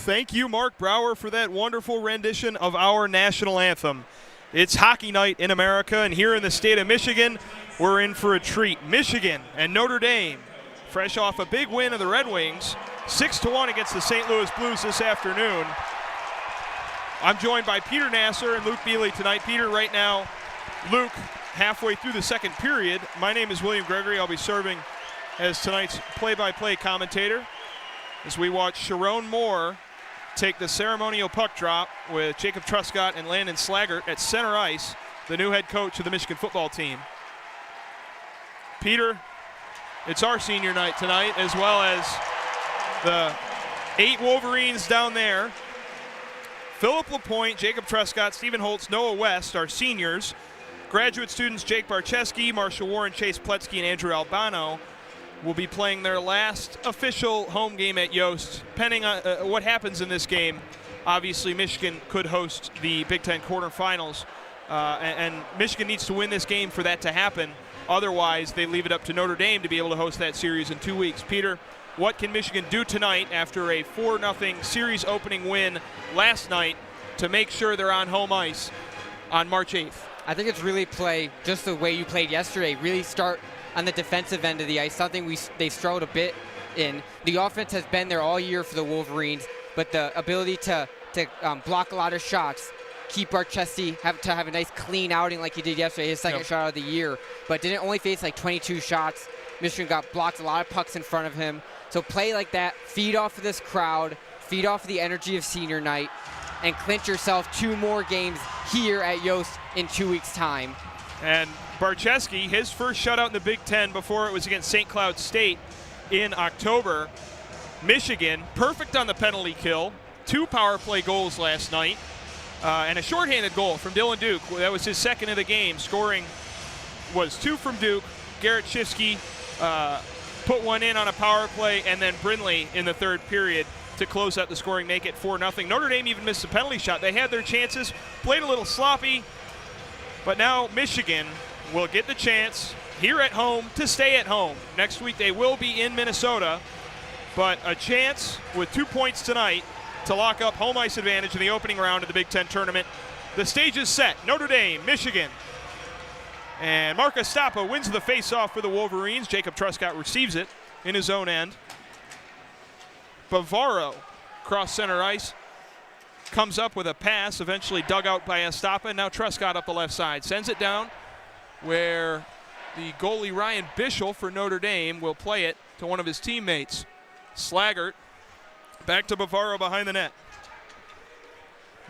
Thank you, Mark Brower, for that wonderful rendition of our national anthem. It's hockey night in America, and here in the state of Michigan, we're in for a treat. Michigan and Notre Dame, fresh off a big win of the Red Wings, 6-1 against the St. Louis Blues this afternoon. I'm joined by Peter Nasr and Luke Beally tonight. Peter, right now, Luke, halfway through the second period. My name is William Gregory. I'll be serving as tonight's play-by-play commentator as we watch Sharon Moore take the ceremonial puck drop with Jacob Truscott and Landon Slaggert at center ice, the new head coach of the Michigan football team. Peter, it's our senior night tonight, as well as the 8 Wolverines down there. Philip LaPointe, Jacob Truscott, Stephen Holtz, Noah West are seniors. Graduate students Jake Barczewski, Marshall Warren, Chase Pletsky, and Andrew Albano will be playing their last official home game at Yost. Depending on what happens in this game, obviously Michigan could host the Big Ten quarterfinals, and Michigan needs to win this game for that to happen. Otherwise, they leave it up to Notre Dame to be able to host that series in 2 weeks. Peter, what can Michigan do tonight after a 4-0 series opening win last night to make sure they're on home ice on March 8th? I think it's really play just the way you played yesterday. Really start on the defensive end of the ice, something they struggled a bit in. The offense has been there all year for the Wolverines, but the ability to block a lot of shots, keep Barczewski have a nice clean outing like he did yesterday, his second shot of the year, but didn't only face like 22 shots. Michigan got blocked a lot of pucks in front of him. So play like that, feed off of this crowd, feed off of the energy of senior night, and clinch yourself 2 more games here at Yost in 2 weeks' time. And Barczewski, his first shutout in the Big Ten before it was against St. Cloud State in October. Michigan, perfect on the penalty kill, 2 power play goals last night, and a shorthanded goal from Dylan Duke. That was his second of the game. Scoring was 2 from Duke. Garrett Shifsky put 1 in on a power play, and then Brindley in the third period to close out the scoring, make it 4-0. Notre Dame even missed a penalty shot. They had their chances, played a little sloppy, but now Michigan will get the chance here at home to stay at home. Next week they will be in Minnesota, but a chance with 2 points tonight to lock up home ice advantage in the opening round of the Big Ten tournament. The stage is set. Notre Dame, Michigan. And Mark Estapa wins the face-off for the Wolverines. Jacob Truscott receives it in his own end. Bavaro cross center ice. Comes up with a pass, eventually dug out by Estapa, and now Truscott up the left side. Sends it down where the goalie Ryan Bischel for Notre Dame will play it to one of his teammates. Slaggert back to Bavaro behind the net.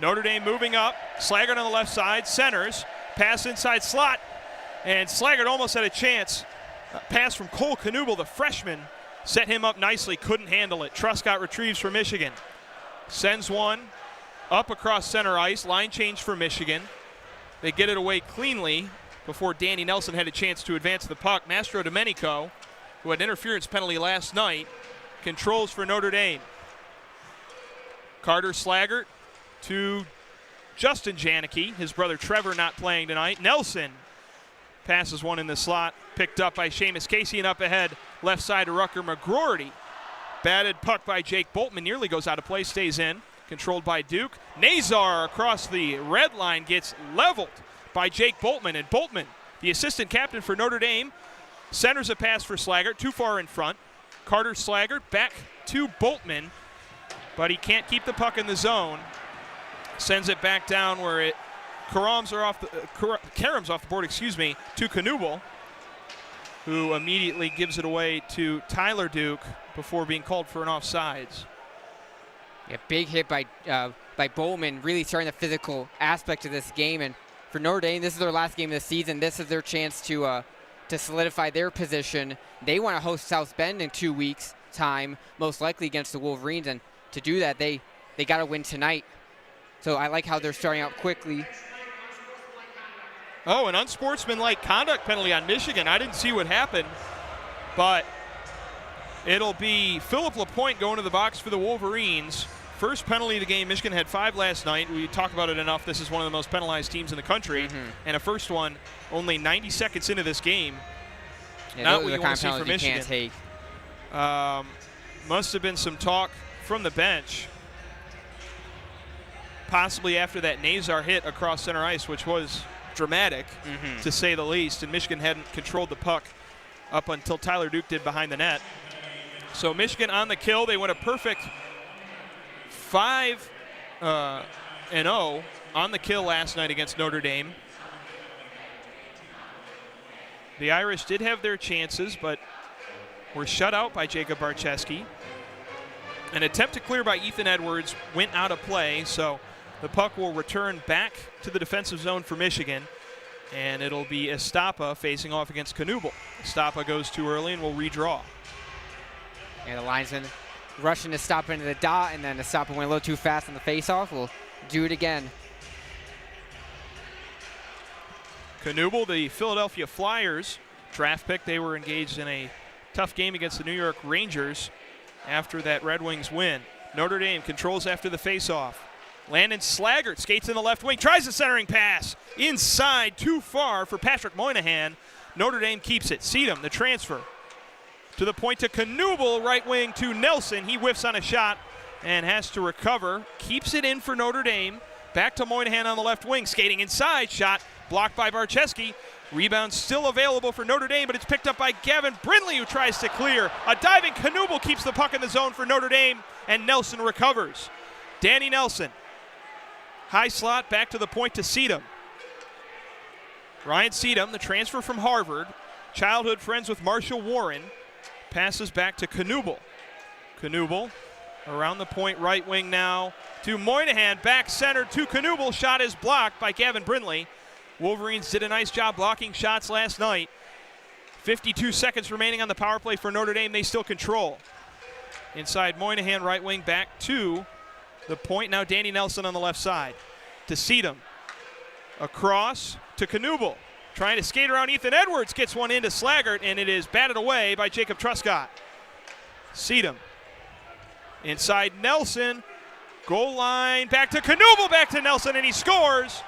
Notre Dame moving up. Slaggert on the left side, centers. Pass inside slot, and Slaggert almost had a chance. A pass from Cole Knuble, the freshman, set him up nicely, couldn't handle it. Truscott retrieves for Michigan. Sends one up across center ice, line change for Michigan. They get it away cleanly before Danny Nelson had a chance to advance the puck. Mastro Domenico, who had an interference penalty last night, controls for Notre Dame. Carter Slaggert to Justin Janicki, his brother Trevor not playing tonight. Nelson passes one in the slot, picked up by Seamus Casey, and up ahead, left side to Rucker McGroarty. Batted puck by Jake Boltman, nearly goes out of play, stays in. Controlled by Duke. Nazar across the red line gets leveled by Jake Boltman. And Boltman, the assistant captain for Notre Dame, centers a pass for Slaggert, too far in front. Carter Slaggert back to Boltman, but he can't keep the puck in the zone. Sends it back down where it caroms off the board, to Knuble, who immediately gives it away to Tyler Duke before being called for an offsides. Yeah, big hit by Bowman, really starting the physical aspect of this game. And for Notre Dame, this is their last game of the season. This is their chance to solidify their position. They want to host South Bend in 2 weeks' time, most likely against the Wolverines. And to do that, they got to win tonight. So I like how they're starting out quickly. Oh, an unsportsmanlike conduct penalty on Michigan. I didn't see what happened, but it'll be Philip LaPointe going to the box for the Wolverines. First penalty of the game. Michigan had 5 last night. We talk about it enough. This is one of the most penalized teams in the country. And a first one only 90 seconds into this game. Yeah, not what you want to see for Michigan. Can't take. Must have been some talk from the bench possibly after that Nasr hit across center ice, which was dramatic, to say the least. And Michigan hadn't controlled the puck up until Tyler Duke did behind the net. So Michigan on the kill. They went a perfect 5-0 on the kill last night against Notre Dame. The Irish did have their chances, but were shut out by Jake Barczewski. An attempt to clear by Ethan Edwards went out of play, so the puck will return back to the defensive zone for Michigan, and it'll be Estapa facing off against Knuble. Estapa goes too early and will redraw. And the linesman rushing to stop into the dot, and then Estapa went a little too fast on the faceoff. We'll do it again. Knuble, the Philadelphia Flyers draft pick, they were engaged in a tough game against the New York Rangers after that Red Wings win. Notre Dame controls after the faceoff. Landon Slaggert skates in the left wing, tries a centering pass. Inside, too far for Patrick Moynihan. Notre Dame keeps it. Sedum, the transfer. To the point to Knuble, right wing to Nelson. He whiffs on a shot and has to recover. Keeps it in for Notre Dame. Back to Moynihan on the left wing, skating inside. Shot blocked by Barczewski. Rebound still available for Notre Dame, but it's picked up by Gavin Brindley, who tries to clear. A diving Knuble keeps the puck in the zone for Notre Dame, and Nelson recovers. Danny Nelson. High slot, back to the point to Sedum. Ryan Sedum, the transfer from Harvard, childhood friends with Marshall Warren, passes back to Knuble. Knuble around the point, right wing now to Moynihan, back center to Knuble. Shot is blocked by Gavin Brindley. Wolverines did a nice job blocking shots last night. 52 seconds remaining on the power play for Notre Dame. They still control. Inside Moynihan, right wing, back to the point. Now Danny Nelson on the left side to Sedum. Across to Knuble. Trying to skate around Ethan Edwards. Gets one into Slaggert, and it is batted away by Jacob Truscott. Sedum. Inside Nelson. Goal line. Back to Knuble. Back to Nelson, and he scores.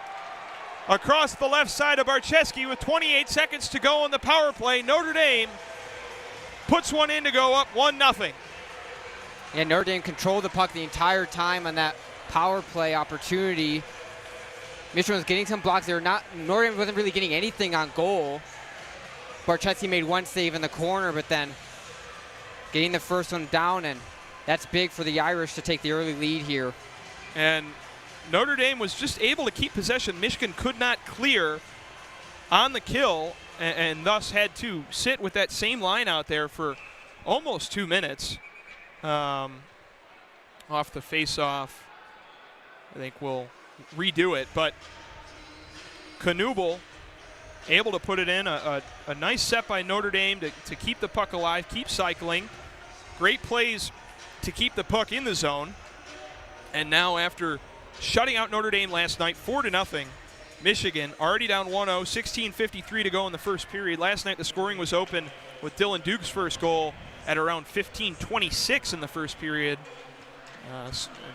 Across the left side of Barczewski with 28 seconds to go on the power play. Notre Dame puts one in to go up 1-0. Yeah, Notre Dame controlled the puck the entire time on that power play opportunity. Michigan was getting some blocks. Notre Dame wasn't really getting anything on goal. Barczewski made one save in the corner, but then getting the first one down, and that's big for the Irish to take the early lead here. And Notre Dame was just able to keep possession. Michigan could not clear on the kill, and thus had to sit with that same line out there for almost 2 minutes. Off the face-off, I think we'll redo it, but Knuble able to put it in. A nice set by Notre Dame to keep the puck alive, keep cycling. Great plays to keep the puck in the zone. And now after shutting out Notre Dame last night 4-0, Michigan already down 1-0, 16:53 to go in the first period. Last night the scoring was open with Dylan Duke's first goal at around 15:26 in the first period.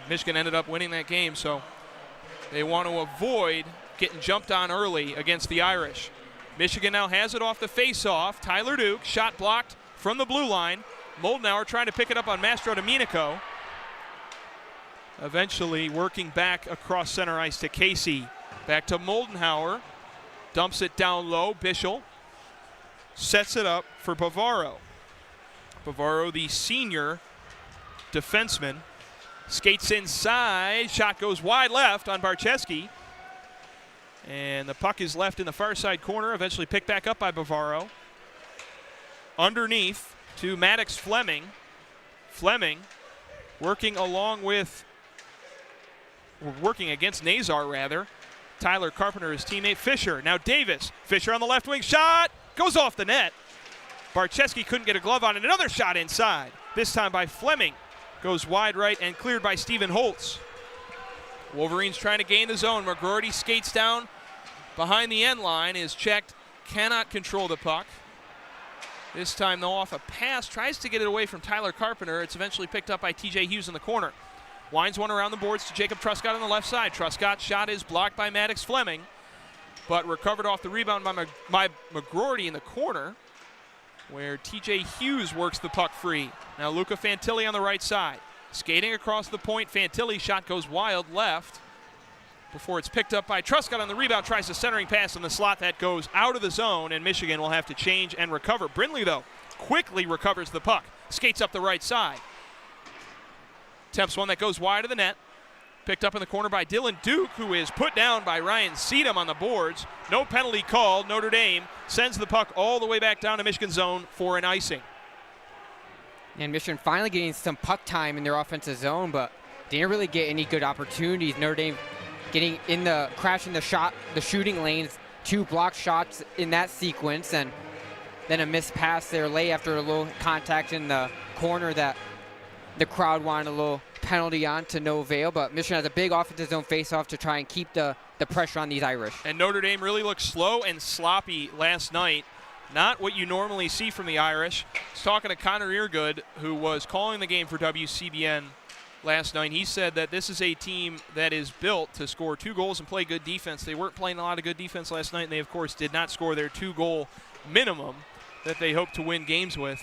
Michigan ended up winning that game, so they want to avoid getting jumped on early against the Irish. Michigan now has it off the face-off. Tyler Duke, shot blocked from the blue line. Moldenauer trying to pick it up on Mastro Domenico. Eventually working back across center ice to Casey. Back to Moldenauer. Dumps it down low. Bischel sets it up for Bavaro. Bavaro, the senior defenseman, skates inside. Shot goes wide left on Barczewski. And the puck is left in the far side corner. Eventually picked back up by Bavaro. Underneath to Maddox Fleming. Fleming working against Nasr, rather. Tyler Carpenter, his teammate. Fisher, now Davis. Fisher on the left wing, shot, goes off the net. Barczewski couldn't get a glove on it. Another shot inside, this time by Fleming. Goes wide right and cleared by Stephen Holtz. Wolverines trying to gain the zone. McGroarty skates down behind the end line, is checked, cannot control the puck. This time, though, off a pass, tries to get it away from Tyler Carpenter. It's eventually picked up by TJ Hughes in the corner. Winds one around the boards to Jacob Truscott on the left side. Truscott's shot is blocked by Maddox Fleming, but recovered off the rebound by McGroarty in the corner, where TJ Hughes works the puck free. Now Luca Fantilli on the right side. Skating across the point, Fantilli shot goes wild left. before it's picked up by Truscott on the rebound, tries the centering pass in the slot. That goes out of the zone, and Michigan will have to change and recover. Brindley, though, quickly recovers the puck, skates up the right side. Attempts one that goes wide of the net. Picked up in the corner by Dylan Duke, who is put down by Ryan Seedham on the boards. No penalty called. Notre Dame sends the puck all the way back down to Michigan zone for an icing. And Michigan finally getting some puck time in their offensive zone, but didn't really get any good opportunities. Notre Dame getting in the crashing the shooting lanes, 2 block shots in that sequence, and then a missed pass there late after a little contact in the corner that the crowd wanted a little penalty on to no avail. But Michigan has a big offensive zone face-off to try and keep the pressure on these Irish. And Notre Dame really looked slow and sloppy last night. Not what you normally see from the Irish. I was talking to Connor Eargood, who was calling the game for WCBN last night. He said that this is a team that is built to score 2 goals and play good defense. They weren't playing a lot of good defense last night, and they, of course, did not score their 2-goal minimum that they hope to win games with.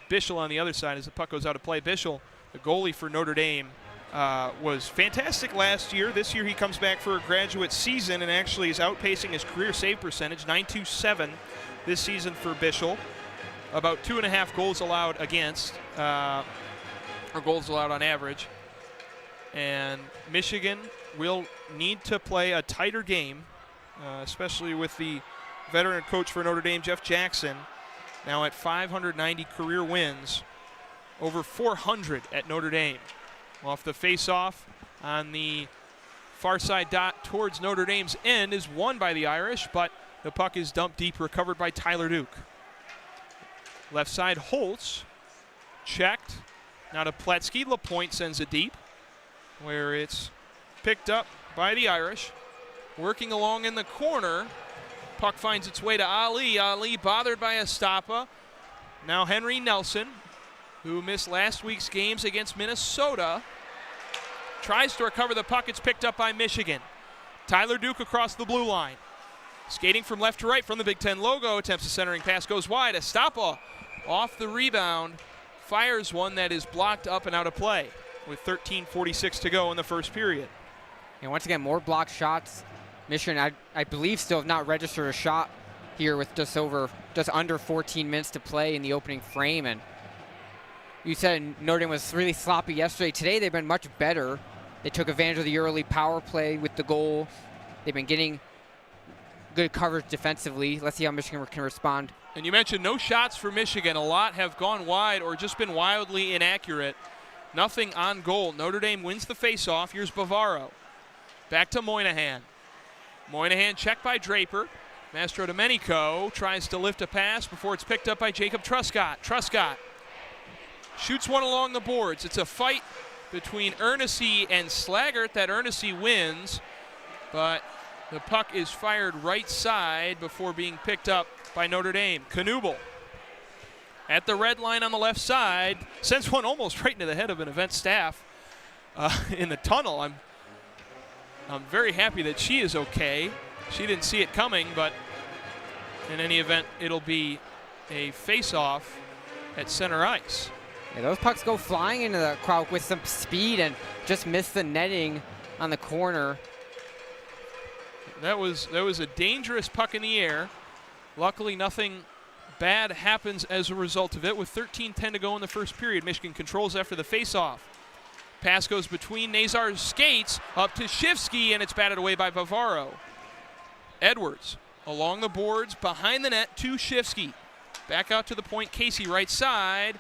Bischel on the other side as the puck goes out of play. Bischel, the goalie for Notre Dame, was fantastic last year. This year he comes back for a graduate season and actually is outpacing his career save percentage, .927 this season for Bischel. About 2.5 goals allowed against, or goals allowed on average. And Michigan will need to play a tighter game, especially with the veteran coach for Notre Dame, Jeff Jackson, now at 590 career wins, over 400 at Notre Dame. Off the face-off on the far side dot towards Notre Dame's end is won by the Irish, but the puck is dumped deep, recovered by Tyler Duke. Left side, Holtz, checked. Now to Pletsky. LaPointe sends it deep, where it's picked up by the Irish. Working along in the corner. Puck finds its way to Ali. Ali bothered by Estapa. Now Henry Nelson, who missed last week's games against Minnesota, tries to recover the puck. It's picked up by Michigan. Tyler Duke across the blue line. Skating from left to right from the Big Ten logo. Attempts a centering pass, goes wide. Estapa off the rebound, fires one that is blocked up and out of play with 13:46 to go in the first period. And once again, more block shots. Michigan, I believe, still have not registered a shot here with just under 14 minutes to play in the opening frame. And you said Notre Dame was really sloppy yesterday. Today they've been much better. They took advantage of the early power play with the goal. They've been getting good coverage defensively. Let's see how Michigan can respond. And you mentioned no shots for Michigan. A lot have gone wide or just been wildly inaccurate. Nothing on goal. Notre Dame wins the faceoff. Here's Bavaro. Back to Moynihan. Moynihan checked by Draper. Mastro Domenico tries to lift a pass before it's picked up by Jacob Truscott. Truscott shoots one along the boards. It's a fight between Ernessy and Slaggert that Ernessy wins, but the puck is fired right side before being picked up by Notre Dame. Knuble at the red line on the left side sends one almost right into the head of an event staff in the tunnel. I'm very happy that she is okay. She didn't see it coming, but in any event, it'll be a face-off at center ice. Yeah, those pucks go flying into the crowd with some speed and just miss the netting on the corner. That was a dangerous puck in the air. Luckily, nothing bad happens as a result of it. With 13:10 to go in the first period, Michigan controls after the face-off. Pass goes between Nazar's skates up to Shifsky, and it's batted away by Bavaro. Edwards along the boards, behind the net to Shifsky. Back out to the point, Casey right side.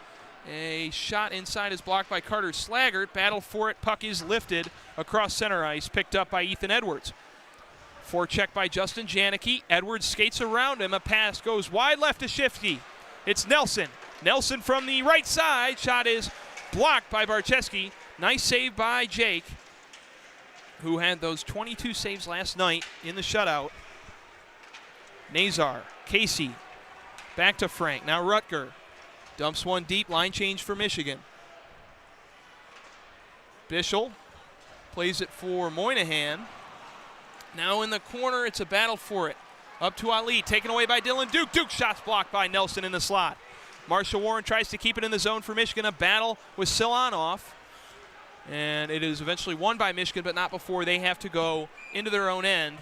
A shot inside is blocked by Carter Slaggert. Battle for it, puck is lifted across center ice, picked up by Ethan Edwards. Forecheck by Justin Janicki. Edwards skates around him. A pass goes wide left to Shifsky. It's Nelson. Nelson from the right side. Shot is blocked by Barczewski. Nice save by Jake, who had those 22 saves last night in the shutout. Nazar, Casey, back to Frank. Now Rutger dumps one deep, line change for Michigan. Bischel plays it for Moynihan. Now in the corner, it's a battle for it. Up to Ali, taken away by Dylan Duke. Duke shots blocked by Nelson in the slot. Marshall Warren tries to keep it in the zone for Michigan. A battle with Silanoff. And it is eventually won by Michigan, but not before they have to go into their own end.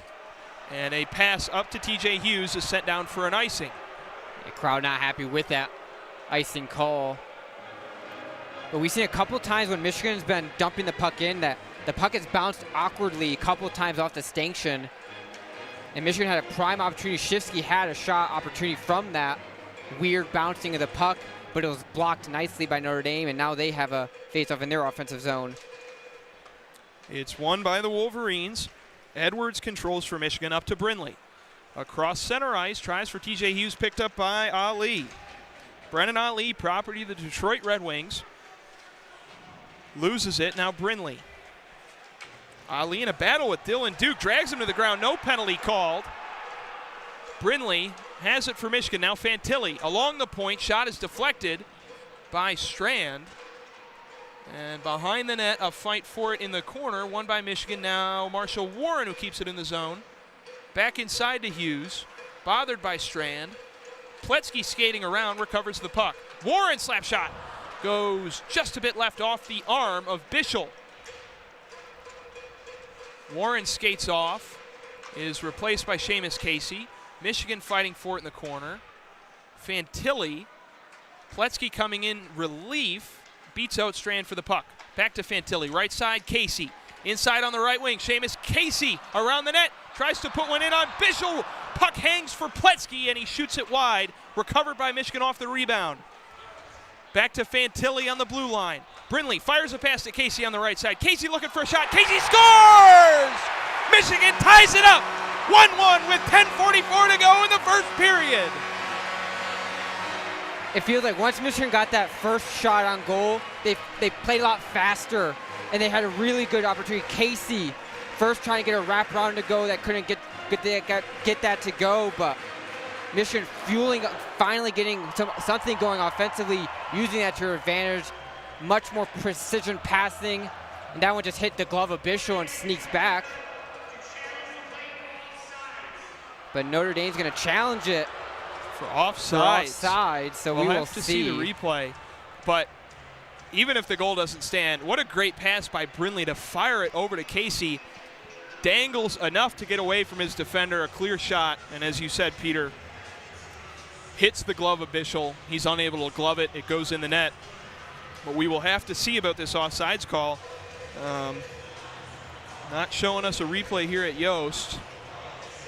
And a pass up to TJ Hughes is sent down for an icing. The crowd not happy with that icing call. But we've seen a couple times when Michigan's been dumping the puck in that the puck has bounced awkwardly a couple of times off the stanchion. And Michigan had a prime opportunity. Shifsky had a shot opportunity from that weird bouncing of the puck, but it was blocked nicely by Notre Dame, and now they have a face-off in their offensive zone. It's won by the Wolverines. Edwards controls for Michigan up to Brindley. Across center ice, tries for TJ Hughes, picked up by Ali. Brennan Ali, property of the Detroit Red Wings. Loses it, now Brindley. Ali in a battle with Dylan Duke, drags him to the ground, no penalty called. Brindley has it for Michigan, now Fantilli along the point, shot is deflected by Strand. And behind the net, a fight for it in the corner, won by Michigan. Now Marshall Warren, who keeps it in the zone. Back inside to Hughes, bothered by Strand. Pletzky skating around, recovers the puck. Warren slap shot, goes just a bit left off the arm of Bischel. Warren skates off, is replaced by Seamus Casey. Michigan fighting for it in the corner. Fantilli, Pletzky coming in relief, beats out Strand for the puck. Back to Fantilli, right side, Casey. Inside on the right wing, Seamus Casey around the net, tries to put one in on Bischel. Puck hangs for Pletzky and he shoots it wide, recovered by Michigan off the rebound. Back to Fantilli on the blue line. Brindley fires a pass to Casey on the right side. Casey looking for a shot. Casey scores! Michigan ties it up. 1-1 with 10:44 to go in the first period. It feels like once Michigan got that first shot on goal, they played a lot faster, and they had a really good opportunity. Casey first trying to get a wraparound to go that couldn't get that to go, but Michigan finally getting something going offensively, using that to their advantage. Much more precision passing, and that one just hit the glove of Bischel and sneaks back. But Notre Dame's going to challenge it for offside. So we'll we will have to see the replay. But even if the goal doesn't stand, what a great pass by Brindley to fire it over to Casey. Dangles enough to get away from his defender, a clear shot, and as you said, Peter, hits the glove of Bischel. He's unable to glove it. It goes in the net. But we will have to see about this offsides call. Not showing us a replay here at Yost.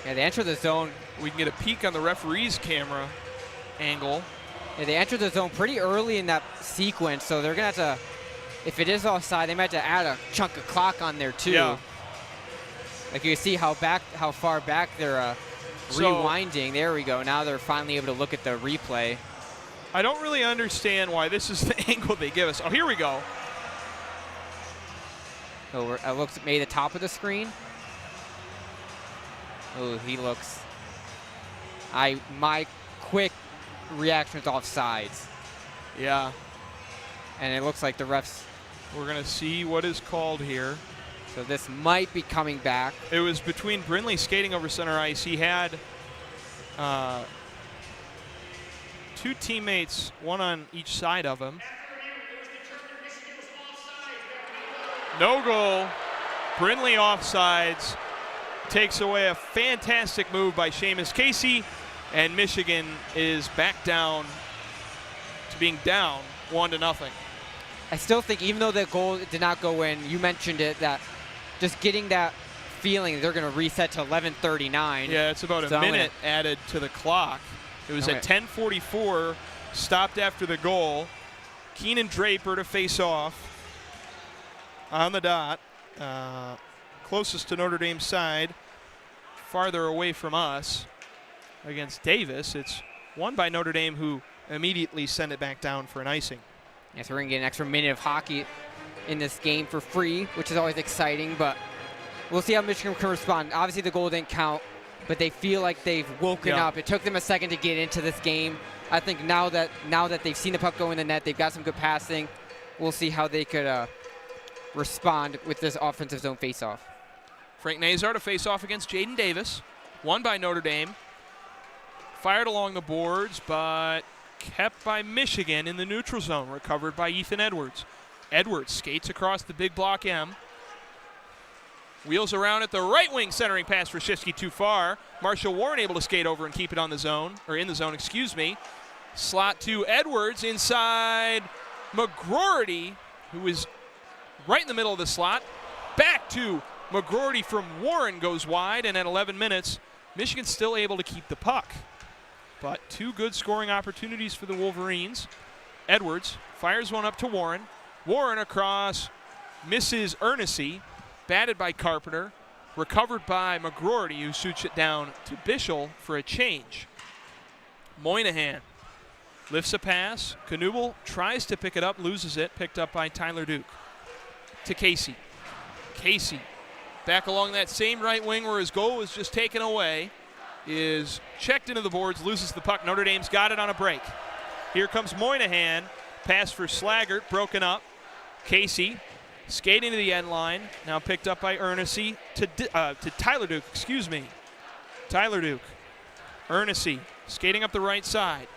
Yeah, they enter the zone. We can get a peek on the referee's camera angle. Yeah, they enter the zone pretty early in that sequence, so they're going to have to, if it is offside, they might have to add a chunk of clock on there too. Yeah. Like you can see how far back they're rewinding. There we go. Now they're finally able to look at the replay. I don't really understand why this is the angle they give us. Oh, here we go. So it looks maybe the top of the screen. Oh, he looks. My quick reaction is offsides. Yeah. And it looks like the refs. We're going to see what is called here. So this might be coming back. It was between Brindley skating over center ice. He had two teammates, one on each side of him. No goal. Brindley offsides. Takes away a fantastic move by Seamus Casey, and Michigan is back down to being down 1-0. I still think even though the goal did not go in, you mentioned it, that just getting that feeling they're going to reset to 11:39. Yeah, it's about a minute added to the clock. It was at 10:44, stopped after the goal. Keenan Draper to face off on the dot. Closest to Notre Dame's side, farther away from us against Davis. It's won by Notre Dame, who immediately sent it back down for an icing. Yes, we're going to get an extra minute of hockey in this game for free, which is always exciting, but we'll see how Michigan can respond. Obviously, the goal didn't count, but they feel like they've woken up. It took them a second to get into this game. I think now that they've seen the puck go in the net, they've got some good passing. We'll see how they could respond with this offensive zone faceoff. Frank Nasr to face off against Jaden Davis. Won by Notre Dame. Fired along the boards, but kept by Michigan in the neutral zone. Recovered by Ethan Edwards. Edwards skates across the big block M. Wheels around at the right wing, centering pass for Barczewski too far. Marshall Warren able to skate over and keep it on the zone, or in the zone, excuse me. Slot to Edwards inside McGroarty, who is right in the middle of the slot. Back to McGroarty from Warren, goes wide, and at 11 minutes, Michigan's still able to keep the puck. But 2 good scoring opportunities for the Wolverines. Edwards fires one up to Warren. Warren across, misses Ernessy. Batted by Carpenter, recovered by McGroarty, who shoots it down to Bischel for a change. Moynihan lifts a pass. Knuble tries to pick it up, loses it, picked up by Tyler Duke. To Casey. Casey, back along that same right wing where his goal was just taken away, is checked into the boards, loses the puck. Notre Dame's got it on a break. Here comes Moynihan. Pass for Slaggert, broken up. Casey skating to the end line, now picked up by Ernessy to Tyler Duke, excuse me. Tyler Duke. Ernessy skating up the right side.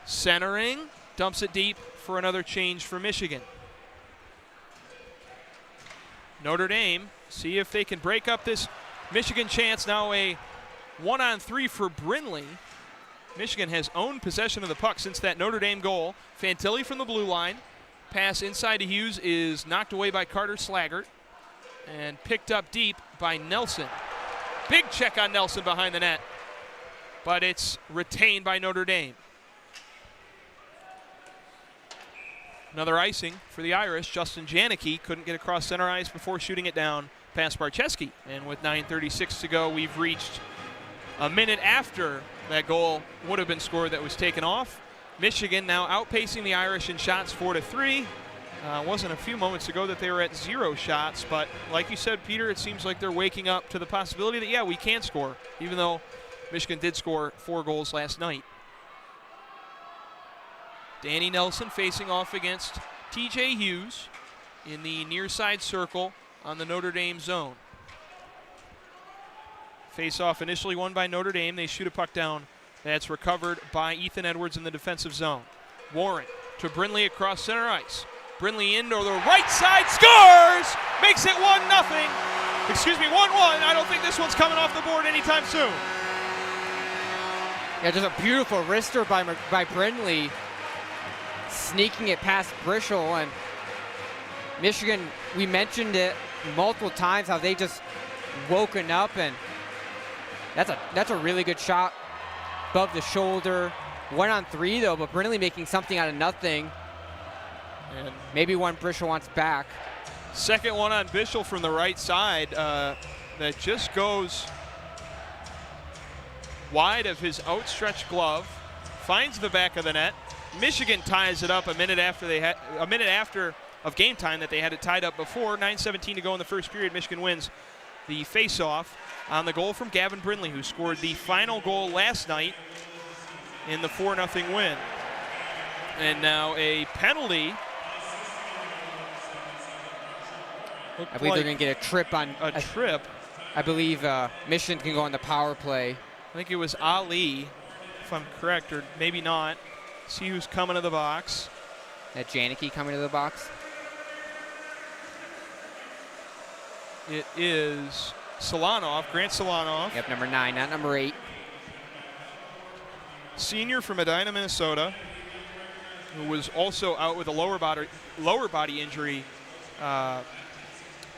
Centering, dumps it deep for another change for Michigan. Notre Dame, see if they can break up this Michigan chance. Now a 1-on-3 for Brindley. Michigan has owned possession of the puck since that Notre Dame goal. Fantilli from the blue line. Pass inside to Hughes is knocked away by Carter Slaggert and picked up deep by Nelson. Big check on Nelson behind the net, but it's retained by Notre Dame. Another icing for the Irish. Justin Janicki couldn't get across center ice before shooting it down past Barczewski. And with 9:36 to go, we've reached a minute after that goal would have been scored that was taken off. Michigan now outpacing the Irish in shots 4-3. Wasn't a few moments ago that they were at 0 shots, but like you said, Peter, it seems like they're waking up to the possibility that, yeah, we can score, even though Michigan did score 4 goals last night. Danny Nelson facing off against TJ Hughes in the near side circle on the Notre Dame zone. Face-off initially won by Notre Dame. They shoot a puck down. That's recovered by Ethan Edwards in the defensive zone. Warren to Brindley across center ice. Brindley into the right side, scores! Makes it 1-0. Excuse me, 1-1. I don't think this one's coming off the board anytime soon. Yeah, just a beautiful wrister by Brindley, sneaking it past Bischel. And Michigan, we mentioned it multiple times, how they just woken up, and that's a really good shot. Above the shoulder. 1-on-3 though, but Brindley making something out of nothing. And maybe one Bischel wants back. Second one on Bischel from the right side that just goes wide of his outstretched glove. Finds the back of the net. Michigan ties it up a minute after of game time that they had it tied up before. 9:17 to go in the first period. Michigan wins the face-off on the goal from Gavin Brindley, who scored the final goal last night in the 4-0 win. And now a penalty. I believe they're going to get a trip on a trip. I believe Michigan can go on the power play. I think it was Ali, if I'm correct, or maybe not. See who's coming to the box. That Janicki coming to the box. It is Solanov, Grant Solanov. Yep, number 9, not number 8. Senior from Edina, Minnesota, who was also out with a lower body injury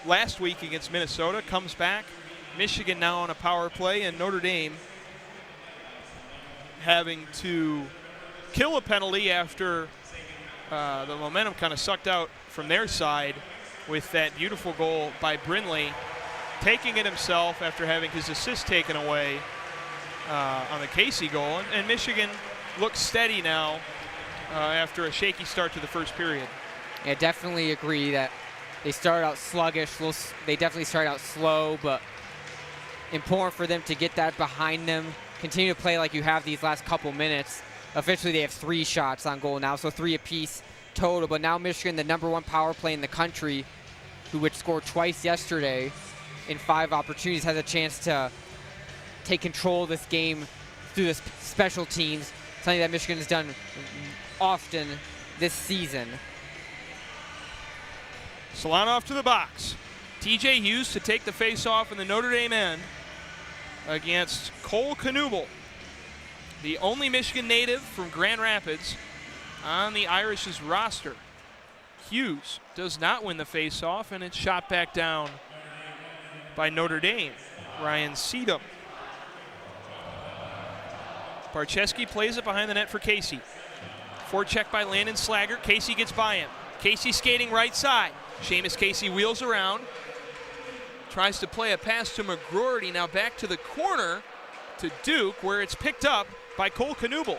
last week against Minnesota, comes back. Michigan now on a power play, and Notre Dame having to kill a penalty after the momentum kind of sucked out from their side with that beautiful goal by Brindley, taking it himself after having his assist taken away on the Casey goal. And Michigan looks steady now after a shaky start to the first period. Yeah, definitely agree that they started out sluggish. They definitely started out slow, but important for them to get that behind them. Continue to play like you have these last couple minutes. Officially, they have 3 shots on goal now, so 3 apiece total. But now Michigan, the #1 power play in the country, who would score twice yesterday in 5 opportunities, has a chance to take control of this game through the special teams, something that Michigan has done often this season. Solanoff to the box. TJ Hughes to take the face-off in the Notre Dame end against Cole Knuble, the only Michigan native from Grand Rapids on the Irish's roster. Hughes does not win the face-off, and it's shot back down by Notre Dame. Ryan Seedham. Barczewski plays it behind the net for Casey. Forecheck by Landon Slaggert. Casey gets by him. Casey skating right side. Seamus Casey wheels around. Tries to play a pass to McGroarty. Now back to the corner to Duke, where it's picked up by Cole Knuble.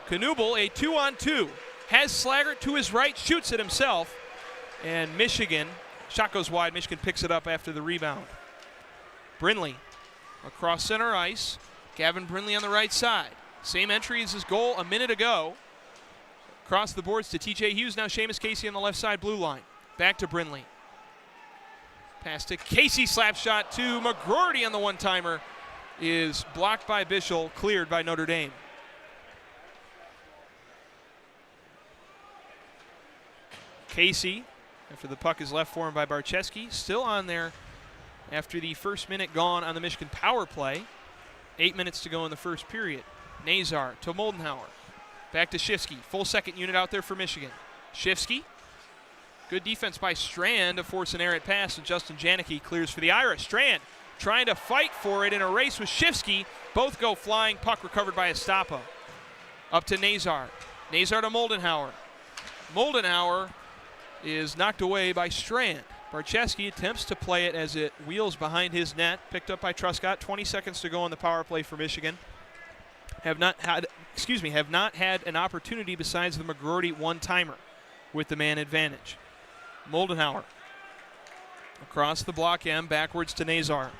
Knuble, a 2-on-2. Has Slaggert to his right, shoots it himself. And Michigan, shot goes wide. Michigan picks it up after the rebound. Brindley across center ice. Gavin Brindley on the right side. Same entry as his goal a minute ago. Across the boards to TJ Hughes. Now Seamus Casey on the left side blue line. Back to Brindley. Pass to Casey, slap shot to McGroarty on the one-timer. Is blocked by Bischel, cleared by Notre Dame. Casey, after the puck is left for him by Barczewski, still on there after the first minute gone on the Michigan power play. 8 minutes to go in the first period. Nasr to Moldenhauer. Back to Shifsky. Full second unit out there for Michigan. Shifsky. Good defense by Strand to force an errant pass, and Justin Janicki clears for the Irish. Strand trying to fight for it in a race with Shifsky. Both go flying. Puck recovered by Estapa. Up to Nasr. Nasr to Moldenhauer. Moldenhauer is knocked away by Strand. Barczewski attempts to play it as it wheels behind his net. Picked up by Truscott. 20 seconds to go on the power play for Michigan. Have not had an opportunity besides the McGroarty one-timer with the man advantage. Moldenhauer across the block M, backwards to Nasr.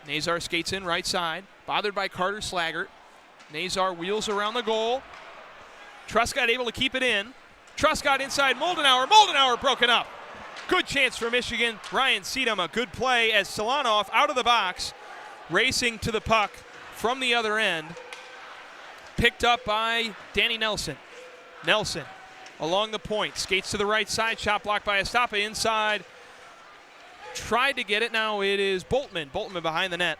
Nasr skates in right side, bothered by Carter Slaggert. Nasr wheels around the goal. Truscott able to keep it in. Truscott inside Moldenhauer. Moldenhauer broken up. Good chance for Michigan. Ryan Seedham, a good play as Solanoff out of the box, racing to the puck from the other end. Picked up by Danny Nelson. Nelson along the point, skates to the right side, shot blocked by Estapa inside. Tried to get it, now it is Boltman. Boltman behind the net.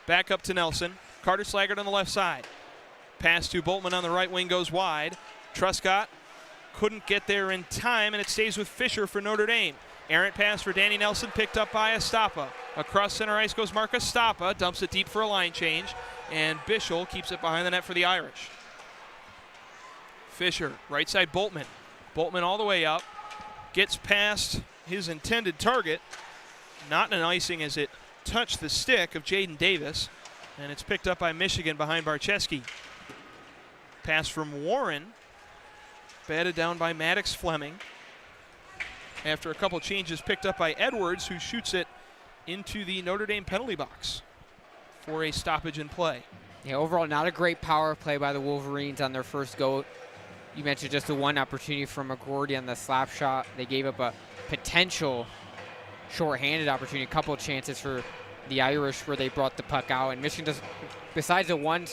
Back up to Nelson. Carter Slaggert on the left side. Pass to Boltman on the right wing goes wide. Truscott couldn't get there in time, and it stays with Fisher for Notre Dame. Errant pass for Danny Nelson, picked up by Estapa. Across center ice goes Mark Estapa, dumps it deep for a line change, and Bischel keeps it behind the net for the Irish. Fisher, right side Boltman. Boltman all the way up, gets past his intended target. Not an icing as it touched the stick of Jaden Davis, and it's picked up by Michigan behind Barczewski. Pass from Warren, batted down by Maddox Fleming. After a couple changes, picked up by Edwards, who shoots it into the Notre Dame penalty box for a stoppage in play. Yeah, overall, not a great power play by the Wolverines on their first go. You mentioned just the one opportunity from McGroarty on the slap shot. They gave up a potential shorthanded opportunity, a couple of chances for the Irish where they brought the puck out. And Michigan, just, besides the one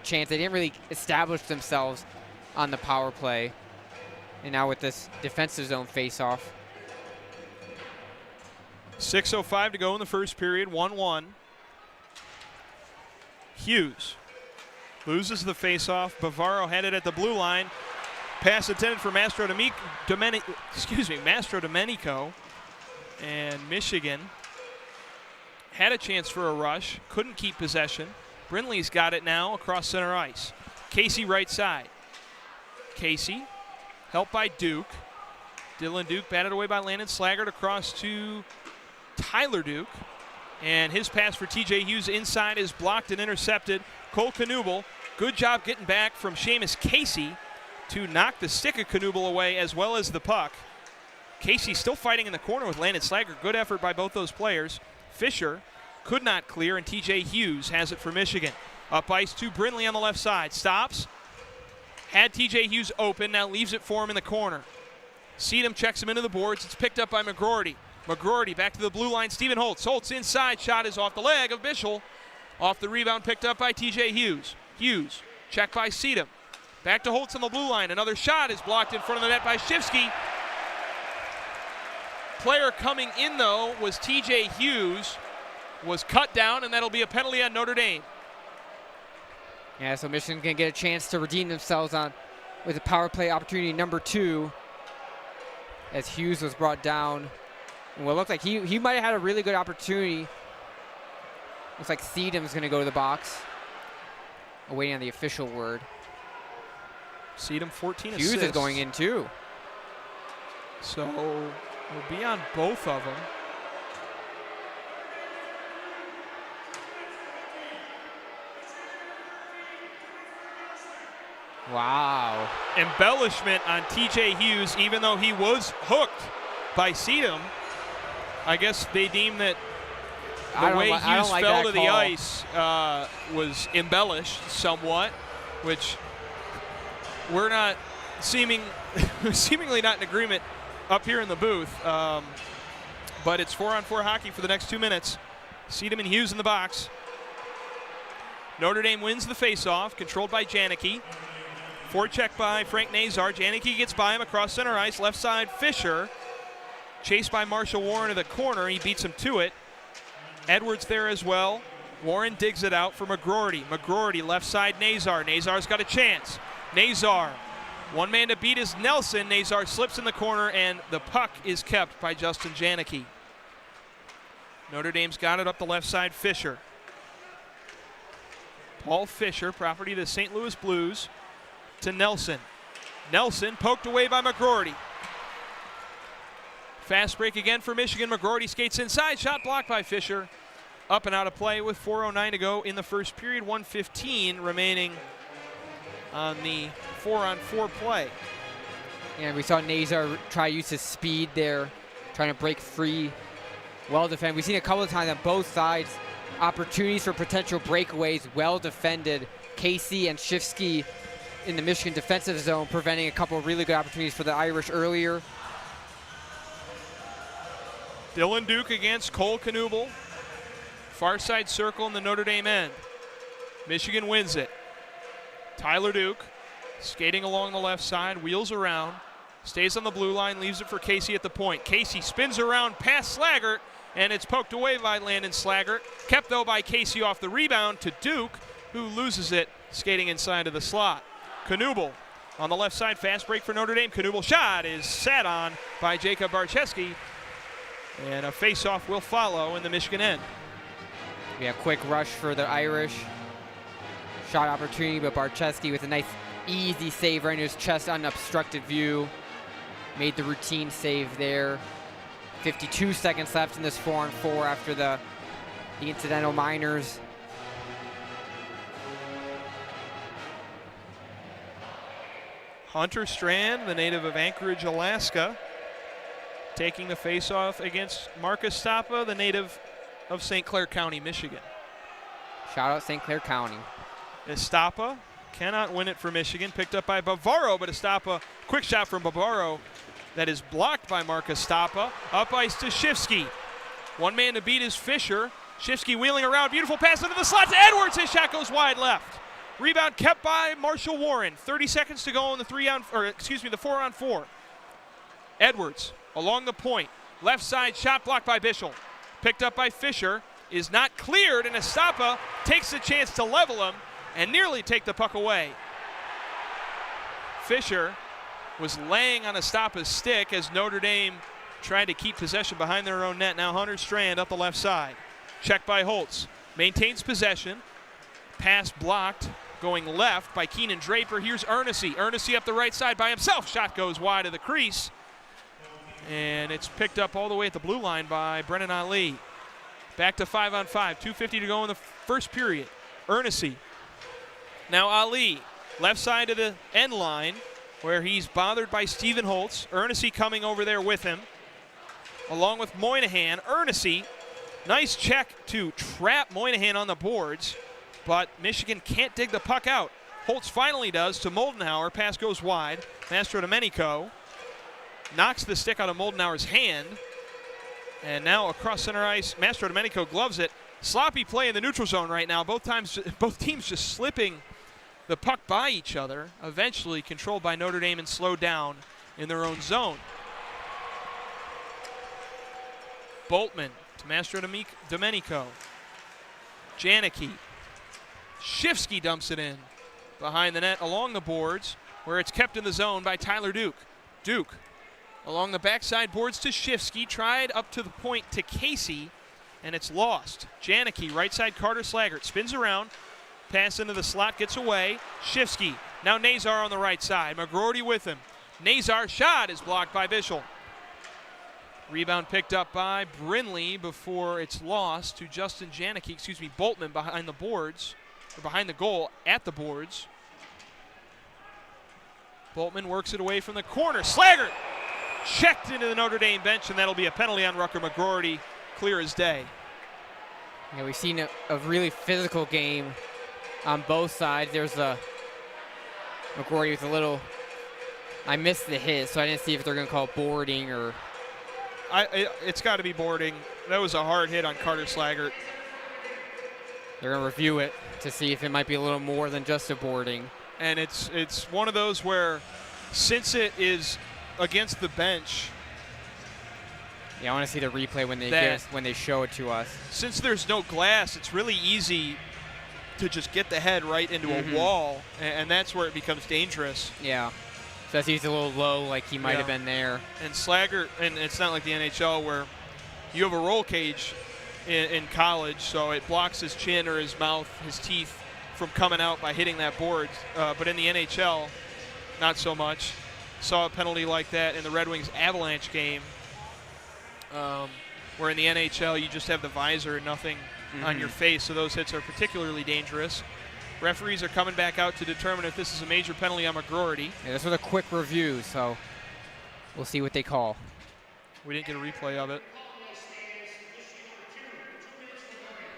chance, they didn't really establish themselves on the power play. And now with this defensive zone face-off. 6:05 to go in the first period, 1-1. Hughes loses the face-off. Bavaro had it at the blue line. Pass intended for Mastro Domenico. And Michigan had a chance for a rush, couldn't keep possession. Brindley's got it now across center ice. Casey right side. Casey, helped by Duke. Dylan Duke batted away by Landon Slaggert across to Tyler Duke. And his pass for TJ Hughes inside is blocked and intercepted. Cole Knuble, good job getting back from Seamus Casey to knock the stick of Knuble away as well as the puck. Casey still fighting in the corner with Landon Slaggert. Good effort by both those players. Fisher could not clear, and TJ Hughes has it for Michigan. Up ice to Brindley on the left side. Stops. Had TJ Hughes open, now leaves it for him in the corner. Seedham checks him into the boards. It's picked up by McGroarty. McGroarty back to the blue line. Stephen Holtz. Holtz inside. Shot is off the leg of Bischel. Off the rebound, picked up by TJ Hughes. Hughes, checked by Seedham. Back to Holtz on the blue line. Another shot is blocked in front of the net by Shifsky. player coming in, though, was TJ Hughes, was cut down, and that'll be a penalty on Notre Dame. Yeah, so Michigan can get a chance to redeem themselves with a power play opportunity number 2 as Hughes was brought down. And what looked like he might have had a really good opportunity. Looks like Seedham's going to go to the box. Waiting on the official word. Seedham 14 Hughes assists. is going in too. So we'll be on both of them. Wow. Embellishment on TJ Hughes, even though he was hooked by Seedham. I guess they deem that the way Hughes fell to the ice was embellished somewhat, which we're not seemingly not in agreement up here in the booth. But it's 4-on-4 hockey for the next 2 minutes. Seedham and Hughes in the box. Notre Dame wins the faceoff, controlled by Janicki. Forecheck by Frank Nasr. Janicki gets by him across center ice. Left side, Fisher. Chased by Marshall Warren to the corner. He beats him to it. Edwards there as well. Warren digs it out for McGroarty. McGroarty left side, Nasr. Nazar's got a chance. Nasr, one man to beat is Nelson. Nasr slips in the corner, and the puck is kept by Justin Janicki. Notre Dame's got it up the left side, Fisher. Paul Fisher, property of the St. Louis Blues, to Nelson. Nelson poked away by McGroarty. Fast break again for Michigan. McGroarty skates inside. Shot blocked by Fisher. Up and out of play with 4:09 to go in the first period. 1:15 remaining on the 4-on-4 play. And we saw Nasr try to use his speed there, trying to break free. Well defended. We've seen a couple of times on both sides. Opportunities for potential breakaways, well defended. Casey and Shifsky in the Michigan defensive zone, preventing a couple of really good opportunities for the Irish earlier. Dylan Duke against Cole Knuble. Far side circle in the Notre Dame end. Michigan wins it. Tyler Duke skating along the left side, wheels around, stays on the blue line, leaves it for Casey at the point. Casey spins around past Slaggert, and it's poked away by Landon Slaggert. Kept, though, by Casey off the rebound to Duke, who loses it skating inside of the slot. Knuble on the left side, fast break for Notre Dame. Knuble shot is sat on by Jake Barczewski, and a face-off will follow in the Michigan end. Yeah, quick rush for the Irish. Shot opportunity, but Barczewski with a nice, easy save right in his chest, unobstructed view. Made the routine save there. 52 seconds left in this 4-on-4 after the incidental minors. Hunter Strand, the native of Anchorage, Alaska, taking the face-off against Marcus Stappa, the native of St. Clair County, Michigan. Shout out St. Clair County. Estapa cannot win it for Michigan. Picked up by Bavaro, but Estapa, quick shot from Bavaro that is blocked by Marcus Stappa. Up ice to Shifsky. One man to beat is Fisher. Shifsky wheeling around, beautiful pass into the slot to Edwards. His shot goes wide left. Rebound kept by Marshall Warren. 30 seconds to go in the 4-on-4. Edwards along the point. Left side shot blocked by Bischel. Picked up by Fisher. Is not cleared, and Estapa takes the chance to level him and nearly take the puck away. Fisher was laying on Estapa's stick as Notre Dame tried to keep possession behind their own net. Now Hunter Strand up the left side. Checked by Holtz. Maintains possession. Pass blocked. Going left by Keenan Draper. Here's Ernessy. Ernessy up the right side by himself. Shot goes wide of the crease. And it's picked up all the way at the blue line by Brennan Ali. Back to 5-on-5. 2:50 to go in the first period. Ernessy. Now Ali. Left side of the end line where he's bothered by Stephen Holtz. Ernessy coming over there with him. Along with Moynihan. Ernessy. Nice check to trap Moynihan on the boards. But Michigan can't dig the puck out. Holtz finally does to Moldenhauer. Pass goes wide. Mastrodomenico knocks the stick out of Moldenhauer's hand. And now across center ice, Mastrodomenico gloves it. Sloppy play in the neutral zone right now. Both teams just slipping the puck by each other. Eventually controlled by Notre Dame and slowed down in their own zone. Boltman to Mastro Domenico. Janicki. Shifsky dumps it in behind the net along the boards, where it's kept in the zone by Tyler Duke. Duke along the backside boards to Shifsky, tried up to the point to Casey, and it's lost. Janicki, right side Carter Slaggert, spins around, pass into the slot, gets away. Shifsky, now Nasr on the right side. McGroarty with him. Nasr shot is blocked by Bischel. Rebound picked up by Brinley before it's lost to Justin Janicki, Boltman behind the boards, or behind the goal at the boards. Boltman works it away from the corner. Slaggert checked into the Notre Dame bench, and that'll be a penalty on Rucker McGroarty, clear as day. Yeah, we've seen a really physical game on both sides. There's a McGroarty with a little, I missed the hit, so I didn't see if they're going to call boarding or. It's got to be boarding. That was a hard hit on Carter Slaggert. They're going to review it to see if it might be a little more than just a boarding. And it's one of those where, since it is against the bench. Yeah, I want to see the replay when they show it to us. Since there's no glass, it's really easy to just get the head right into a wall, and that's where it becomes dangerous. Yeah. So that's he's a little low, like he might have been there. And Slaggert, and it's not like the NHL where you have a roll cage in college, so it blocks his chin or his mouth, his teeth from coming out by hitting that board. But in the NHL, not so much. Saw a penalty like that in the Red Wings Avalanche game, where in the NHL you just have the visor and nothing on your face, so those hits are particularly dangerous. Referees are coming back out to determine if this is a major penalty on McGroarty. Yeah, this was a quick review, so we'll see what they call. We didn't get a replay of it.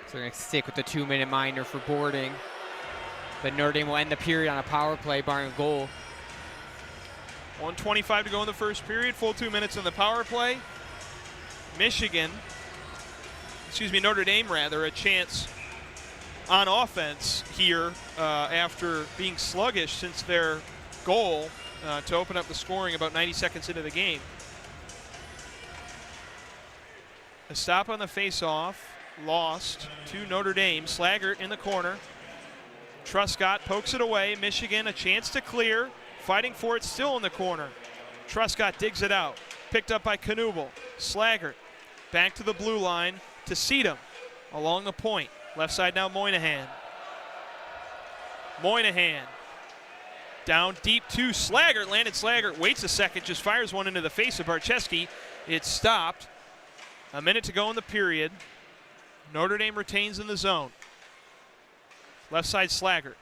So we're going to stick with the 2-minute minor for boarding. But Notre Dame will end the period on a power play, barring a goal. 1:25 to go in the first period, full 2 minutes in the power play. Notre Dame rather, a chance on offense here after being sluggish since their goal to open up the scoring about 90 seconds into the game. A stop on the face-off, lost to Notre Dame. Slaggert in the corner. Truscott pokes it away. Michigan a chance to clear. Fighting for it still in the corner. Truscott digs it out. Picked up by Knuble. Slaggert back to the blue line to Sedum along the point. Left side now Moynihan. Moynihan down deep to Slaggert. Landed Slaggert, waits a second, just fires one into the face of Barczewski. It's stopped. A minute to go in the period. Notre Dame retains in the zone. Left side Slaggert.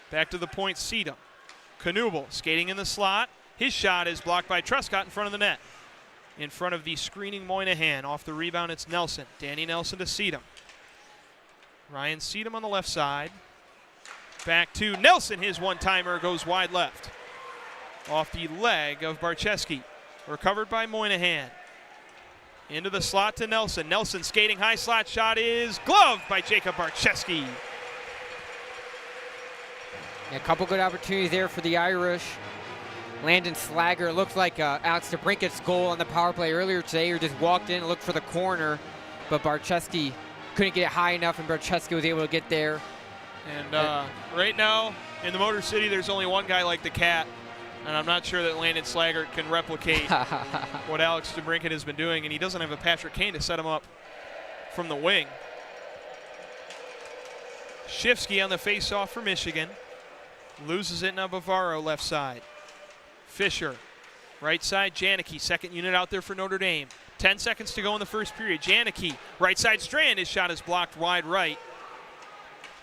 Back to the point Sedum. Knuble skating in the slot. His shot is blocked by Truscott in front of the net. In front of the screening Moynihan. Off the rebound, it's Nelson. Danny Nelson to Sedum. Ryan Sedum on the left side. Back to Nelson. His one-timer goes wide left. Off the leg of Barczewski. Recovered by Moynihan. Into the slot to Nelson. Nelson skating high, slot shot is gloved by Jacob Barczewski. A couple good opportunities there for the Irish. Landon Slaggert looked like Alex DeBrincat's goal on the power play earlier today. He just walked in and looked for the corner, but Barczewski couldn't get it high enough, and Barczewski was able to get there. And right now in the Motor City, there's only one guy like the Cat, and I'm not sure that Landon Slaggert can replicate what Alex DeBrincat has been doing, and he doesn't have a Patrick Kane to set him up from the wing. Shifsky on the face-off for Michigan. Loses it now, Bavaro left side. Fisher, right side, Janicki, second unit out there for Notre Dame. 10 seconds to go in the first period. Janicki, right side Strand, his shot is blocked wide right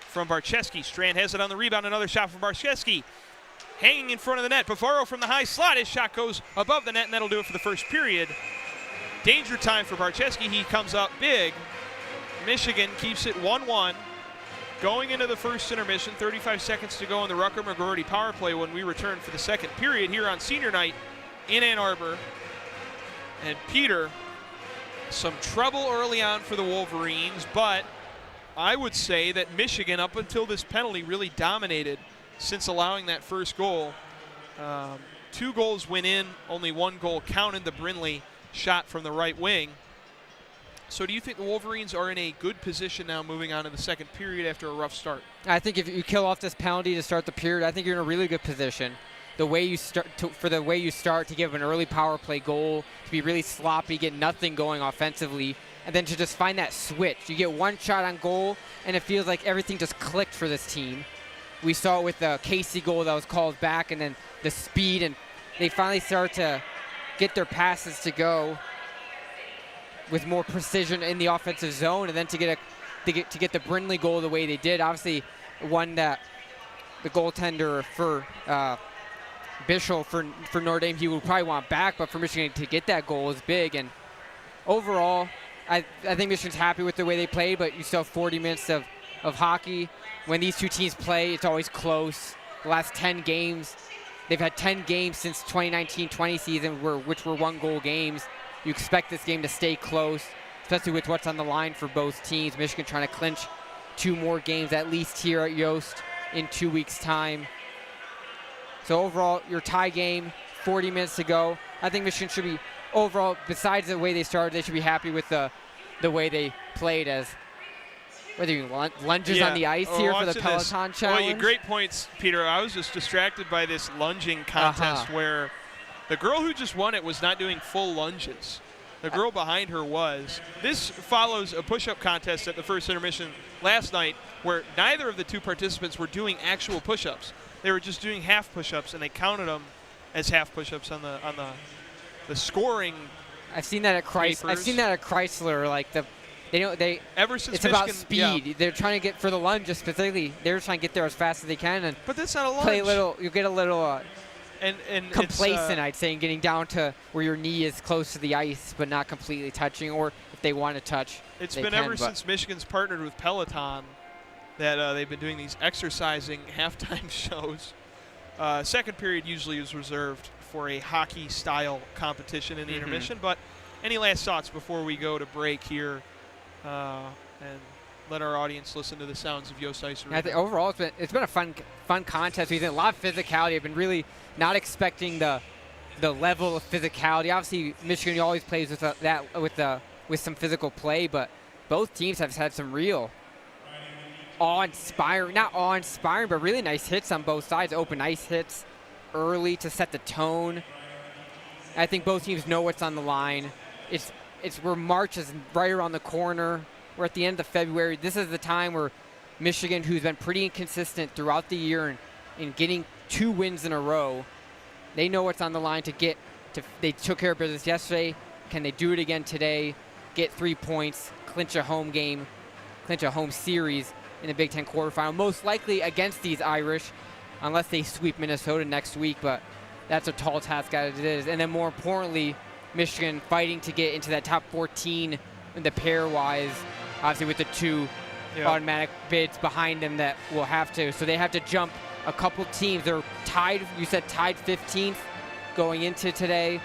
from Barczewski. Strand has it on the rebound, another shot from Barczewski. Hanging in front of the net, Bavaro from the high slot, his shot goes above the net, and that'll do it for the first period. Danger time for Barczewski, he comes up big. Michigan keeps it 1-1. Going into the first intermission, 35 seconds to go in the Rucker McGroarty power play when we return for the second period here on senior night in Ann Arbor. And Peter, some trouble early on for the Wolverines, but I would say that Michigan, up until this penalty, really dominated since allowing that first goal. 2 goals went in, only 1 goal counted, the Brinley shot from the right wing. So do you think the Wolverines are in a good position now moving on to the second period after a rough start? I think if you kill off this penalty to start the period, I think you're in a really good position. The way you start to give an early power play goal, to be really sloppy, get nothing going offensively, and then to just find that switch. You get one shot on goal, and it feels like everything just clicked for this team. We saw it with the Casey goal that was called back, and then the speed, and they finally start to get their passes to go with more precision in the offensive zone, and then to get the Brindley goal the way they did. Obviously, one that the goaltender for Bishop for Notre Dame, he would probably want back, but for Michigan to get that goal is big. And overall, I think Michigan's happy with the way they played, but you still have 40 minutes of hockey. When these two teams play, it's always close. The last 10 games, they've had 10 games since 2019-20 season which were one-goal games. You expect this game to stay close, especially with what's on the line for both teams. Michigan trying to clinch 2 more games at least here at Yost in 2 weeks' time. So overall, your tie game, 40 minutes to go. I think Michigan should be, overall, besides the way they started, they should be happy with the way they played, as whether you lunges on the ice here for the Peloton challenge. Well, great points, Peter. I was just distracted by this lunging contest where the girl who just won it was not doing full lunges. The girl behind her was. This follows a push-up contest at the first intermission last night where neither of the two participants were doing actual push-ups. They were just doing half push-ups, and they counted them as half push-ups on the scoring. I've seen that at Chrysler. I've seen that at Chrysler. Like ever since it's Michigan, about speed. They're trying to get for the lunge specifically. They're trying to get there as fast as they can, but that's not a lunge. Play a little. You get a little. And complacent, I'd say, in getting down to where your knee is close to the ice but not completely touching, or if they want to touch, it's been ever since Michigan's partnered with Peloton that they've been doing these exercising halftime shows. Second period usually is reserved for a hockey-style competition in the intermission. But any last thoughts before we go to break here and let our audience listen to the sounds of Yost Ice Arena? I think overall it's been a fun contest. We've seen a lot of physicality. I've been really not expecting the level of physicality. Obviously, Michigan always plays with some physical play, but both teams have had some real not awe-inspiring, but really nice hits on both sides. Open ice hits early to set the tone. I think both teams know what's on the line. It's where March is right around the corner. We're at the end of February. This is the time where Michigan, who's been pretty inconsistent throughout the year in getting 2 wins in a row, they know what's on the line to get to. They took care of business yesterday. Can they do it again today? Get 3 points, clinch a home game, clinch a home series in the Big Ten quarterfinal, most likely against these Irish, unless they sweep Minnesota next week, but that's a tall task as it is. And then more importantly, Michigan fighting to get into that top 14 in the pair-wise, obviously with the 2 automatic bids behind them that will have to. So they have to jump a couple teams. They're tied, you said tied 15th going into today.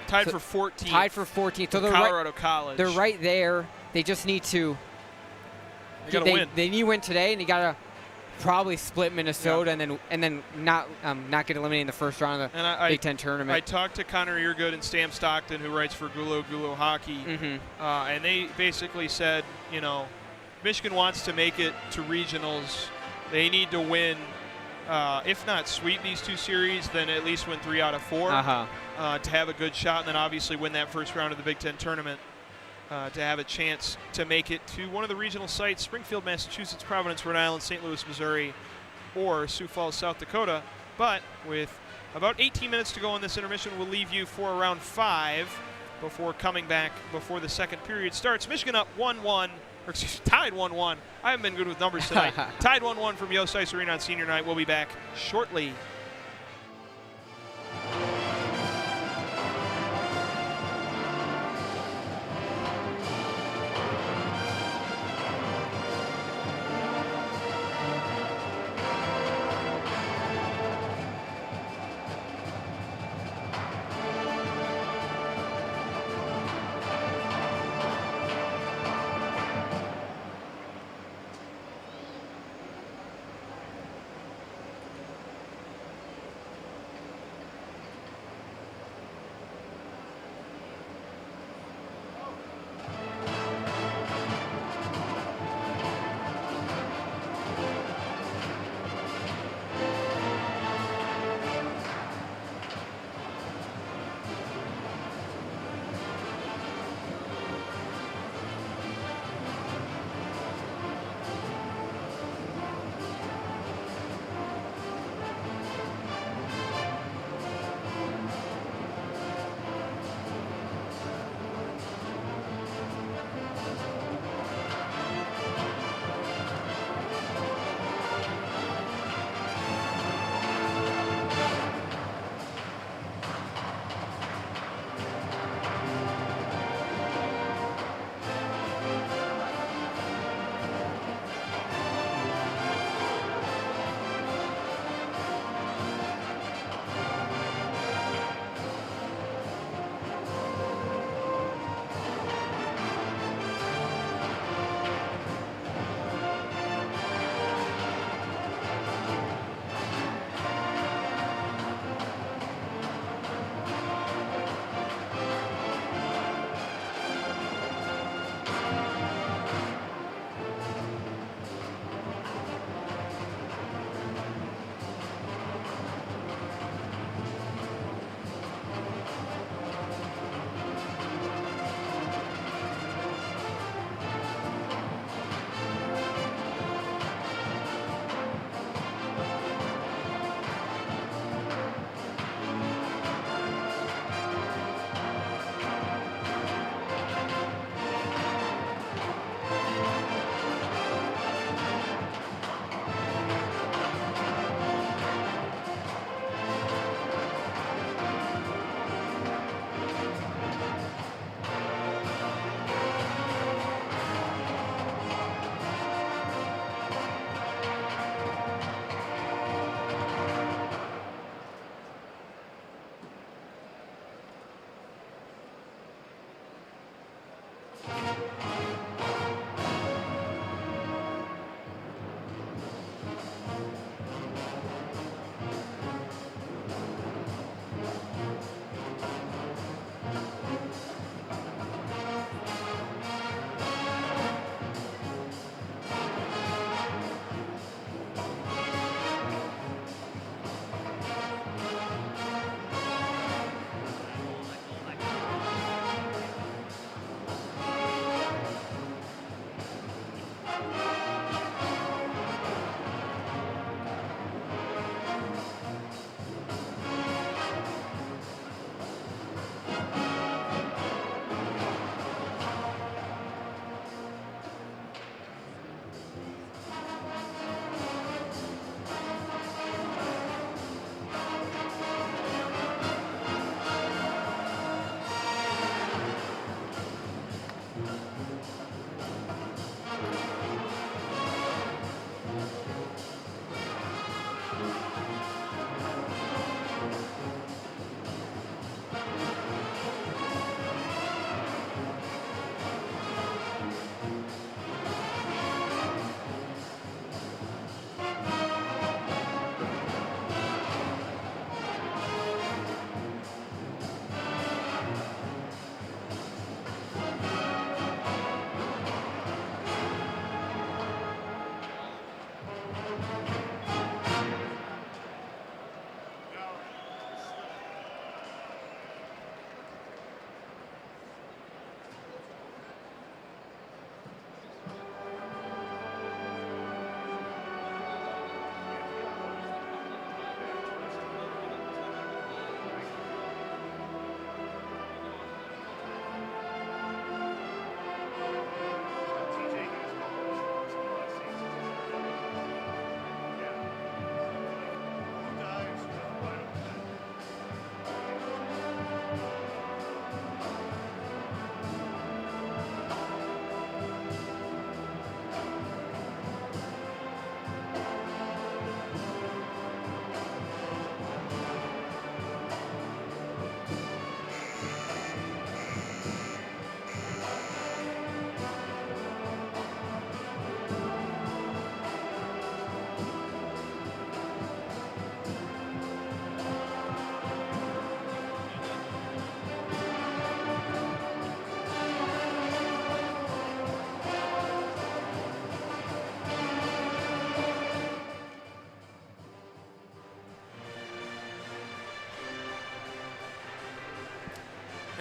Tied for 14th. Tied for 14th. So Colorado College. They're right there. They just need to. They got to win. They need to win today, and you got to probably split Minnesota and then not get eliminated in the first round of the Big Ten tournament. I talked to Connor Eargood and Stam Stockton, who writes for Gulo Hockey, and they basically said, Michigan wants to make it to regionals. They need to win, if not sweep these 2 series, then at least win 3 out of 4 to have a good shot, and then obviously win that first round of the Big Ten tournament to have a chance to make it to one of the regional sites, Springfield, Massachusetts, Providence, Rhode Island, St. Louis, Missouri, or Sioux Falls, South Dakota. But with about 18 minutes to go in this intermission, we'll leave you for round 5 before coming back before the second period starts. Michigan up 1-1, or excuse me, tied 1-1. I haven't been good with numbers tonight. Tied 1-1 from Yost Ice Arena on senior night. We'll be back shortly.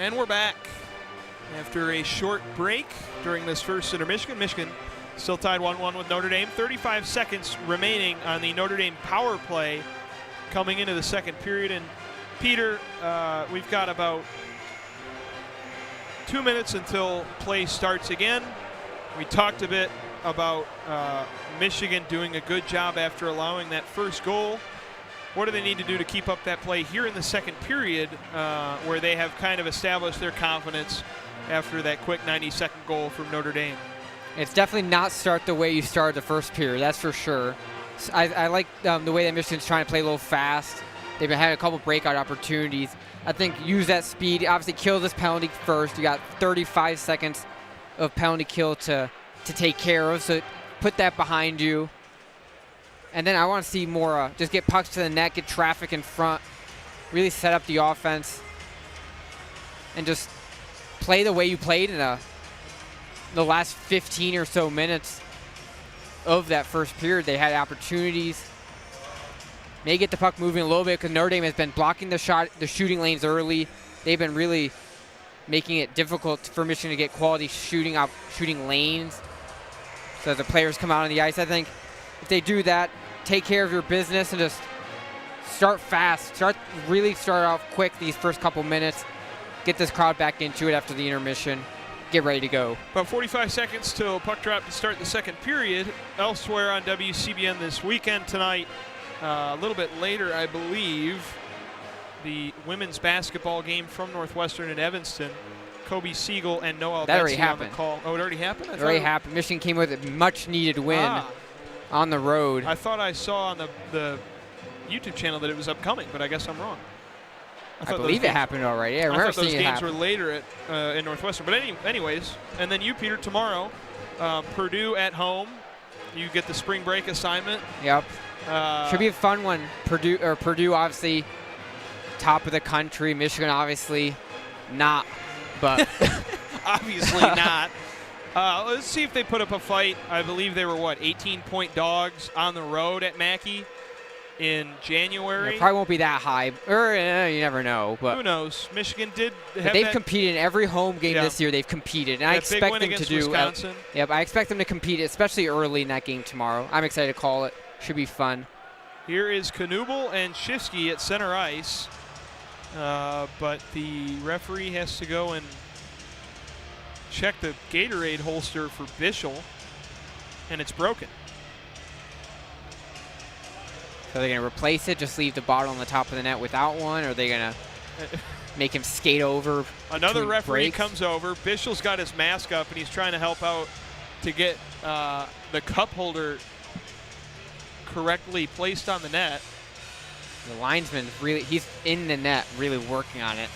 And we're back after a short break during this first intermission. Michigan still tied 1-1 with Notre Dame. 35 seconds remaining on the Notre Dame power play coming into the second period. And Peter, we've got about 2 minutes until play starts again. We talked a bit about Michigan doing a good job after allowing that first goal. What do they need to do to keep up that play here in the second period, where they have kind of established their confidence after that quick 90-second goal from Notre Dame? It's definitely not start the way you started the first period, that's for sure. I like the way that Michigan's trying to play a little fast. They've been having a couple breakout opportunities. I think use that speed, obviously kill this penalty first. You got 35 seconds of penalty kill to take care of, so put that behind you. And then I want to see more, just get pucks to the net, get traffic in front, really set up the offense, and just play the way you played in the last 15 or so minutes of that first period. They had opportunities. May get the puck moving a little bit because Notre Dame has been blocking the shooting lanes early. They've been really making it difficult for Michigan to get quality shooting lanes. So the players come out on the ice. I think if they do that, take care of your business and just start fast. Really start off quick these first couple minutes. Get this crowd back into it after the intermission. Get ready to go. About 45 seconds till puck drop to start the second period. Elsewhere on WCBN this weekend tonight, a little bit later, I believe, the women's basketball game from Northwestern in Evanston. Kobe Siegel and Noel that already Betsy on happened. the call. Oh, it already happened? It already happened. Michigan came with a much-needed win on the road. I thought I saw on the YouTube channel that it was upcoming, but I guess I'm wrong. I believe it happened already. Yeah, I remember those seeing it games were happen. later in Northwestern. But anyways, and then you, Peter, tomorrow, Purdue at home. You get the spring break assignment. Yep. Should be a fun one. Purdue obviously top of the country. Michigan obviously not, but obviously not. Let's see if they put up a fight. I believe they were 18-point dogs on the road at Mackey in January. It probably won't be that high, or you never know. But who knows? Michigan did. They've competed in every home game this year. They've competed, and I expect them to do. Yep, I expect them to compete, especially early in that game tomorrow. I'm excited to call it. Should be fun. Here is Knubel and Shifsky at center ice, but the referee has to go and check the Gatorade holster for Bischel, and it's broken. So they're going to replace it, just leave the bottle on the top of the net without one, or are they going to make him skate over? Another referee breaks? comes over. Bischel's got his mask up, and he's trying to help out to get the cup holder correctly placed on the net. The linesman he's in the net, really working on it.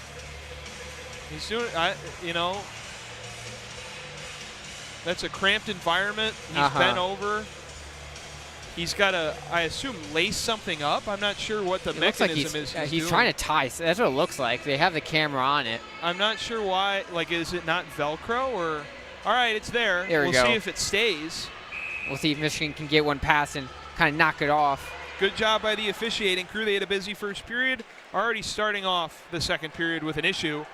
He's doing, that's a cramped environment. He's bent over. He's got to, I assume, lace something up. I'm not sure what the mechanism is. He's trying to tie. So that's what it looks like. They have the camera on it. I'm not sure why. Like, is it not Velcro or? All right, it's there. There we go. We'll see if it stays. We'll see if Michigan can get one pass and kind of knock it off. Good job by the officiating crew. They had a busy first period. Already starting off the second period with an issue.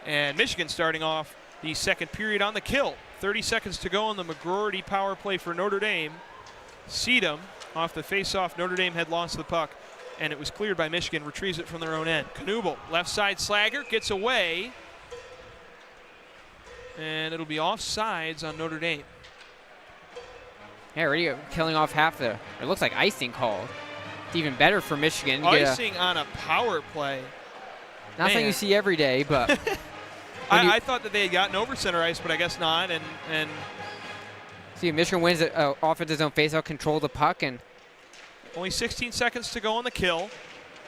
And Michigan starting off the second period on the kill. 30 seconds to go on the McGroarty power play for Notre Dame. Seedham off the face-off. Notre Dame had lost the puck, and it was cleared by Michigan. Retrieves it from their own end. Knubel, left side slagger, gets away. And it'll be offsides on Notre Dame. Yeah, already killing off half it looks like icing called. It's even better for Michigan. Icing on a power play. Not something you see every day, but. I thought that they had gotten over center ice, but I guess not. And see, Michigan wins it off of his own faceoff, control the puck, and only 16 seconds to go on the kill.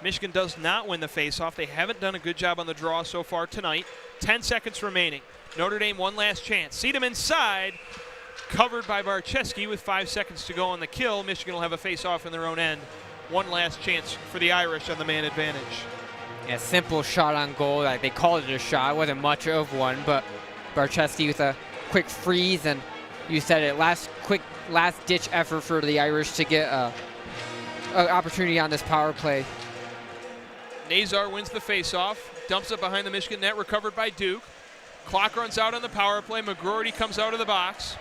Michigan does not win the faceoff. They haven't done a good job on the draw so far tonight. 10 seconds remaining. Notre Dame one last chance. Seedham inside, covered by Barczewski with 5 seconds to go on the kill. Michigan will have a faceoff in their own end. One last chance for the Irish on the man advantage. Yeah, simple shot on goal. They called it a shot. It wasn't much of one, but Barczewski with a quick freeze, and you said it, last-ditch effort for the Irish to get an opportunity on this power play. Nasr wins the faceoff. dumps it behind the Michigan net, recovered by Duke. Clock runs out on the power play. McGroarty comes out of the box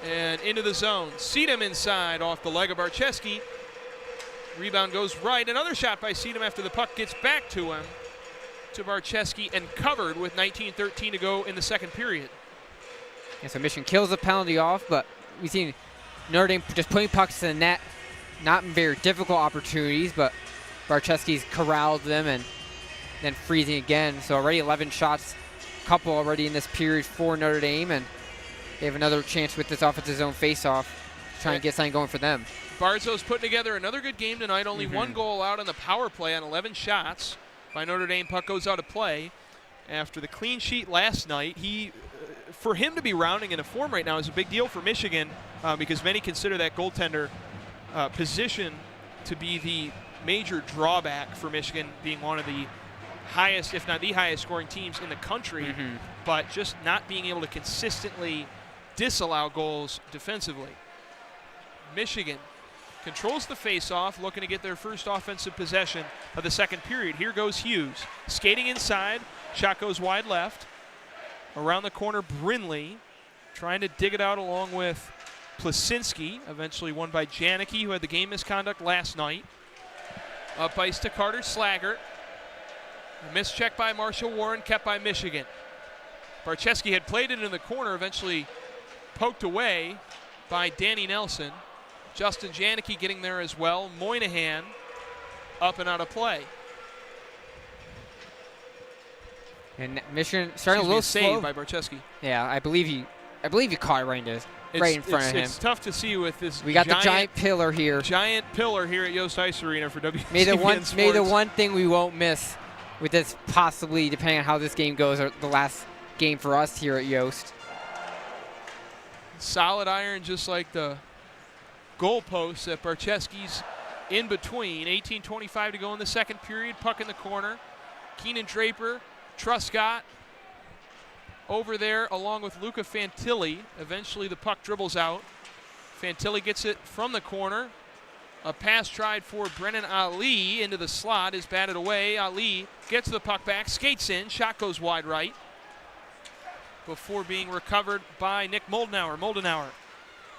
and into the zone. Seedham inside off the leg of Barczewski. Rebound goes right. Another shot by Seedham after the puck gets back to him, to Barczewski, and covered with 19:13 to go in the second period. Yeah, so Michigan kills the penalty off, but we've seen Notre Dame just putting pucks in the net. Not very difficult opportunities, but Barczewski's corralled them and then freezing again. So already 11 shots, couple already in this period for Notre Dame, and they have another chance with this offensive zone faceoff to try and get something going for them. Barzo's putting together another good game tonight. Only one goal out on the power play on 11 shots by Notre Dame. Puck goes out of play after the clean sheet last night. For him to be rounding into form right now is a big deal for Michigan because many consider that goaltender position to be the major drawback for Michigan, being one of the highest, if not the highest scoring teams in the country, but just not being able to consistently disallow goals defensively. Michigan controls the faceoff, looking to get their first offensive possession of the second period. Here goes Hughes, skating inside, shot goes wide left. Around the corner, Brindley trying to dig it out along with Plasinski, eventually won by Janicki, who had the game misconduct last night. Up ice to Carter Slaggert. A missed check by Marshall Warren, kept by Michigan. Barczewski had played it in the corner, eventually poked away by Danny Nelson. Justin Janicki getting there as well. Moynihan up and out of play. And Michigan starting a little slow. Saved by Barczewski. Yeah, I believe he caught it right in front of him. It's tough to see with this. We got the giant pillar here. Giant pillar here at Yost Ice Arena for WCBN Sports. May the one thing we won't miss with this, possibly depending on how this game goes, or the last game for us here at Yost. Solid iron, just like the goalposts that Barczewski's in between. 18:25 to go in the second period. Puck in the corner. Keenan Draper, Truscott over there along with Luca Fantilli. Eventually the puck dribbles out. Fantilli gets it from the corner. A pass tried for Brennan Ali into the slot is batted away. Ali gets the puck back, skates in, shot goes wide right before being recovered by Nick Moldenauer. Moldenauer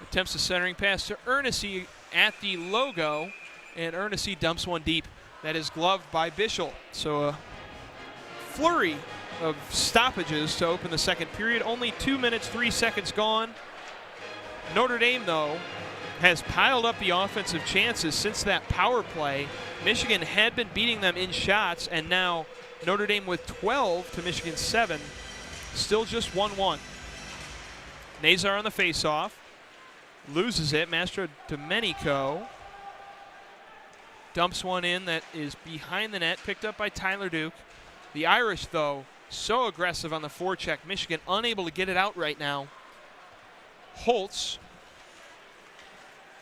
attempts a centering pass to Ernessy at the logo, and Ernessy dumps one deep. That is gloved by Bischel. So a flurry of stoppages to open the second period. Only 2 minutes, 3 seconds gone. Notre Dame, though, has piled up the offensive chances since that power play. Michigan had been beating them in shots, and now Notre Dame with 12 to Michigan's 7. Still just 1-1. Nasr on the faceoff. Loses it. Mastro Domenico dumps one in that is behind the net, picked up by Tyler Duke. The Irish, though, so aggressive on the forecheck. Michigan unable to get it out right now. Holtz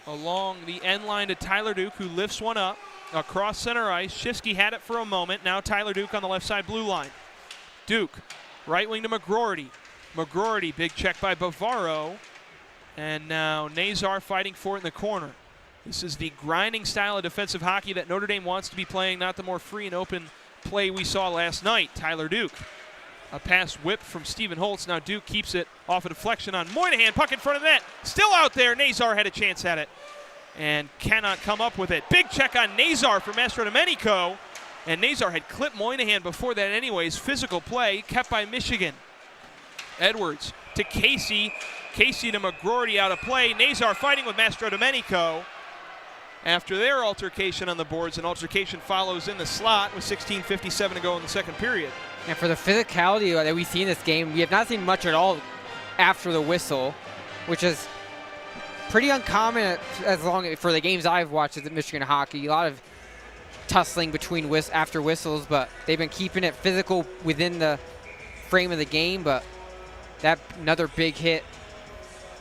along the end line to Tyler Duke, who lifts one up across center ice. Shifsky had it for a moment. Now Tyler Duke on the left side blue line. Duke, right wing to McGroarty. McGroarty, big check by Bavaro. And now Nasr fighting for it in the corner. This is the grinding style of defensive hockey that Notre Dame wants to be playing, not the more free and open play we saw last night. Tyler Duke. A pass whipped from Stephen Holtz. Now Duke keeps it off a deflection on Moynihan. Puck in front of the net. Still out there. Nasr had a chance at it and cannot come up with it. Big check on Nasr for Mastro Domenico. And Nasr had clipped Moynihan before that anyways. Physical play kept by Michigan. Edwards to Casey. Casey to McGroarty out of play. Nasr fighting with Mastro Domenico. After their altercation on the boards, an altercation follows in the slot with 16:57 to go in the second period. And for the physicality that we see in this game, we have not seen much at all after the whistle, which is pretty uncommon for the games I've watched at Michigan hockey. A lot of tussling between after whistles, but they've been keeping it physical within the frame of the game. But that another big hit.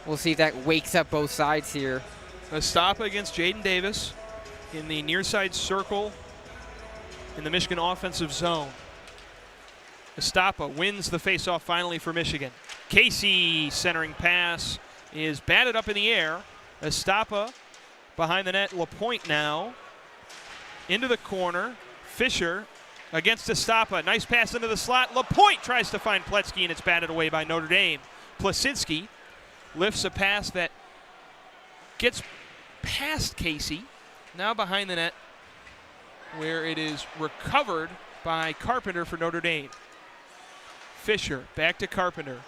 We'll see if that wakes up both sides here. A stop against Jaden Davis in the near side circle in the Michigan offensive zone. Estapa wins the faceoff finally for Michigan. Casey centering pass is batted up in the air. Estapa behind the net. LaPointe now into the corner. Fisher against Estapa. Nice pass into the slot. LaPointe tries to find Pletzky, and it's batted away by Notre Dame. Plasinski lifts a pass that gets past Casey. Now behind the net, where it is recovered by Carpenter for Notre Dame. Fisher back to Carpenter.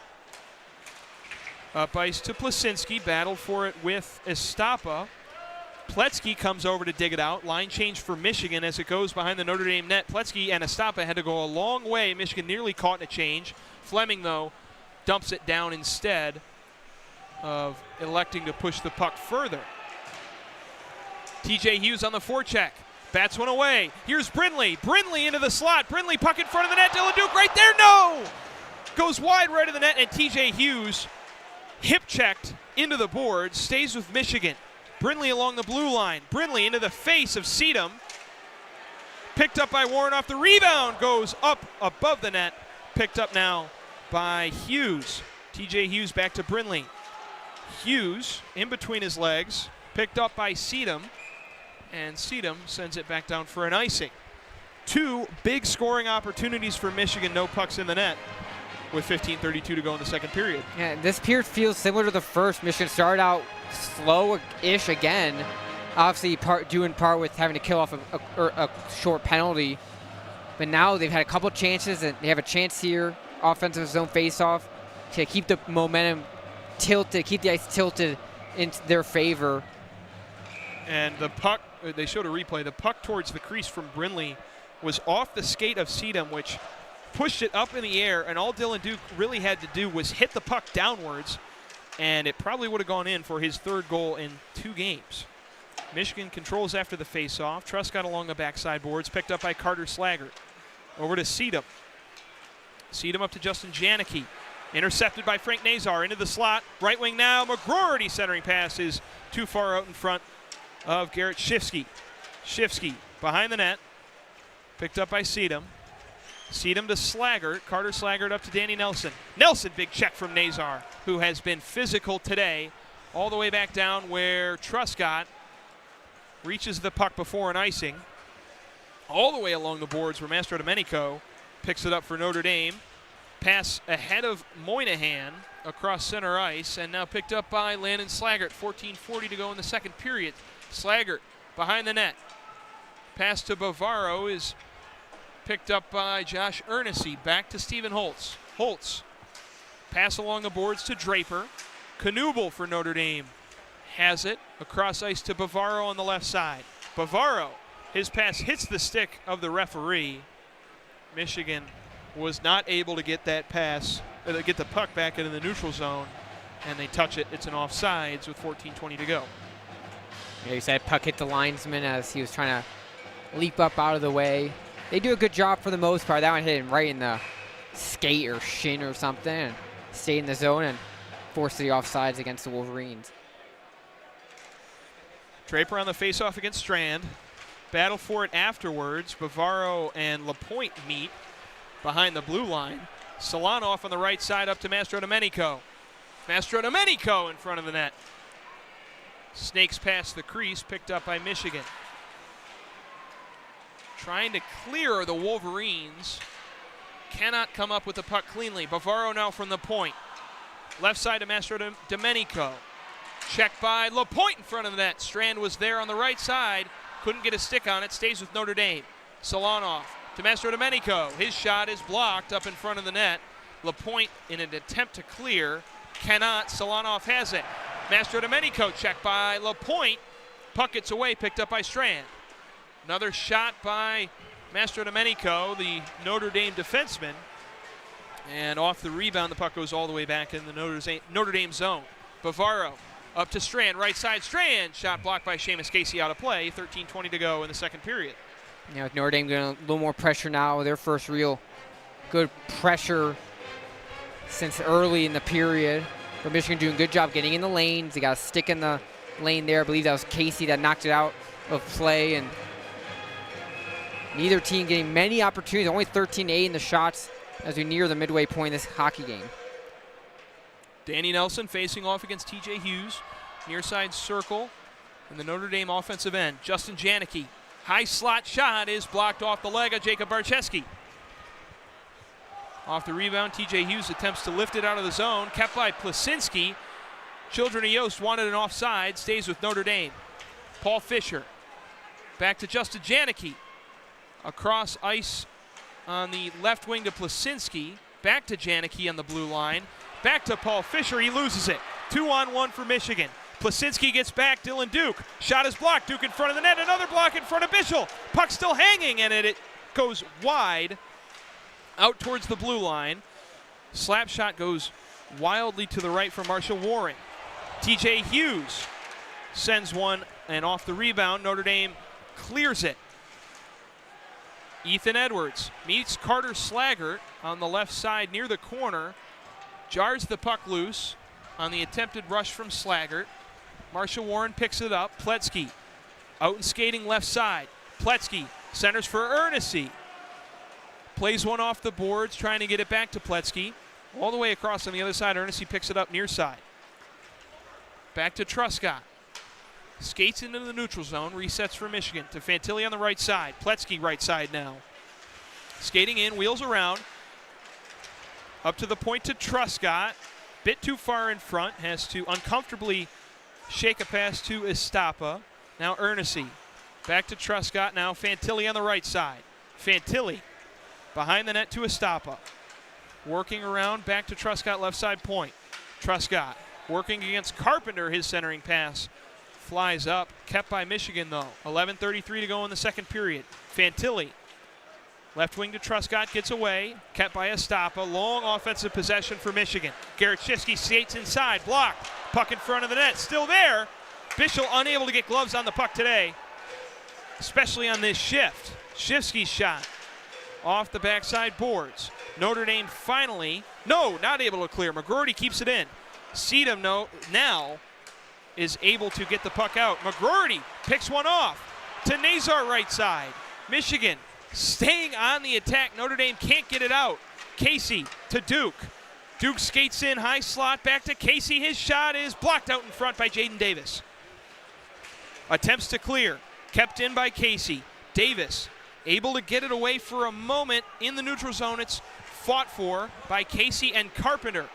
Up ice to Plasinski. Battled for it with Estapa. Pletzky comes over to dig it out. Line change for Michigan as it goes behind the Notre Dame net. Pletzky and Estapa had to go a long way. Michigan nearly caught in a change. Fleming, though, dumps it down instead of electing to push the puck further. TJ Hughes on the forecheck. Bats one away. Here's Brindley. Brindley into the slot. Brindley puck in front of the net. Dylan Duke right there. No! Goes wide right of the net, and TJ Hughes hip checked into the board. Stays with Michigan. Brindley along the blue line. Brindley into the face of Seedham. Picked up by Warren off the rebound. Goes up above the net. Picked up now by Hughes. TJ Hughes back to Brindley. Hughes in between his legs. Picked up by Seedham. And Seedham sends it back down for an icing. 2 big scoring opportunities for Michigan. No pucks in the net with 15:32 to go in the second period. Yeah, this period feels similar to the first. Michigan started out slow-ish again, obviously due in part with having to kill off a short penalty. But now they've had a couple chances, and they have a chance here, offensive zone face-off, to keep the momentum tilted, keep the ice tilted into their favor. And the puck, they showed a replay, the puck towards the crease from Brindley was off the skate of Seedham, which pushed it up in the air, and all Dylan Duke really had to do was hit the puck downwards, and it probably would have gone in for his 3rd goal in 2 games. Michigan controls after the face-off. Truscott along the backside boards, picked up by Carter Slaggert. Over to Seedham. Seedham up to Justin Janicki. Intercepted by Frank Nasr into the slot. Right wing now. McGroarty centering pass is too far out in front of Garrett Shifsky. Shifsky behind the net. Picked up by Seedham. Seedham to Slaggert. Carter Slaggert up to Danny Nelson. Nelson, big check from Nazar, who has been physical today, all the way back down where Truscott reaches the puck before an icing. All the way along the boards where Mastro Domenico picks it up for Notre Dame. Pass ahead of Moynihan across center ice, and now picked up by Landon Slaggert. 14:40 to go in the second period. Slaggert behind the net. Pass to Bavaro is picked up by Josh Ernessy. Back to Stephen Holtz. Holtz. Pass along the boards to Draper. Knuble for Notre Dame has it across ice to Bavaro on the left side. Bavaro, his pass hits the stick of the referee. Michigan was not able to get that pass, get the puck back into the neutral zone, and they touch it. It's an offsides with 14:20 to go. Yeah, you said puck hit the linesman as he was trying to leap up out of the way. They do a good job for the most part. That one hit him right in the skate or shin or something, and stayed in the zone and forced the offsides against the Wolverines. Draper on the faceoff against Strand. Battle for it afterwards. Bavaro and LaPointe meet behind the blue line. Solanoff on the right side up to Mastro Domenico. Mastro Domenico in front of the net. Snakes past the crease, picked up by Michigan. Trying to clear the Wolverines. Cannot come up with the puck cleanly. Bavaro now from the point. Left side to Mastro Domenico. Checked by LaPointe in front of the net. Strand was there on the right side. Couldn't get a stick on it. Stays with Notre Dame. Solanoff to Mastro Domenico. His shot is blocked up in front of the net. LaPointe in an attempt to clear. Cannot. Solanoff has it. Mastro Domenico checked by LaPointe. Puck gets away, picked up by Strand. Another shot by Mastro Domenico, the Notre Dame defenseman. And off the rebound, the puck goes all the way back in the Notre Dame zone. Bavaro up to Strand, right side. Strand, shot blocked by Seamus Casey, out of play. 13:20 to go in the second period. Yeah, with Notre Dame getting a little more pressure now, their first real good pressure since early in the period. But Michigan doing a good job getting in the lanes. They got a stick in the lane there. I believe that was Casey that knocked it out of play. And neither team getting many opportunities. Only 13-8 in the shots as we near the midway point in this hockey game. Danny Nelson facing off against TJ Hughes. Near side circle in the Notre Dame offensive end. Justin Janicki High slot shot is blocked off the leg of Jake Barczewski. Off the rebound, TJ Hughes attempts to lift it out of the zone, kept by Plasinski. Children of Yost wanted an offside, stays with Notre Dame. Paul Fisher, back to Justin Janicki. Across ice on the left wing to Plasinski, back to Janicki on the blue line, back to Paul Fisher, he loses it. 2-on-1 for Michigan. Plasinski gets back, Dylan Duke. Shot is blocked, Duke in front of the net, another block in front of Bischel. Puck still hanging, and it goes wide out towards the blue line. Slap shot goes wildly to the right from Marshall Warren. TJ Hughes sends one, and off the rebound, Notre Dame clears it. Ethan Edwards meets Carter Slaggert on the left side near the corner. Jars the puck loose on the attempted rush from Slaggert. Marshall Warren picks it up. Pletsky out and skating left side. Pletsky centers for Ernest. Plays one off the boards, trying to get it back to Pletsky. All the way across on the other side, Ernest picks it up near side. Back to Truscott. Skates into the neutral zone, resets for Michigan to Fantilli on the right side. Pletsky right side now. Skating in, wheels around. Up to the point to Truscott. Bit too far in front, has to uncomfortably shake a pass to Estapa. Now Ernest. Back to Truscott, now Fantilli on the right side. Fantilli behind the net to Estapa. Working around, back to Truscott, left side point. Truscott working against Carpenter, his centering pass flies up, kept by Michigan though. 11:33 to go in the second period. Fantilli, left wing to Truscott, gets away, kept by Estapa. Long offensive possession for Michigan. Garachewski skates inside, blocked. Puck in front of the net, still there. Bischel unable to get gloves on the puck today, especially on this shift. Shifsky's shot off the backside boards. Notre Dame finally, not able to clear. McGroarty keeps it in. Sedum now is able to get the puck out. McGroarty picks one off to Nasr right side. Michigan staying on the attack. Notre Dame can't get it out. Casey to Duke. Duke skates in, high slot, back to Casey. His shot is blocked out in front by Jaden Davis. Attempts to clear, kept in by Casey. Davis able to get it away for a moment in the neutral zone. It's fought for by Casey and Carpenter.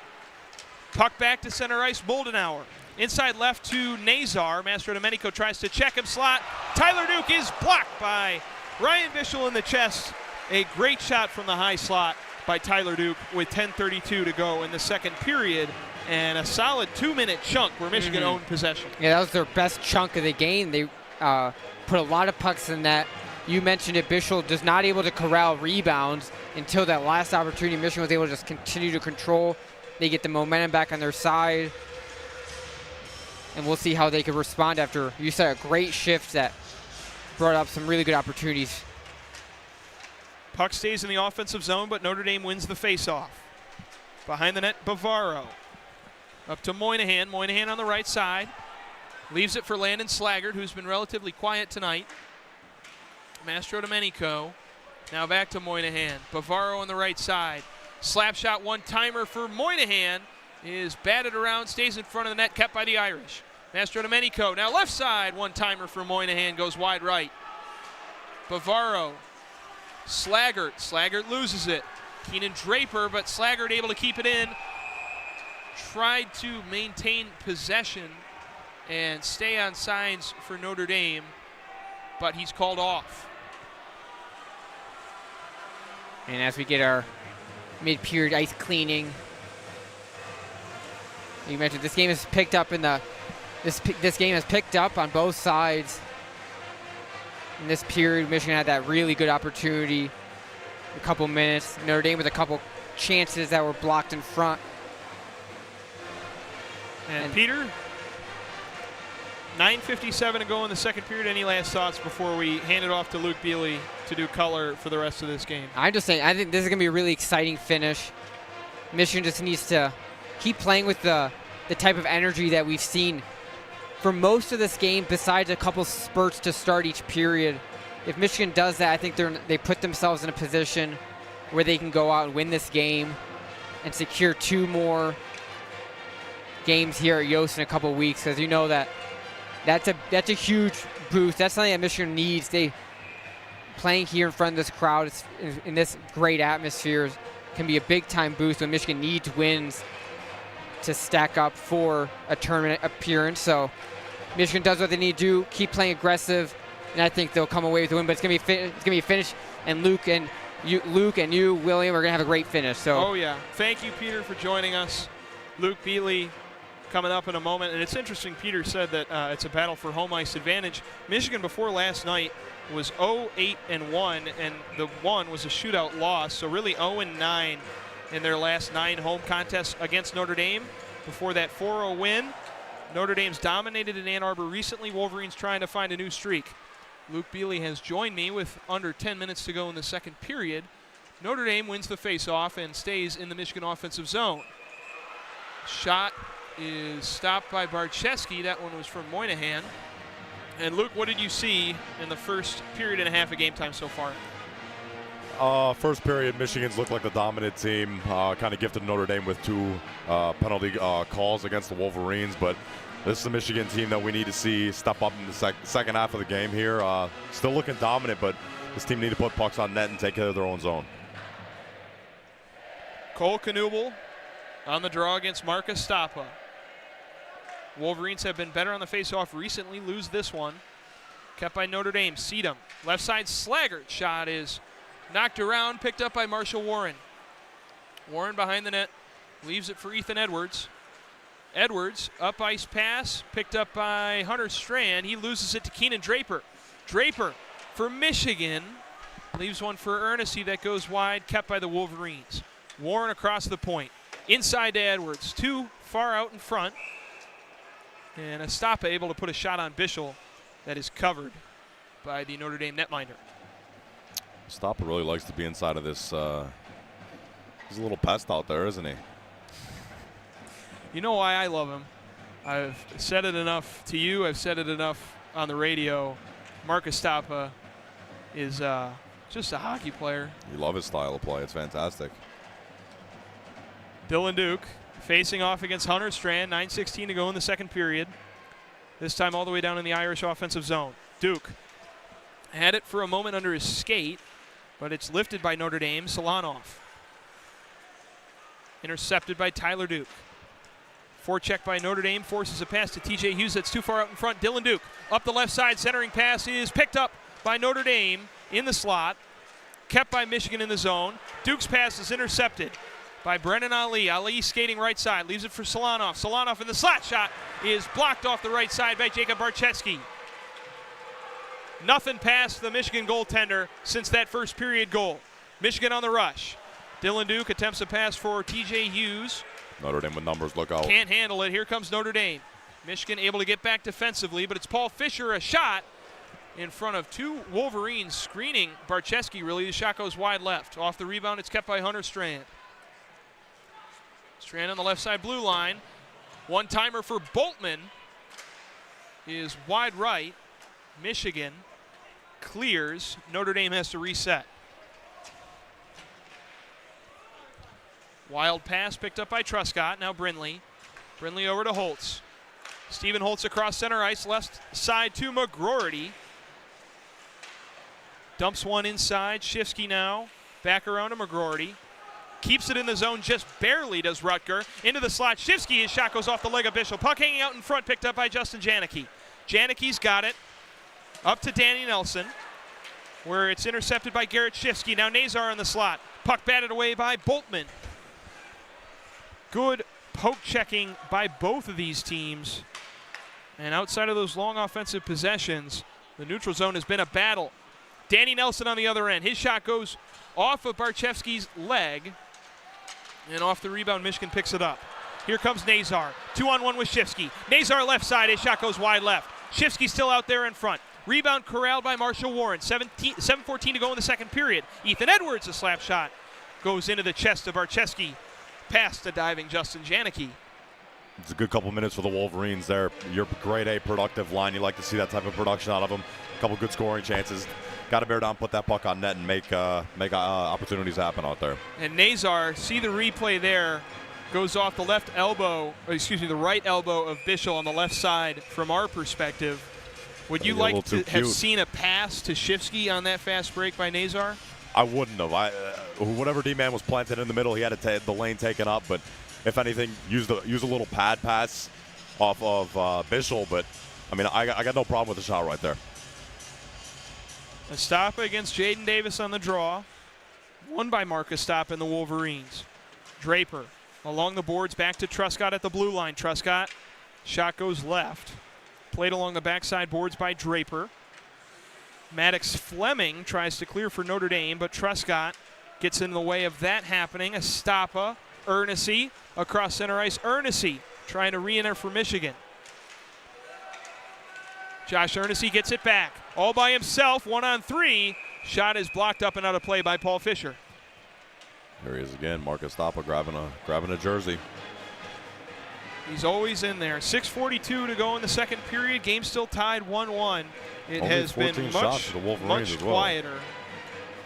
Puck back to center ice, Moldenauer. Inside left to Nasr. Mastro Domenico tries to check him, slot. Tyler Duke is blocked by Ryan Bischel in the chest. A great shot from the high slot by Tyler Duke with 10:32 to go in the second period, and a solid 2-minute chunk where Michigan owned possession. Yeah, that was their best chunk of the game. They put a lot of pucks in that. You mentioned it, Bischel just not able to corral rebounds until that last opportunity. Michigan was able to just continue to control. They get the momentum back on their side, and we'll see how they can respond after you said a great shift that brought up some really good opportunities. Puck stays in the offensive zone, but Notre Dame wins the faceoff. Behind the net, Bavaro. Up to Moynihan. Moynihan on the right side. Leaves it for Landon Slaggert, who's been relatively quiet tonight. Mastro Domenico. Now back to Moynihan. Bavaro on the right side. Slap shot, one-timer for Moynihan. Is batted around, stays in front of the net, kept by the Irish. Mastro Domenico. Now left side, one-timer for Moynihan, goes wide right. Bavaro. Slaggert. Slaggert loses it. Keenan Draper, but Slaggert able to keep it in. Tried to maintain possession and stay on sides for Notre Dame, but he's called off. And as we get our mid-period ice cleaning, you mentioned this game has picked up this game has picked up on both sides. In this period, Michigan had that really good opportunity. A couple minutes. Notre Dame with a couple chances that were blocked in front. And Peter, 9:57 to go in the second period. Any last thoughts before we hand it off to Luke Beally to do color for the rest of this game? I'm just saying, I think this is going to be a really exciting finish. Michigan just needs to keep playing with the type of energy that we've seen for most of this game, besides a couple spurts to start each period. If Michigan does that, I think they put themselves in a position where they can go out and win this game and secure 2 more games here at Yost in a couple weeks, because you know that's a huge boost. That's something that Michigan needs. They playing here in front of this crowd in this great atmosphere can be a big-time boost when Michigan needs wins to stack up for a tournament appearance. So Michigan does what they need to do, keep playing aggressive, and I think they'll come away with the win. But it's gonna be a finish, and Luke and you, William, are gonna have a great finish. So. Oh yeah, thank you, Peter, for joining us. Luke Beally coming up in a moment, and it's interesting. Peter said that it's a battle for home ice advantage. Michigan before last night was 0-8-1, and the one was a shootout loss. So really 0-9 in their last 9 home contests against Notre Dame. Before that 4-0 win, Notre Dame's dominated in Ann Arbor recently. Wolverines trying to find a new streak. Luke Beally has joined me with under 10 minutes to go in the second period. Notre Dame wins the faceoff and stays in the Michigan offensive zone. Shot is stopped by Barczewski. That one was from Moynihan. And Luke, what did you see in the first period and a half of game time so far? First period, Michigan's looked like the dominant team, kind of gifted Notre Dame with 2 penalty calls against the Wolverines, but this is a Michigan team that we need to see step up in the second half of the game here. Still looking dominant, but this team need to put pucks on net and take care of their own zone. Cole Knuble on the draw against Marcus Stoppa. Wolverines have been better on the faceoff recently, lose this one. Kept by Notre Dame, Sedum. Left side Slaggert shot is knocked around, picked up by Marshall Warren. Warren behind the net, leaves it for Ethan Edwards. Edwards, up ice pass, picked up by Hunter Strand. He loses it to Keenan Draper. Draper for Michigan, leaves one for Ernest that goes wide, kept by the Wolverines. Warren across the point, inside to Edwards, too far out in front. And Estapa able to put a shot on Bischel that is covered by the Notre Dame netminder. Estapa really likes to be inside of this. He's a little pest out there, isn't he? You know why I love him? I've said it enough to you. I've said it enough on the radio. Marcus Estapa is just a hockey player. You love his style of play. It's fantastic. Dylan Duke facing off against Hunter Strand. 9:16 to go in the second period. This time all the way down in the Irish offensive zone. Duke had it for a moment under his skate, but it's lifted by Notre Dame. Solanoff. Intercepted by Tyler Duke. Forecheck by Notre Dame forces a pass to TJ Hughes that's too far out in front. Dylan Duke up the left side, centering pass is picked up by Notre Dame in the slot. Kept by Michigan in the zone. Duke's pass is intercepted by Brennan Ali. Ali skating right side, leaves it for Solanoff. Solanoff in the slot shot is blocked off the right side by Jake Barczewski. Nothing past the Michigan goaltender since that first period goal. Michigan on the rush. Dylan Duke attempts a pass for TJ Hughes. Notre Dame with numbers, look out. Can't handle it. Here comes Notre Dame. Michigan able to get back defensively, but it's Paul Fisher, a shot in front of 2 Wolverines screening Barczewski. Really, the shot goes wide left. Off the rebound, it's kept by Hunter Strand. Strand on the left side blue line. One-timer for Boltman is wide right. Michigan clears. Notre Dame has to reset. Wild pass picked up by Truscott. Now Brindley. Brindley over to Holtz. Stephen Holtz across center ice. Left side to McGroarty. Dumps one inside. Shifsky now. Back around to McGroarty. Keeps it in the zone just barely, does Rutger. Into the slot. Shifsky, his shot goes off the leg of Bischel. Puck hanging out in front, picked up by Justin Janicki. Janicki's got it. Up to Danny Nelson, where it's intercepted by Garrett Shifsky. Now Nasr in the slot. Puck batted away by Boltman. Good poke checking by both of these teams. And outside of those long offensive possessions, the neutral zone has been a battle. Danny Nelson on the other end. His shot goes off of Barczewski's leg. And off the rebound, Michigan picks it up. Here comes Nasr. 2-on-1 with Shifsky. Nasr left side. His shot goes wide left. Shifsky still out there in front. Rebound corralled by Marshall Warren. 7:14 to go in the second period. Ethan Edwards, a slap shot, goes into the chest of Barczewski. Past the diving Justin Janicki. It's a good couple minutes for the Wolverines there. Your grade A productive line. You like to see that type of production out of them. A couple good scoring chances. Got to bear down, put that puck on net, and make opportunities happen out there. And Nasr, see the replay there, goes off the left elbow, the right elbow of Bischel on the left side from our perspective. Would you like to have seen a pass to Shifsky on that fast break by Nasr? I wouldn't have. Whatever D-man was planted in the middle, he had the lane taken up. But if anything, use a little pad pass off of Bischel. But I mean, I got no problem with the shot right there. Estapa against Jaden Davis on the draw. Won by Mark Estapa and the Wolverines. Draper along the boards, back to Truscott at the blue line. Truscott, shot goes left. Played along the backside boards by Draper. Maddox Fleming tries to clear for Notre Dame, but Truscott gets in the way of that happening. Estapa, Ernessy, across center ice. Ernessy trying to re-enter for Michigan. Josh Ernessy gets it back. All by himself, 1-on-3. Shot is blocked up and out of play by Paul Fisher. There he is again, Mark Estapa grabbing a jersey. He's always in there. 6:42 to go in the second period. Game still tied 1-1. It only has been much quieter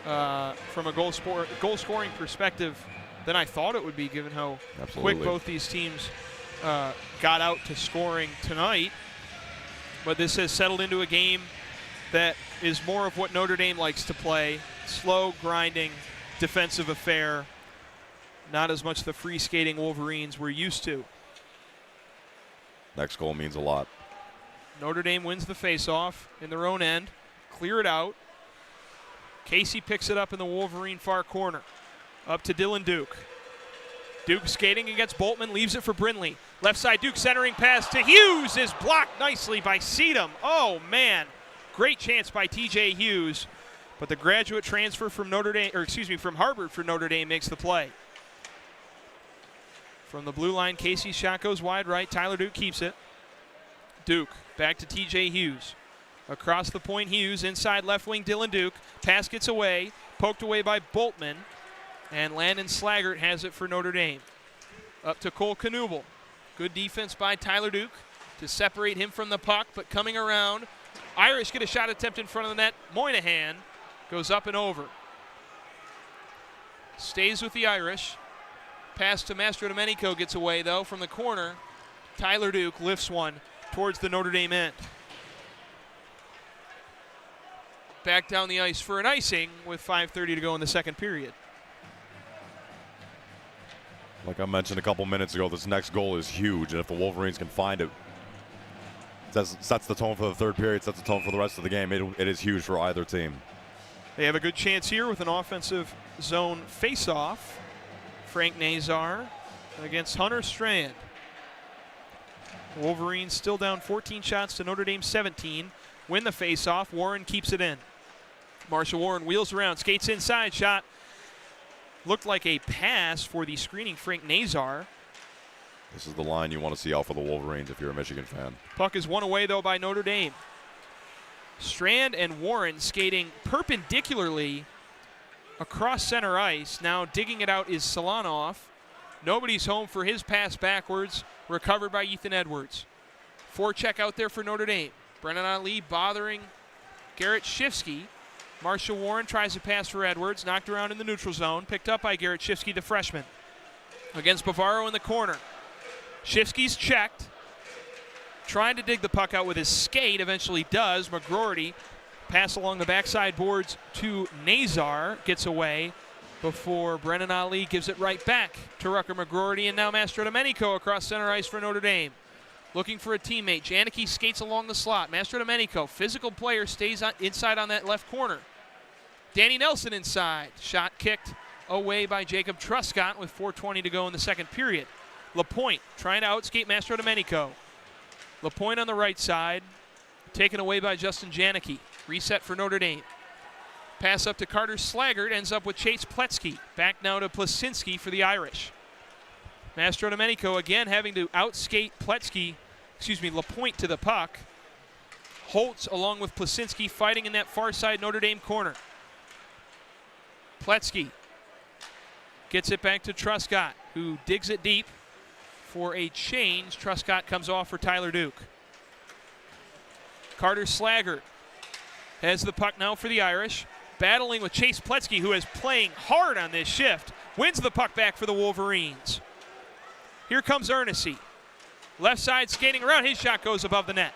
from a goal scoring perspective than I thought it would be, given how quick both these teams got out to scoring tonight. But this has settled into a game that is more of what Notre Dame likes to play. Slow, grinding, defensive affair. Not as much the free skating Wolverines we're used to. Next goal means a lot. Notre Dame wins the faceoff in their own end. Clear it out. Casey picks it up in the Wolverine far corner. Up to Dylan Duke. Duke skating against Boltman, leaves it for Brindley. Left side Duke centering pass to Hughes is blocked nicely by Seedham. Oh man, great chance by TJ Hughes. But the graduate transfer from from Harvard for Notre Dame makes the play. From the blue line, Casey's shot goes wide right. Tyler Duke keeps it. Duke back to TJ Hughes. Across the point, Hughes inside left wing, Dylan Duke. Pass gets away, poked away by Boltman. And Landon Slaggert has it for Notre Dame. Up to Cole Knuble. Good defense by Tyler Duke to separate him from the puck, but coming around. Irish get a shot attempt in front of the net. Moynihan goes up and over. Stays with the Irish. Pass to Mastrodomenico gets away, though, from the corner. Tyler Duke lifts one towards the Notre Dame end. Back down the ice for an icing with 5:30 to go in the second period. Like I mentioned a couple minutes ago, this next goal is huge, and if the Wolverines can find it, sets the tone for the third period, sets the tone for the rest of the game. It is huge for either team. They have a good chance here with an offensive zone face-off. Frank Nasr against Hunter Strand. Wolverines still down 14 shots to Notre Dame 17. Win the face-off. Warren keeps it in. Marshall Warren wheels around, skates inside, shot. Looked like a pass for the screening Frank Nasr. This is the line you want to see out for the Wolverines if you're a Michigan fan. Puck is won away, though, by Notre Dame. Strand and Warren skating perpendicularly across center ice. Now digging it out is Solanov. Nobody's home for his pass backwards. Recovered by Ethan Edwards. Forecheck out there for Notre Dame. Brennan Ali bothering Garrett Shifsky. Marshall Warren tries to pass for Edwards. Knocked around in the neutral zone. Picked up by Garrett Shifsky, the freshman. Against Bavaro in the corner. Shifsky's checked. Trying to dig the puck out with his skate. Eventually does. McGroarty pass along the backside boards to Nasr. Gets away before Brennan Ali gives it right back to Rucker McGroarty. And now Mastrodomenico across center ice for Notre Dame. Looking for a teammate. Janicki skates along the slot. Mastrodomenico, physical player, stays inside on that left corner. Danny Nelson inside. Shot kicked away by Jacob Truscott with 4:20 to go in the second period. Lapointe trying to outskate Mastrodomenico. Lapointe on the right side. Taken away by Justin Janicki. Reset for Notre Dame. Pass up to Carter Slaggert. Ends up with Chase Pletsky. Back now to Plasinski for the Irish. Mastrodomenico again having to outskate Lapointe to the puck. Holtz along with Plasinski fighting in that far side Notre Dame corner. Pletsky gets it back to Truscott, who digs it deep for a change. Truscott comes off for Tyler Duke. Carter Slaggert has the puck now for the Irish. Battling with Chase Pletsky, who is playing hard on this shift. Wins the puck back for the Wolverines. Here comes Ernessy. Left side skating around. His shot goes above the net.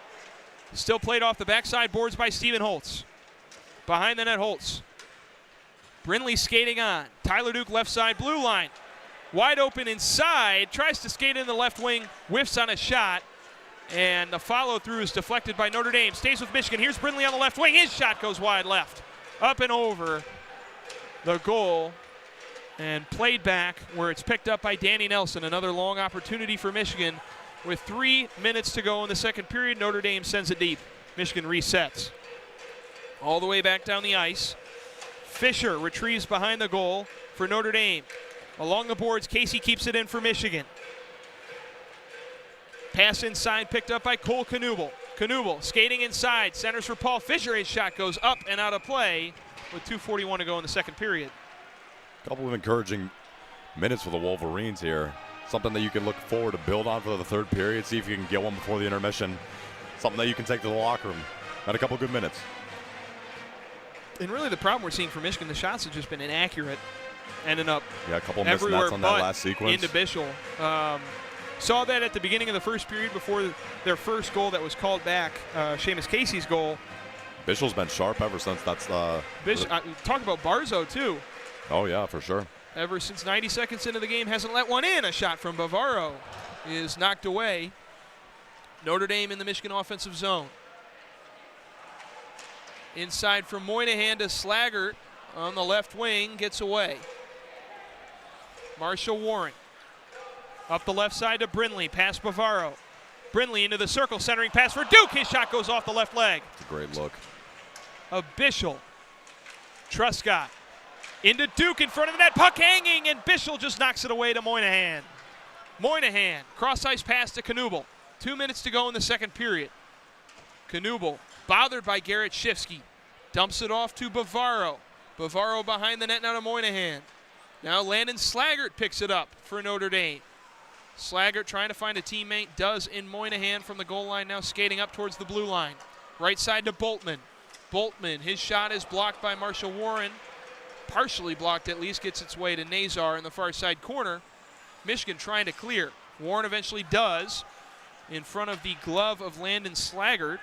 Still played off the backside boards by Stephen Holtz. Behind the net, Holtz. Brindley skating on. Tyler Duke left side blue line. Wide open inside. Tries to skate in the left wing. Whiffs on a shot. And the follow-through is deflected by Notre Dame. Stays with Michigan. Here's Brindley on the left wing. His shot goes wide left. Up and over the goal. And played back where it's picked up by Danny Nelson. Another long opportunity for Michigan. With 3 minutes to go in the second period, Notre Dame sends it deep. Michigan resets. All the way back down the ice. Fisher retrieves behind the goal for Notre Dame. Along the boards, Casey keeps it in for Michigan. Pass inside picked up by Cole Knuble. Knuble skating inside, centers for Paul Fisher. His shot goes up and out of play with 2:41 to go in the second period. A couple of encouraging minutes for the Wolverines here. Something that you can look forward to build on for the third period. See if you can get one before the intermission. Something that you can take to the locker room. Had a couple good minutes. And really the problem we're seeing for Michigan, the shots have just been inaccurate. Ending up a couple of missed nets on that last sequence. Into Bischel. Saw that at the beginning of the first period before their first goal that was called back, Seamus Casey's goal. Bischel's been sharp ever since that's talk about Barzo too. Oh yeah, for sure. Ever since 90 seconds into the game, hasn't let one in. A shot from Bavaro is knocked away. Notre Dame in the Michigan offensive zone. Inside from Moynihan to Slaggert on the left wing, gets away. Marshall Warren. Up the left side to Brindley, past Bavaro. Brindley into the circle, centering pass for Duke. His shot goes off the left leg. It's a great look. Of Bischel. Truscott. Into Duke in front of the net, puck hanging, and Bischel just knocks it away to Moynihan. Moynihan, cross-ice pass to Knuble. 2 minutes to go in the second period. Knuble, bothered by Garrett Shifsky, dumps it off to Bavaro. Bavaro behind the net now to Moynihan. Now Landon Slaggert picks it up for Notre Dame. Slaggert trying to find a teammate, does in Moynihan from the goal line, now skating up towards the blue line. Right side to Boltman. Boltman, his shot is blocked by Marshall Warren. Partially blocked at least, gets its way to Nasr in the far side corner. Michigan trying to clear. Warren eventually does in front of the glove of Landon Slaggert,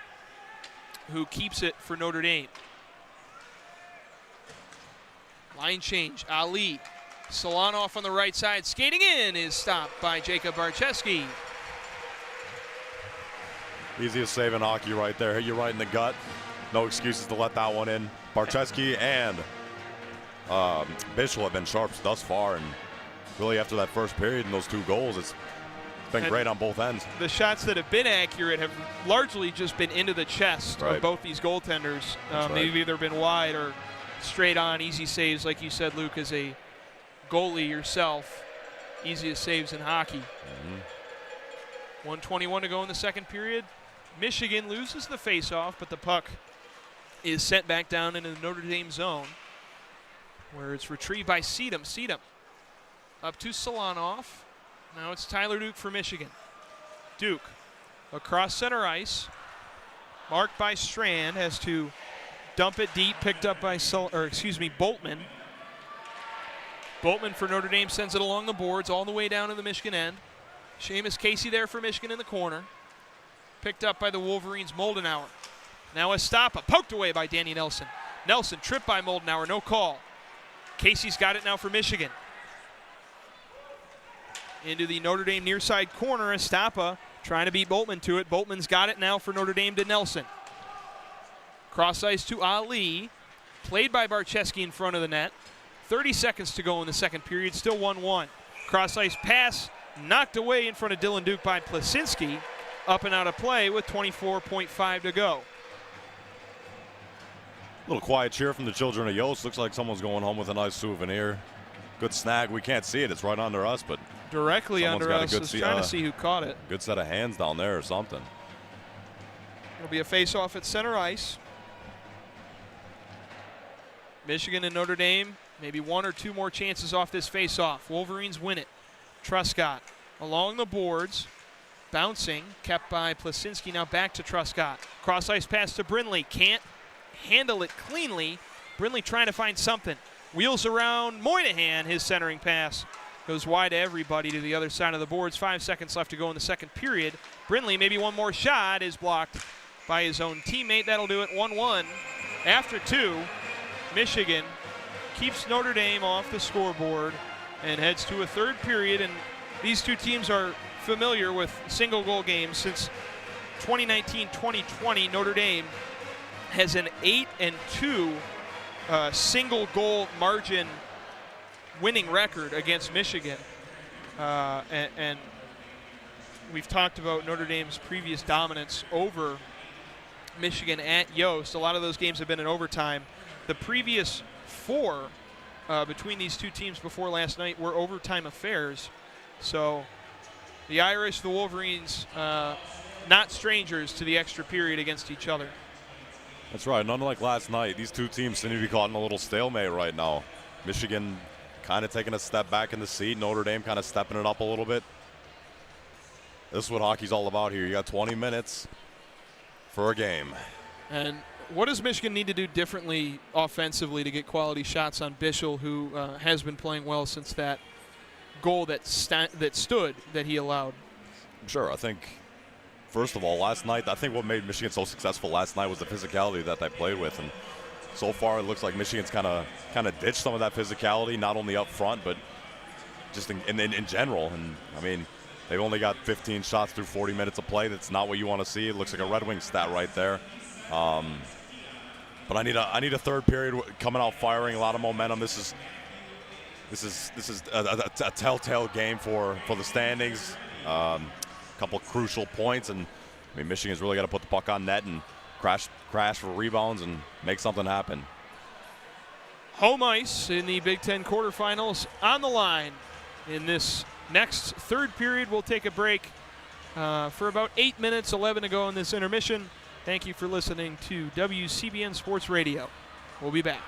who keeps it for Notre Dame. Line change, Ali. Solanoff on the right side, skating in, is stopped by Jake Barczewski. Easiest save in hockey right there. Hit you right in the gut. No excuses to let that one in. Barczewski and Bischel have been sharp thus far, and really after that first period and those two goals, it's been great on both ends. The shots that have been accurate have largely just been into the chest of both these goaltenders. Maybe they've been wide or straight on, easy saves, like you said, Luke, as a goalie yourself. Easiest saves in hockey. 1:21 to go in the second period. Michigan loses the faceoff, but the puck is sent back down into the Notre Dame zone, where it's retrieved by Sedum. Sedum up to Solanoff. Now it's Tyler Duke for Michigan. Duke across center ice, marked by Strand, has to dump it deep, picked up by Boltman. Boltman for Notre Dame sends it along the boards all the way down to the Michigan end. Seamus Casey there for Michigan in the corner. Picked up by the Wolverines, Moldenauer. Now Estapa, poked away by Danny Nelson. Nelson tripped by Moldenauer, no call. Casey's got it now for Michigan. Into the Notre Dame near side corner, Estapa trying to beat Boltman to it. Boltman's got it now for Notre Dame to Nelson. Cross ice to Ali, played by Barczewski in front of the net. 30 seconds to go in the second period, still 1-1. Cross ice pass knocked away in front of Dylan Duke by Plasinski. Up and out of play with 24.5 to go. A little quiet cheer from the children of Yost. Looks like someone's going home with a nice souvenir. Good snag. We can't see it. It's right under us, but directly under us. I was trying to see who caught it. Good set of hands down there or something. It'll be a face-off at center ice. Michigan and Notre Dame, maybe one or two more chances off this face-off. Wolverines win it. Truscott along the boards, bouncing, kept by Plasinski. Now back to Truscott. Cross-ice pass to Brindley. Can't handle it cleanly. Brindley trying to find something. Wheels around Moynihan. His centering pass goes wide to everybody to the other side of the boards. 5 seconds left to go in the second period. Brindley, maybe one more shot, is blocked by his own teammate. That'll do it 1-1. After 2, Michigan keeps Notre Dame off the scoreboard and heads to a third period. And these two teams are familiar with single goal games. Since 2019-2020, Notre Dame has an 8-2 single goal margin winning record against Michigan. And we've talked about Notre Dame's previous dominance over Michigan at Yost. A lot of those games have been in overtime. The previous 4 between these two teams before last night were overtime affairs. So the Irish, the Wolverines, not strangers to the extra period against each other. That's right. None like last night. These two teams seem to be caught in a little stalemate right now. Michigan kind of taking a step back in the seat. Notre Dame kind of stepping it up a little bit. This is what hockey's all about here. You got 20 minutes for a game. And what does Michigan need to do differently offensively to get quality shots on Bischel, who has been playing well since that goal that stood that he allowed? Sure. I think, first of all, last night, I think what made Michigan so successful last night was the physicality that they played with. And so far, it looks like Michigan's kind of ditched some of that physicality, not only up front, but just in general. And, I mean, they've only got 15 shots through 40 minutes of play. That's not what you want to see. It looks like a Red Wings stat right there. But I need a third period coming out firing, a lot of momentum. This is a telltale game for the standings. A couple crucial points, and I mean Michigan's really got to put the puck on net and crash for rebounds and make something happen. Home ice in the Big Ten quarterfinals on the line in this next third period. We'll take a break for about 8 minutes, 11 to go in this intermission. Thank you for listening to WCBN Sports Radio. We'll be back.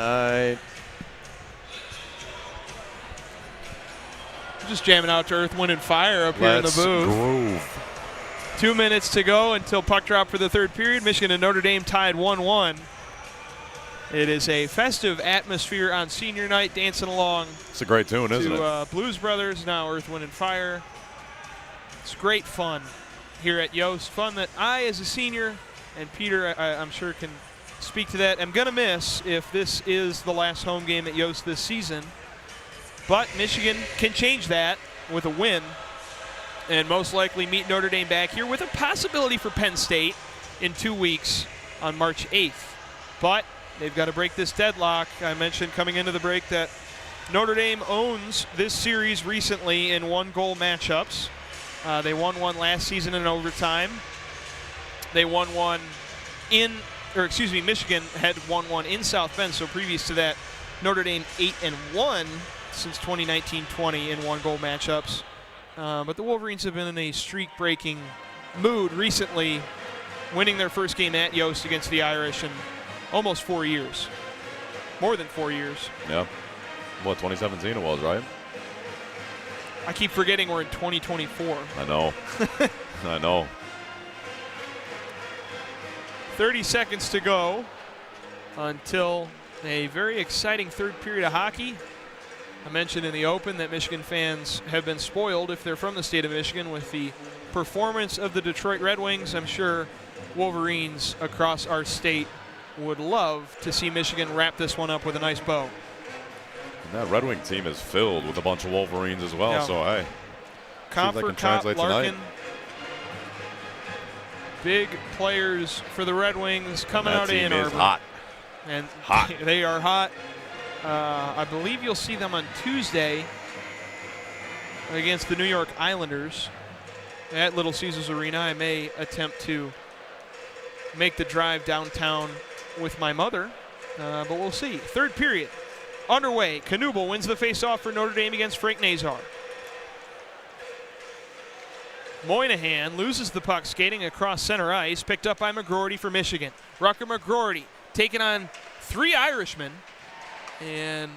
night. Just jamming out to Earth, Wind, and Fire up here in the booth. Groove. 2 minutes to go until puck drop for the third period. Michigan and Notre Dame tied 1-1. It is a festive atmosphere on senior night, dancing along. It's a great tune, isn't it? To Blues Brothers, now Earth, Wind, and Fire. It's great fun here at Yost. Fun that I, as a senior, and Peter, I'm sure can speak to that, I'm going to miss if this is the last home game at Yost this season. But Michigan can change that with a win and most likely meet Notre Dame back here with a possibility for Penn State in 2 weeks on March 8th. But they've got to break this deadlock. I mentioned coming into the break that Notre Dame owns this series recently in one-goal matchups. They won one last season in overtime. They won one Michigan had won one in South Bend, so previous to that, Notre Dame 8-1 since 2019-20 in one-goal matchups. But the Wolverines have been in a streak-breaking mood recently, winning their first game at Yost against the Irish in almost 4 years. More than 4 years. Yeah. What, 2017 it was, right? I keep forgetting we're in 2024. I know. I know. 30 seconds to go until a very exciting third period of hockey. I mentioned in the open that Michigan fans have been spoiled, if they're from the state of Michigan, with the performance of the Detroit Red Wings. I'm sure Wolverines across our state would love to see Michigan wrap this one up with a nice bow. And that Red Wing team is filled with a bunch of Wolverines as well, yeah. so hey. Comfort, Kopp, Larkin. Big players for the Red Wings coming out of Ann Arbor. That team is hot. And hot. They are hot. I believe you'll see them on Tuesday against the New York Islanders at Little Caesars Arena. I may attempt to make the drive downtown with my mother, but we'll see. Third period underway. Knuble wins the faceoff for Notre Dame against Frank Nasr. Moynihan loses the puck skating across center ice, picked up by McGroarty for Michigan. Rucker McGroarty taking on 3 Irishmen and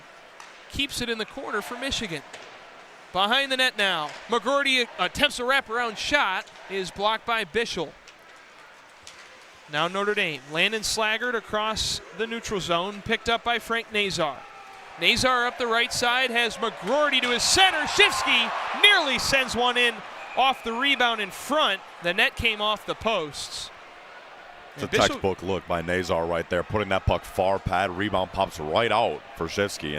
keeps it in the corner for Michigan. Behind the net now. McGroarty attempts a wraparound shot, is blocked by Bischel. Now Notre Dame. Landon Slaggert across the neutral zone, picked up by Frank Nasr. Nasr up the right side, has McGroarty to his center. Shifsky nearly sends one in off the rebound in front. The net came off the posts. It's a textbook look by Nasr right there, putting that puck far pad. Rebound pops right out for Shifsky.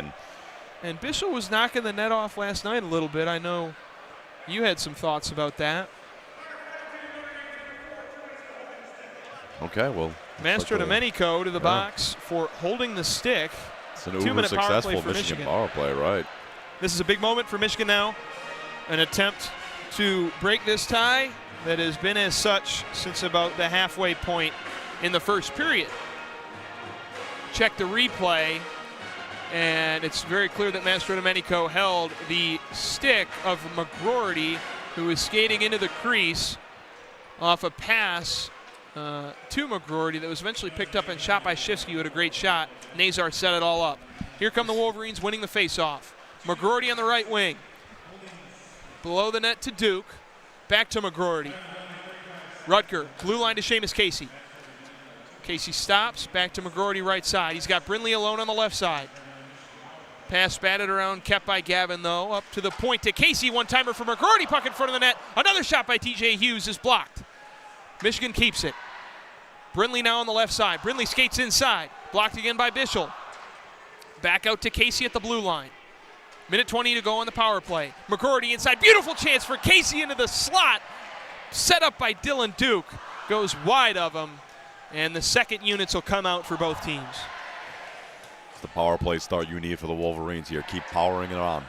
And Bischel was knocking the net off last night a little bit. I know you had some thoughts about that. Okay, well. Mastrodomenico to the box for holding the stick. It's an uber successful Michigan power play, right? This is a big moment for Michigan now. An attempt to break this tie that has been as such since about the halfway point in the first period. Check the replay, and it's very clear that Mastrodomenico held the stick of McGroarty, who was skating into the crease off a pass to McGroarty that was eventually picked up and shot by Shifsky, who had a great shot. Nasr set it all up. Here come the Wolverines winning the faceoff. McGroarty on the right wing. Below the net to Duke. Back to McGroarty. Rutger, blue line to Seamus Casey. Casey stops, back to McGroarty right side. He's got Brindley alone on the left side. Pass batted around, kept by Gavin though. Up to the point to Casey, one-timer for McGroarty, puck in front of the net. Another shot by TJ Hughes is blocked. Michigan keeps it. Brindley now on the left side. Brindley skates inside, blocked again by Bischel. Back out to Casey at the blue line. Minute 20 to go on the power play. McGroarty inside. Beautiful chance for Casey into the slot. Set up by Dylan Duke. Goes wide of him. And the second units will come out for both teams. It's the power play start you need for the Wolverines here. Keep powering it on.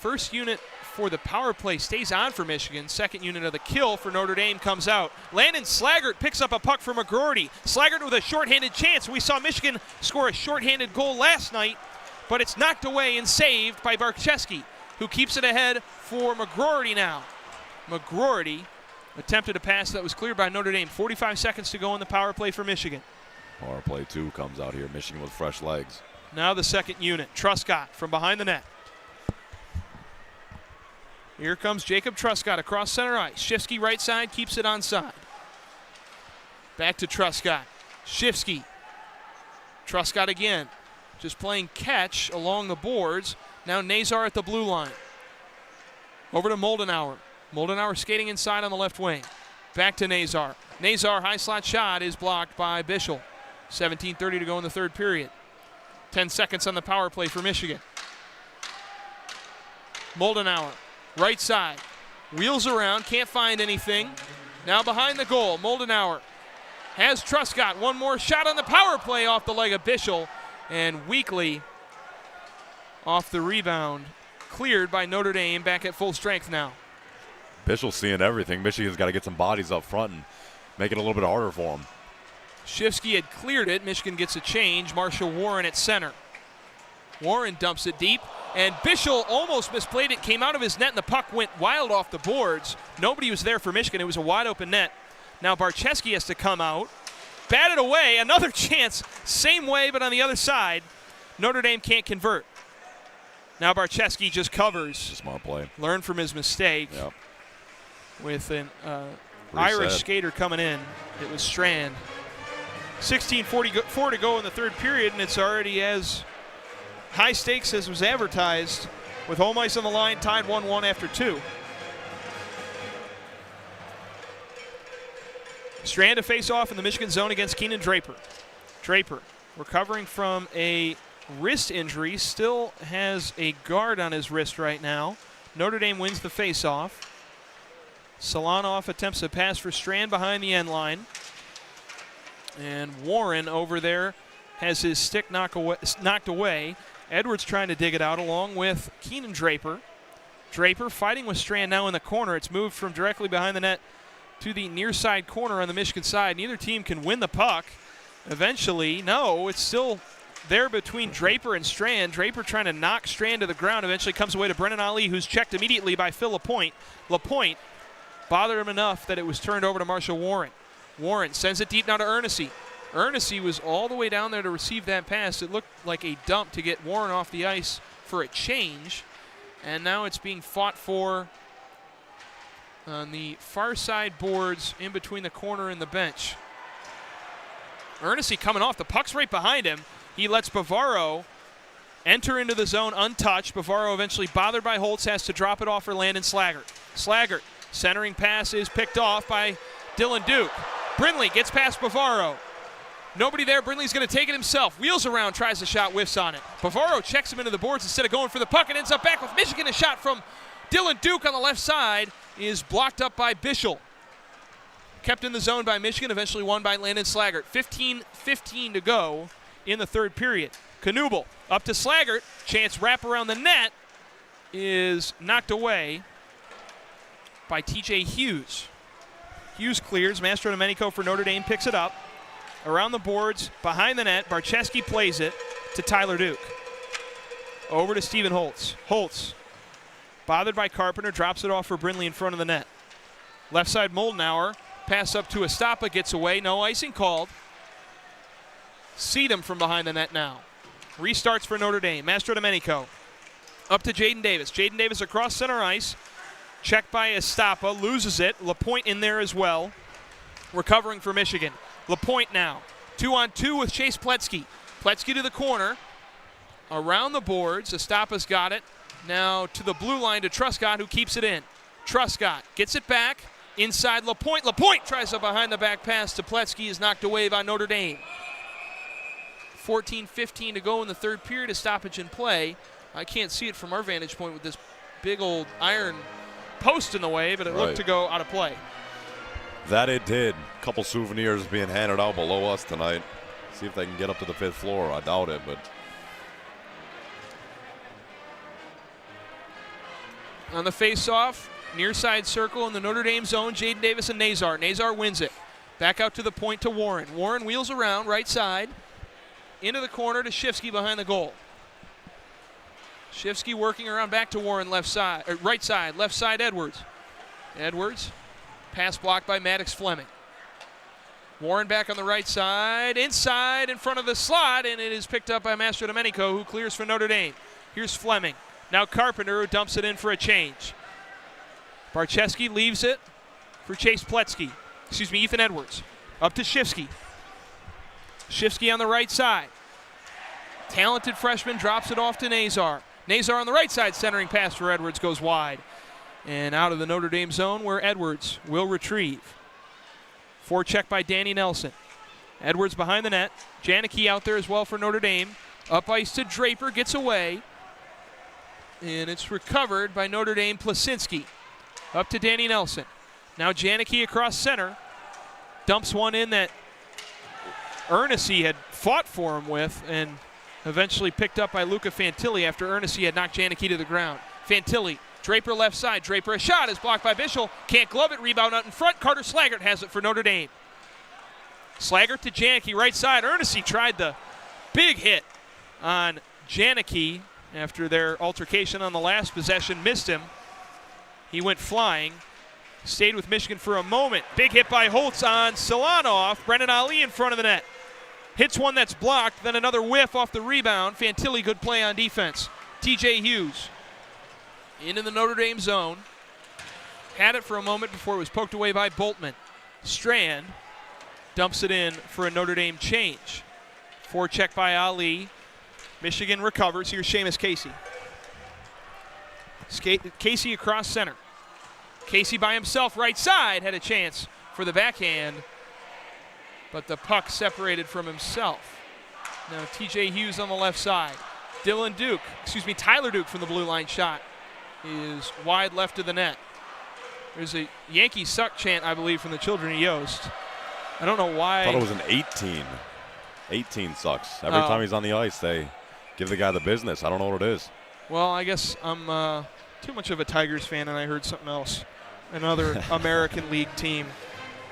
First unit for the power play stays on for Michigan. Second unit of the kill for Notre Dame comes out. Landon Slaggert picks up a puck for McGroarty. Slaggert with a shorthanded chance. We saw Michigan score a shorthanded goal last night, but it's knocked away and saved by Barczewski, who keeps it ahead for McGroarty now. McGroarty attempted a pass that was cleared by Notre Dame. 45 seconds to go in the power play for Michigan. Power play 2 comes out here. Michigan with fresh legs. Now the second unit. Truscott from behind the net. Here comes Jacob Truscott across center ice. Shifsky right side, keeps it onside. Back to Truscott. Shifsky. Truscott again. Just playing catch along the boards. Now Nasr at the blue line. Over to Moldenauer. Moldenauer skating inside on the left wing. Back to Nasr. Nasr, high slot shot is blocked by Bischel. 17:30 to go in the third period. 10 seconds on the power play for Michigan. Moldenauer, right side. Wheels around, can't find anything. Now behind the goal, Moldenauer has Truscott. One more shot on the power play off the leg of Bischel. And Weekly off the rebound. Cleared by Notre Dame, back at full strength now. Bischel's seeing everything. Michigan's got to get some bodies up front and make it a little bit harder for him. Shifsky had cleared it. Michigan gets a change. Marshall Warren at center. Warren dumps it deep, and Bischel almost misplayed it. Came out of his net, and the puck went wild off the boards. Nobody was there for Michigan. It was a wide open net. Now Barczewski has to come out. Batted away. Another chance. Same way, but on the other side. Notre Dame can't convert. Now Barczewski just covers. Smart play. Learned from his mistake. Yep. With an Irish skater coming in. It was Strand. 16:44 to go in the third period, and it's already as high stakes as was advertised, with home ice on the line, tied 1-1 after 2. Strand to face off in the Michigan zone against Keenan Draper. Draper recovering from a wrist injury, still has a guard on his wrist right now. Notre Dame wins the face-off. Solanoff attempts a pass for Strand behind the end line. And Warren over there has his stick knocked away. Edwards trying to dig it out along with Keenan Draper. Draper fighting with Strand now in the corner. It's moved from directly behind the net to the near side corner on the Michigan side. Neither team can win the puck. Eventually, no, it's still there between Draper and Strand. Draper trying to knock Strand to the ground. Eventually comes away to Brennan Ali, who's checked immediately by Phil Lapointe. Lapointe bothered him enough that it was turned over to Marshall Warren. Warren sends it deep now to Ernest. Ernest was all the way down there to receive that pass. It looked like a dump to get Warren off the ice for a change. And now it's being fought for on the far side boards in between the corner and the bench. Ernest coming off. The puck's right behind him. He lets Bavaro enter into the zone untouched. Bavaro eventually bothered by Holtz, has to drop it off for Landon Slaggert. Slaggert, centering pass is picked off by Dylan Duke. Brindley gets past Bavaro. Nobody there. Brindley's going to take it himself. Wheels around, tries a shot, whiffs on it. Bavaro checks him into the boards instead of going for the puck and ends up back with Michigan. A shot from Dylan Duke on the left side is blocked up by Bischel. Kept in the zone by Michigan, eventually won by Landon Slaggert. 15:15 to go in the third period. Knuble up to Slaggert. Chance wrap around the net is knocked away by TJ Hughes. Hughes clears. Mastrodomenico for Notre Dame picks it up. Around the boards, behind the net, Barczewski plays it to Tyler Duke. Over to Stephen Holtz. Holtz, bothered by Carpenter, drops it off for Brindley in front of the net. Left side Moldenauer, pass up to Estapa, gets away, no icing called. Seedham from behind the net now. Restarts for Notre Dame. Mastrodomenico up to Jaden Davis. Jaden Davis across center ice. Checked by Estapa, loses it. Lapointe in there as well. Recovering for Michigan. Lapointe now. 2-on-2 with Chase Pletzky. Pletzky to the corner. Around the boards. Estapa's got it. Now to the blue line to Truscott, who keeps it in. Truscott gets it back. Inside Lapointe. Lapointe tries a behind the back pass to Pletzky. Is knocked away by Notre Dame. 14:15 to go in the third period. A stoppage in play. I can't see it from our vantage point with this big old iron post in the way, but it looked to go out of play. That it did. A couple souvenirs being handed out below us tonight. See if they can get up to the 5th floor. I doubt it, but. On the face-off, near side circle in the Notre Dame zone, Jaden Davis and Nasr. Nasr wins it. Back out to the point to Warren. Warren wheels around, right side. Into the corner to Shifsky behind the goal. Shifsky working around back to Warren left side, or right side, left side Edwards. Edwards, pass blocked by Maddox Fleming. Warren back on the right side, inside in front of the slot, and it is picked up by Mastro Domenico, who clears for Notre Dame. Here's Fleming. Now Carpenter, who dumps it in for a change. Barczewski leaves it for Ethan Edwards. Up to Shifsky. Shifsky on the right side. Talented freshman drops it off to Nasr. Nasr on the right side, centering pass for Edwards goes wide. And out of the Notre Dame zone where Edwards will retrieve. Forecheck by Danny Nelson. Edwards behind the net. Janicki out there as well for Notre Dame. Up ice to Draper, gets away. And it's recovered by Notre Dame Plasinski. Up to Danny Nelson. Now Janicki across center. Dumps one in that Ernest had fought for him with, and eventually picked up by Luca Fantilli after Ernest had knocked Janicki to the ground. Fantilli, Draper left side. Draper, a shot is blocked by Bischel. Can't glove it, rebound out in front. Carter Slaggert has it for Notre Dame. Slaggert to Janicki, right side. Ernest tried the big hit on Janicki after their altercation on the last possession. Missed him. He went flying. Stayed with Michigan for a moment. Big hit by Holtz on Solanov. Brennan Ali in front of the net. Hits one that's blocked, then another whiff off the rebound. Fantilli, good play on defense. TJ Hughes into the Notre Dame zone. Had it for a moment before it was poked away by Boltman. Strand dumps it in for a Notre Dame change. Forecheck by Ali. Michigan recovers. Here's Seamus Casey. Casey across center. Casey by himself, right side, had a chance for the backhand, but the puck separated from himself. Now TJ Hughes on the left side. Tyler Duke from the blue line shot is wide left of the net. There's a Yankee suck chant, I believe, from the children of Yost. I don't know why. I thought it was an 18. 18 sucks. Every time he's on the ice, they give the guy the business. I don't know what it is. Well, I guess I'm too much of a Tigers fan, and I heard something else. Another American League team.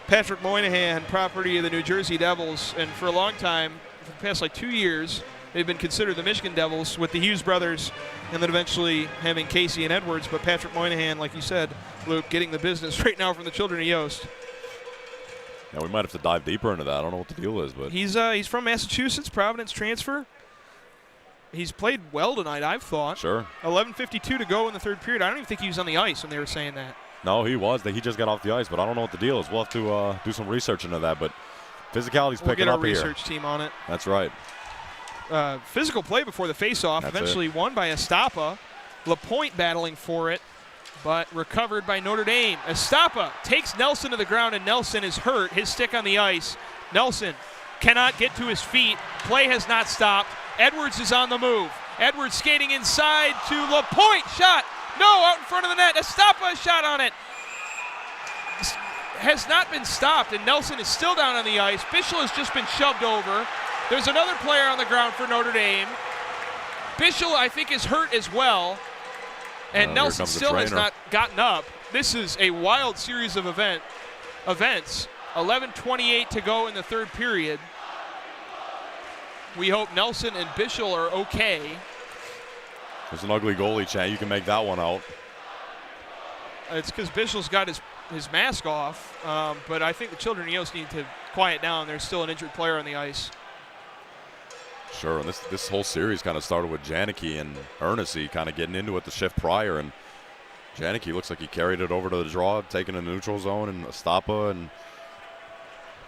Patrick Moynihan, property of the New Jersey Devils, and for a long time, for the past 2 years, they've been considered the Michigan Devils with the Hughes brothers, and then eventually having Casey and Edwards. But Patrick Moynihan, like you said, Luke, getting the business right now from the children of Yost. Yeah, we might have to dive deeper into that. I don't know what the deal is, but he's from Massachusetts, Providence transfer. He's played well tonight, I've thought. Sure. 11:52 to go in the third period. I don't even think he was on the ice when they were saying that. No, he was. He just got off the ice, but I don't know what the deal is. We'll have to do some research into that, but physicality's picking up here. We'll get our research team on it. That's right. Physical play before the face-off, eventually won by Estapa. LaPointe battling for it, but recovered by Notre Dame. Estapa takes Nelson to the ground, and Nelson is hurt. His stick on the ice. Nelson cannot get to his feet. Play has not stopped. Edwards is on the move. Edwards skating inside to LaPointe. Shot. No, out in front of the net. Estapa shot on it. Has not been stopped, and Nelson is still down on the ice. Bischel has just been shoved over. There's another player on the ground for Notre Dame. Bischel, I think, is hurt as well. And Nelson still has not gotten up. This is a wild series of events. 11:28 to go in the third period. We hope Nelson and Bischel are okay. There's an ugly goalie chant. You can make that one out. It's because Bischel's got his mask off, but I think the children of Yost need to quiet down. There's still an injured player on the ice. Sure, and this whole series kind of started with Janicki and Ernest kind of getting into it the shift prior, and Janicki looks like he carried it over to the draw, taking a neutral zone, and Estapa, and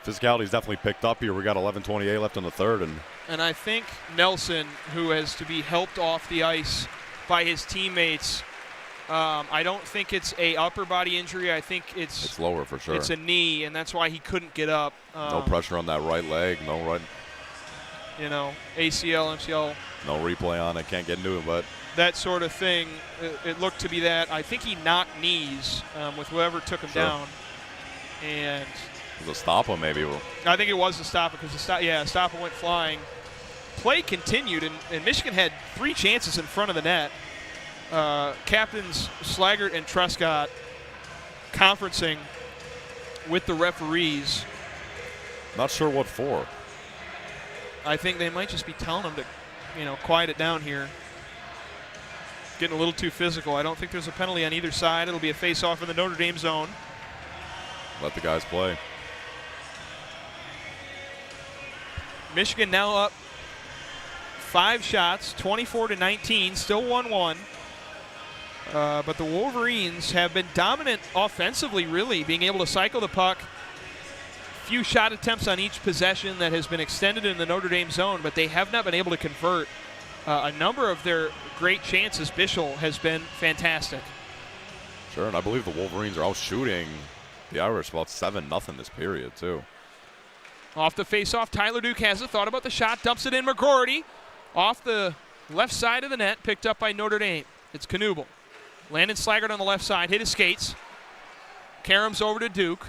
physicality's definitely picked up here. We got 11:28 left in the third, and I think Nelson, who has to be helped off the ice by his teammates, I don't think it's a upper body injury. I think it's lower for sure. It's a knee, and that's why he couldn't get up. No pressure on that right leg. No right. ACL, MCL. No replay on it. Can't get into it, but that sort of thing. It looked to be that. I think he knocked knees with whoever took him down, and. It was Estapa, maybe. I think it was Estapa because Estapa went flying. Play continued, and Michigan had 3 chances in front of the net. Captains Slaggert and Trescott conferencing with the referees. Not sure what for. I think they might just be telling them to, quiet it down here. Getting a little too physical. I don't think there's a penalty on either side. It'll be a face-off in the Notre Dame zone. Let the guys play. Michigan now up 5 shots, 24-19, still 1-1. But the Wolverines have been dominant offensively, really, being able to cycle the puck. Few shot attempts on each possession that has been extended in the Notre Dame zone, but they have not been able to convert. A number of their great chances, Beally has been fantastic. Sure, and I believe the Wolverines are out shooting the Irish about 7-0 this period, too. Off the face-off, Tyler Duke has a thought about the shot, dumps it in. McGroarty off the left side of the net, picked up by Notre Dame. It's Knuble. Landon Slaggert on the left side, hit his skates. Karams over to Duke,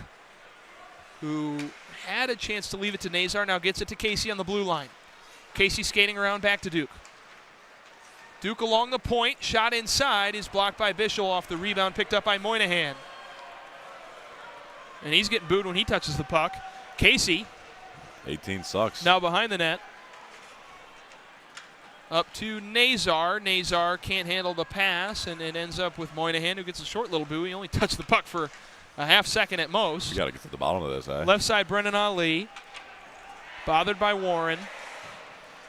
who had a chance to leave it to Nasr, now gets it to Casey on the blue line. Casey skating around back to Duke. Duke along the point, shot inside, is blocked by Beally off the rebound, picked up by Moynihan. And he's getting booed when he touches the puck. Casey. 18 sucks. Now behind the net. Up to Nasr. Nasr can't handle the pass, and it ends up with Moynihan, who gets a short little boo. He only touched the puck for a half second at most. You got to get to the bottom of this, eh? Left side, Brendan Ali. Bothered by Warren.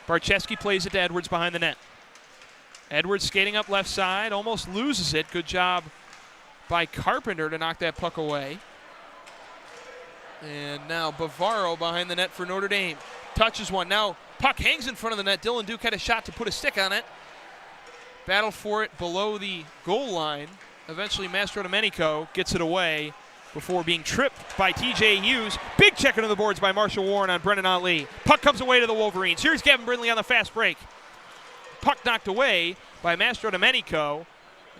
Barczewski plays it to Edwards behind the net. Edwards skating up left side, almost loses it. Good job by Carpenter to knock that puck away. And now Bavaro behind the net for Notre Dame. Touches one. Now puck hangs in front of the net. Dylan Duke had a shot to put a stick on it. Battle for it below the goal line. Eventually Mastrodomenico gets it away before being tripped by TJ Hughes. Big check into the boards by Marshall Warren on Brendan Ali. Puck comes away to the Wolverines. Here's Gavin Brindley on the fast break. Puck knocked away by Mastrodomenico,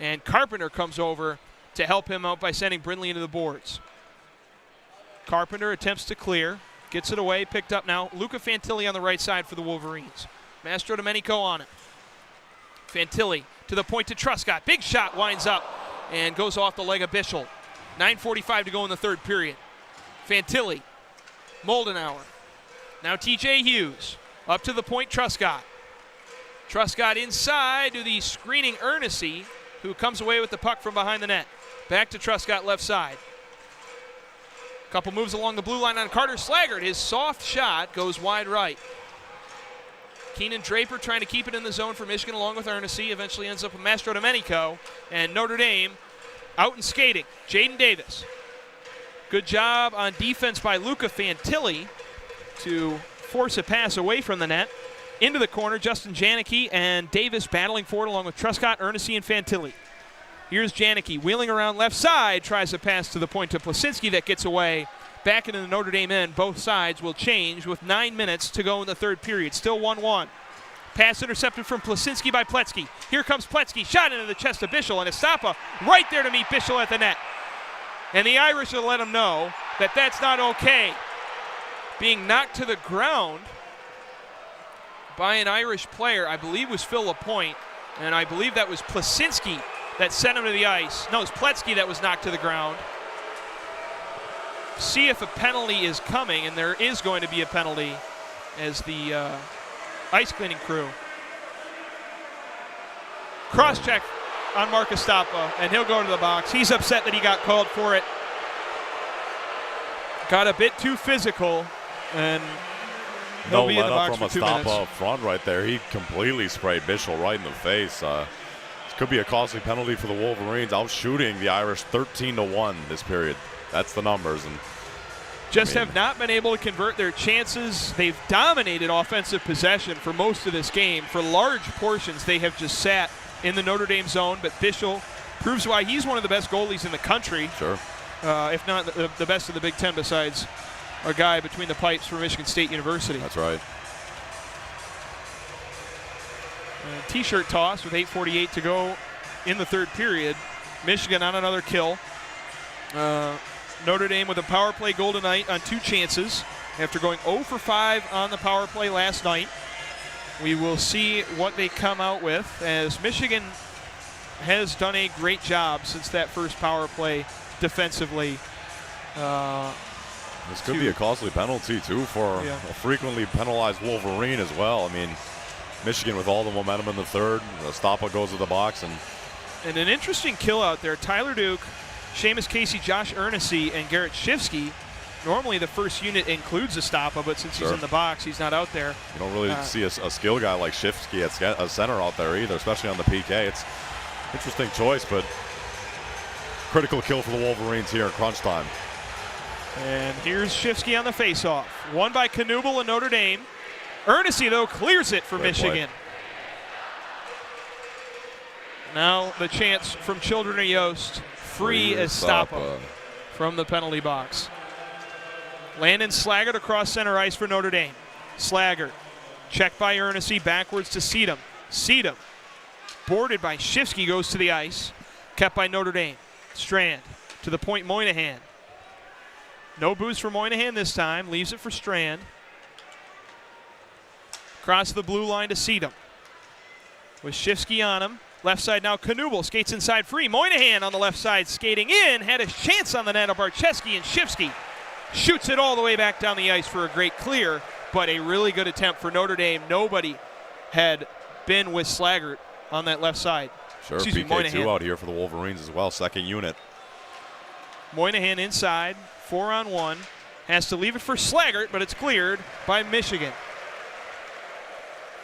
and Carpenter comes over to help him out by sending Brindley into the boards. Carpenter attempts to clear, gets it away, picked up now. Luca Fantilli on the right side for the Wolverines. Mastrodomenico on it. Fantilli to the point to Truscott. Big shot, winds up and goes off the leg of Beally. 9:45 to go in the third period. Fantilli, Moldenauer. Now TJ Hughes up to the point, Truscott. Truscott inside to the screening Ernessy, who comes away with the puck from behind the net. Back to Truscott left side. Couple moves along the blue line on Carter Slaggert. His soft shot goes wide right. Keenan Draper trying to keep it in the zone for Michigan along with Ernessy. Eventually ends up with Mastrodomenico, and Notre Dame out and skating. Jaden Davis. Good job on defense by Luca Fantilli to force a pass away from the net. Into the corner, Justin Janicki and Davis battling for it along with Truscott, Ernessy, and Fantilli. Here's Janicki wheeling around left side, tries a pass to the point to Plasinski that gets away. Back into the Notre Dame end. Both sides will change with 9 minutes to go in the third period. Still 1-1. Pass intercepted from Plasinski by Pletzky. Here comes Pletzky, shot into the chest of Beally, and Estapa right there to meet Beally at the net. And the Irish will let him know that that's not okay. Being knocked to the ground by an Irish player, I believe was Phil Lapointe, and I believe that was Plasinski that sent him to the ice. No, it was Pletzky that was knocked to the ground. See if a penalty is coming, and there is going to be a penalty as the ice cleaning crew. Cross-check on Mark Estapa, and he'll go into the box. He's upset that he got called for it. Got a bit too physical, and he'll be in the box for 2 minutes. Up front right there. He completely sprayed Beally right in the face. This could be a costly penalty for the Wolverines. Out shooting the Irish 13-1 this period. That's the numbers. And have not been able to convert their chances. They've dominated offensive possession for most of this game. For large portions, they have just sat in the Notre Dame zone, but Beally proves why he's one of the best goalies in the country. Sure. If not the best of the Big Ten, besides our guy between the pipes from Michigan State University. That's right. T-shirt toss with 8:48 to go in the third period. Michigan on another kill. Notre Dame with a power play goal tonight on 2 chances after going 0 for 5 on the power play last night. We will see what they come out with, as Michigan has done a great job since that first power play defensively. This could be a costly penalty, too, for a frequently penalized Wolverine as well. I mean, Michigan with all the momentum in the third. Estapa goes to the box. And an interesting kill out there. Tyler Duke, Seamus Casey, Josh Ernessy, and Garrett Shifsky Normally the first unit includes Estapa, but since he's in the box, he's not out there. You don't really see a skill guy like Shifsky at center out there either, especially on the PK. It's interesting choice, but critical kill for the Wolverines here in crunch time. And here's Shifsky on the faceoff. Won by Knuble and Notre Dame. Ernest, though, clears it for Michigan. Now the chance from Children of Yost. Free Estapa from the penalty box. Landon Slaggert across center ice for Notre Dame. Slaggert, checked by Ernest, backwards to Seedham. Seedham, boarded by Shifsky, goes to the ice. Kept by Notre Dame. Strand, to the point Moynihan. No boost for Moynihan this time, leaves it for Strand. Across the blue line to Seedham. With Shifsky on him. Left side now, Knuble skates inside free. Moynihan on the left side skating in. Had a chance on the net of Barczewski, and Shifsky shoots it all the way back down the ice for a great clear, but a really good attempt for Notre Dame. Nobody had been with Slaggert on that left side. Sure, PK2 out here for the Wolverines as well, second unit. Moynihan inside, 4-on-1. Has to leave it for Slaggert, but it's cleared by Michigan.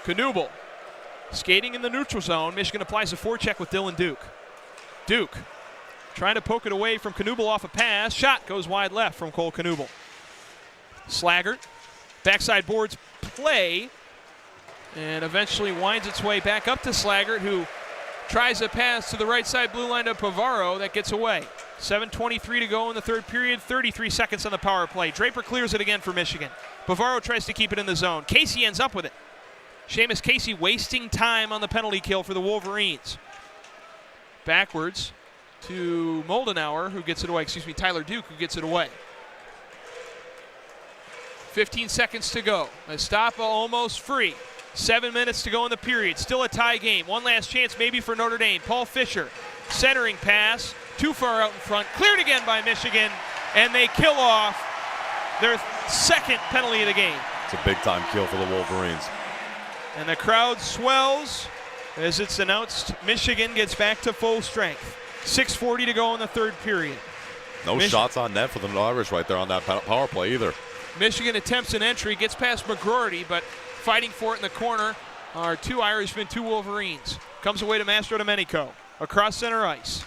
Knuble skating in the neutral zone. Michigan applies a forecheck with Dylan Duke. Duke trying to poke it away from Knuble off a pass. Shot goes wide left from Cole Knuble. Slaggert, backside boards play, and eventually winds its way back up to Slaggert, who tries a pass to the right side blue line to Pavaro. That gets away. 7:23 to go in the third period, 33 seconds on the power play. Draper clears it again for Michigan. Pavaro tries to keep it in the zone. Casey ends up with it. Seamus Casey wasting time on the penalty kill for the Wolverines. Backwards to Moldenauer, who gets it away. Tyler Duke, who gets it away. 15 seconds to go. Estapa almost free. 7 minutes to go in the period. Still a tie game. One last chance maybe for Notre Dame. Paul Fisher, centering pass, too far out in front. Cleared again by Michigan, and they kill off their second penalty of the game. It's a big-time kill for the Wolverines. And the crowd swells as it's announced Michigan gets back to full strength. 6:40 to go in the third period. No shots on net for the Irish right there on that power play either. Michigan attempts an entry, gets past McGroarty, but fighting for it in the corner are two Irishmen, two Wolverines. Comes away to Mastrodomenico. Across center ice.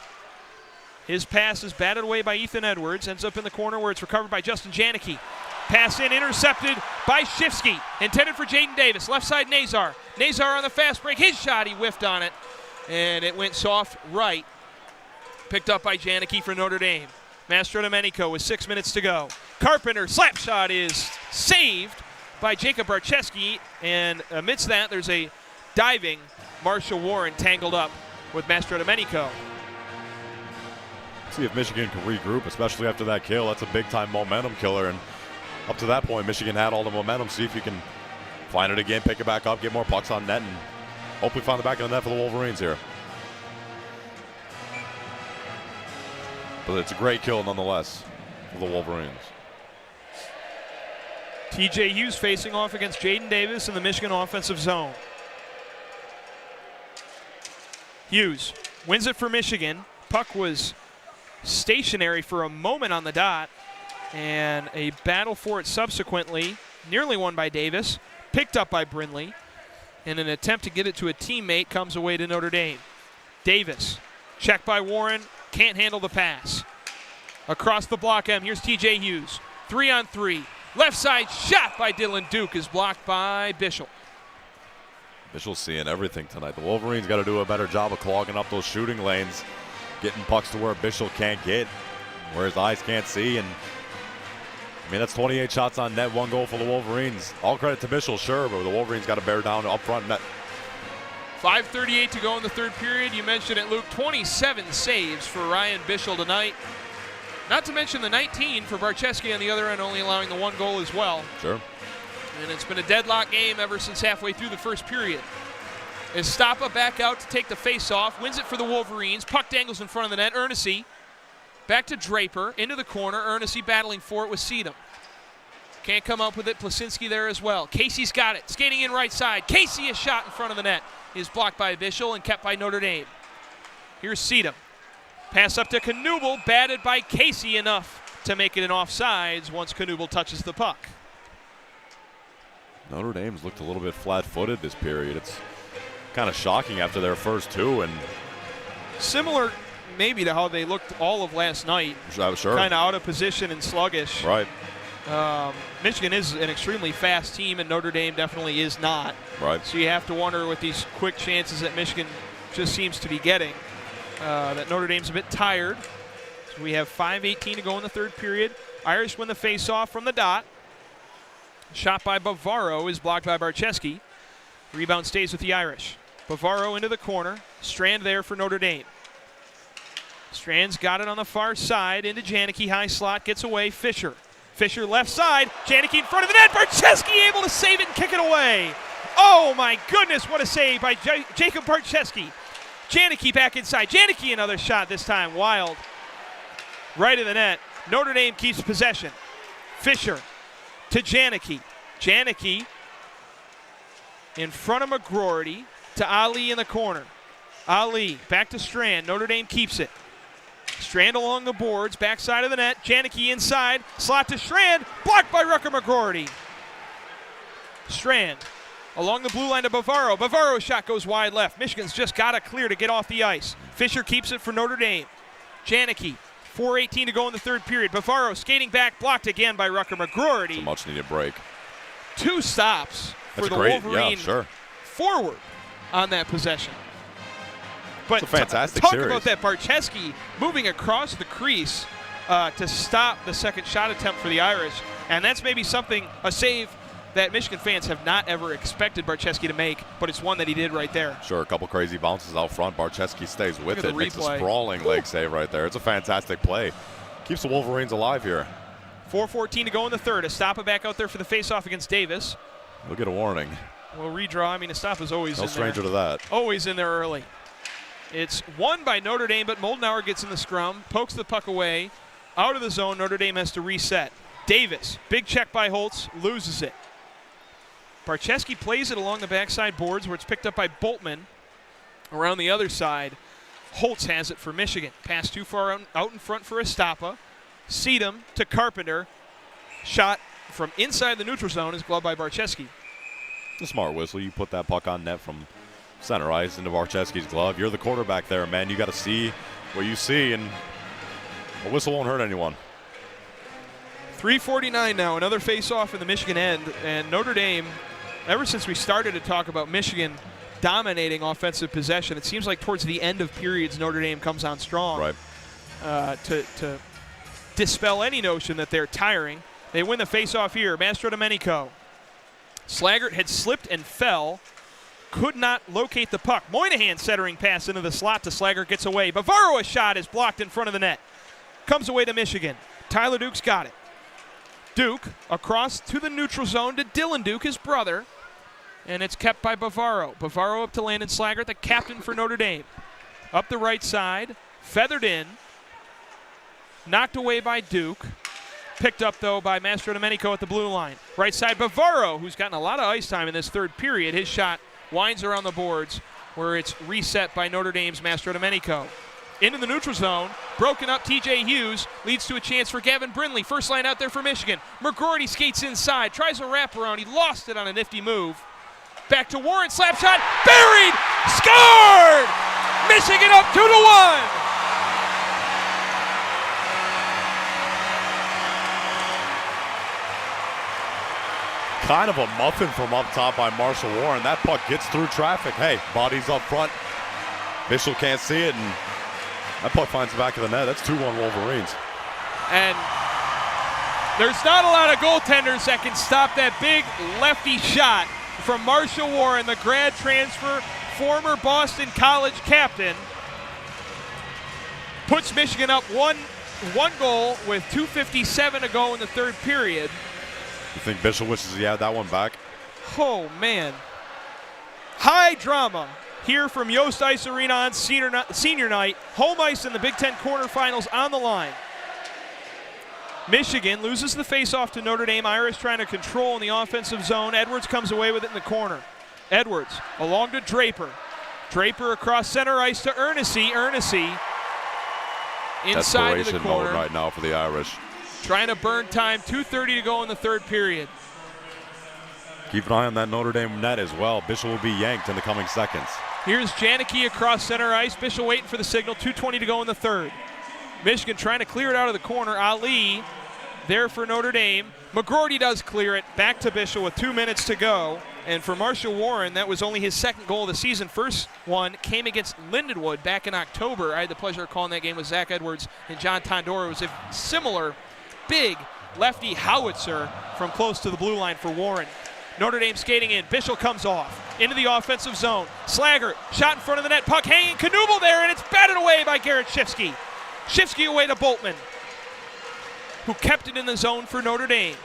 His pass is batted away by Ethan Edwards. Ends up in the corner where it's recovered by Justin Janicki. Pass in, intercepted by Shifsky. Intended for Jaden Davis. Left side, Nazar. Nazar on the fast break. His shot, he whiffed on it. And it went soft right. Picked up by Janicki for Notre Dame. Mastrodomenico with 6 minutes to go. Carpenter, slap shot is saved by Jacob Barczewski. And amidst that, there's a diving Marshall Warren tangled up with Mastrodomenico. See if Michigan can regroup, especially after that kill. That's a big-time momentum killer. And up to that point, Michigan had all the momentum. See if you can find it again, pick it back up, get more pucks on net, and hopefully find the back of the net for the Wolverines here. But it's a great kill nonetheless for the Wolverines. TJ Hughes facing off against Jaden Davis in the Michigan offensive zone. Hughes wins it for Michigan. Puck was stationary for a moment on the dot, and a battle for it subsequently, nearly won by Davis, picked up by Brindley, and an attempt to get it to a teammate comes away to Notre Dame. Davis, checked by Warren, can't handle the pass. Across the block M, here's TJ Hughes. 3-on-3. Left side shot by Dylan Duke is blocked by Bischel. Bischel's seeing everything tonight. The Wolverines got to do a better job of clogging up those shooting lanes, getting pucks to where Bischel can't get, where his eyes can't see. And I mean, that's 28 shots on net, 1 goal for the Wolverines. All credit to Bischel, sure, but the Wolverines got to bear down up front net. 5:38 to go in the third period. You mentioned it, Luke. 27 saves for Ryan Bischel tonight. Not to mention the 19 for Barczewski on the other end, only allowing the 1 goal as well. Sure. And it's been a deadlock game ever since halfway through the first period. Estapa back out to take the face-off, wins it for the Wolverines. Puck dangles in front of the net. Ernest back to Draper, into the corner. Ernest battling for it with Seedham. Can't come up with it. Plasinski there as well. Casey's got it. Skating in right side. Casey, a shot in front of the net, is blocked by Bischel and kept by Notre Dame. Here's Seedham. Pass up to Knuble, batted by Casey enough to make it an offsides once Knuble touches the puck. Notre Dame's looked a little bit flat-footed this period. It's kind of shocking after their first two, and similar maybe to how they looked all of last night. Sure. Kind of out of position and sluggish. Right. Michigan is an extremely fast team, and Notre Dame definitely is not. Right. So you have to wonder with these quick chances that Michigan just seems to be getting, that Notre Dame's a bit tired. So we have 5:18 to go in the third period. Irish win the face-off from the dot. Shot by Bavaro is blocked by Barczewski. Rebound stays with the Irish. Bavaro into the corner. Strand there for Notre Dame. Strand's got it on the far side into Janicki. High slot, gets away. Fisher. Fisher left side. Janicki in front of the net. Barczewski able to save it and kick it away. Oh my goodness, what a save by Jacob Barczewski. Janicki back inside. Janicki another shot this time. Wild. Right in the net. Notre Dame keeps possession. Fisher to Janicki. Janicki in front of McGroarty to Ali in the corner. Ali back to Strand. Notre Dame keeps it. Strand along the boards, backside of the net. Janicki inside, slot to Strand, blocked by Rucker McGroarty. Strand along the blue line to Bavaro. Bavaro's shot goes wide left. Michigan's just got to clear to get off the ice. Fisher keeps it for Notre Dame. Janicki, 4:18 to go in the third period. Bavaro skating back, blocked again by Rucker McGroarty. It's a much-needed break. 2 stops for the Wolverine forward on that possession. But it's a fantastic talk series. about that Barczewski moving across the crease to stop the second shot attempt for the Irish. And that's maybe something, a save that Michigan fans have not ever expected Barczewski to make, but it's one that he did right there. Sure, a couple crazy bounces out front. Barczewski stays with it. Makes a sprawling leg save right there. It's a fantastic play. Keeps the Wolverines alive here. 4:14 to go in the third. Estapa back out there for the faceoff against Davis. We'll get a warning. We'll redraw. I mean, Estapa's always no in stranger there. to that. Always in there early. It's won by Notre Dame, but Moldenauer gets in the scrum, pokes the puck away. Out of the zone, Notre Dame has to reset. Davis, big check by Holtz, loses it. Barczewski plays it along the backside boards where it's picked up by Boltman. Around the other side, Holtz has it for Michigan. Pass too far out in front for Estapa. Seedham to Carpenter. Shot from inside the neutral zone is gloved by Barczewski. A smart whistle. You put that puck on net from center ice into Barczewski's glove. You're the quarterback there, man. You got to see what you see, and a whistle won't hurt anyone. 3:49 now, another face-off in the Michigan end, and Notre Dame, ever since we started to talk about Michigan dominating offensive possession, it seems like towards the end of periods Notre Dame comes on strong. Right. To dispel any notion that they're tiring. They win the face-off here. Mastrodomenico. Slaggert had slipped and fell. Could not locate the puck. Moynihan centering pass into the slot to Slaggert, gets away. Bavaro, a shot is blocked in front of the net. Comes away to Michigan. Tyler Duke's got it. Duke across to the neutral zone to Dylan Duke, his brother. And it's kept by Bavaro. Bavaro up to Landon Slaggert, the captain for Notre Dame. Up the right side, feathered in. Knocked away by Duke. Picked up, though, by Mastrodomenico at the blue line. Right side, Bavaro, who's gotten a lot of ice time in this third period. His shot winds around the boards where it's reset by Notre Dame's Mastrodomenico. Into the neutral zone, broken up TJ Hughes, leads to a chance for Gavin Brindley. First line out there for Michigan. McGroarty skates inside, tries a wraparound. He lost it on a nifty move. Back to Warren, slap shot, buried, scored! Michigan up 2-1. Kind of a muffin from up top by Marshall Warren. That puck gets through traffic. Hey, body's up front. Mitchell can't see it, and that puck finds the back of the net. That's 2-1 Wolverines. And there's not a lot of goaltenders that can stop that big lefty shot from Marshall Warren, the grad transfer, former Boston College captain. Puts Michigan up one goal with 2:57 to go in the third period. You think Bishop wishes he had that one back? Oh, man. High drama here from Yost Ice Arena on senior night. Home ice in the Big Ten quarterfinals on the line. Michigan loses the faceoff to Notre Dame. Irish trying to control in the offensive zone. Edwards comes away with it in the corner. Edwards along to Draper. Draper across center ice to Ernessy. Ernessy inside of the Desperation corner. mode right now for the Irish. trying to burn time. 2:30 to go in the third period. Keep an eye on that Notre Dame net as well. Bishop will be yanked in the coming seconds. Here's Janicki across center ice. Bishop waiting for the signal. 2:20 to go in the third. Michigan trying to clear it out of the corner. Ali there for Notre Dame. McGroarty does clear it. Back to Bishop with 2 minutes to go. And for Marshall Warren, that was only his second goal of the season. First one came against Lindenwood back in October. I had the pleasure of calling that game with Zach Edwards and John Tondora. It was a similar big lefty howitzer from close to the blue line for Warren. Notre Dame skating in. Bishop comes off into the offensive zone. Slaggert, shot in front of the net. Puck hanging. Knuble there, and it's batted away by Garrett Shifsky. Shifsky away to Boltman, who kept it in the zone for Notre Dame.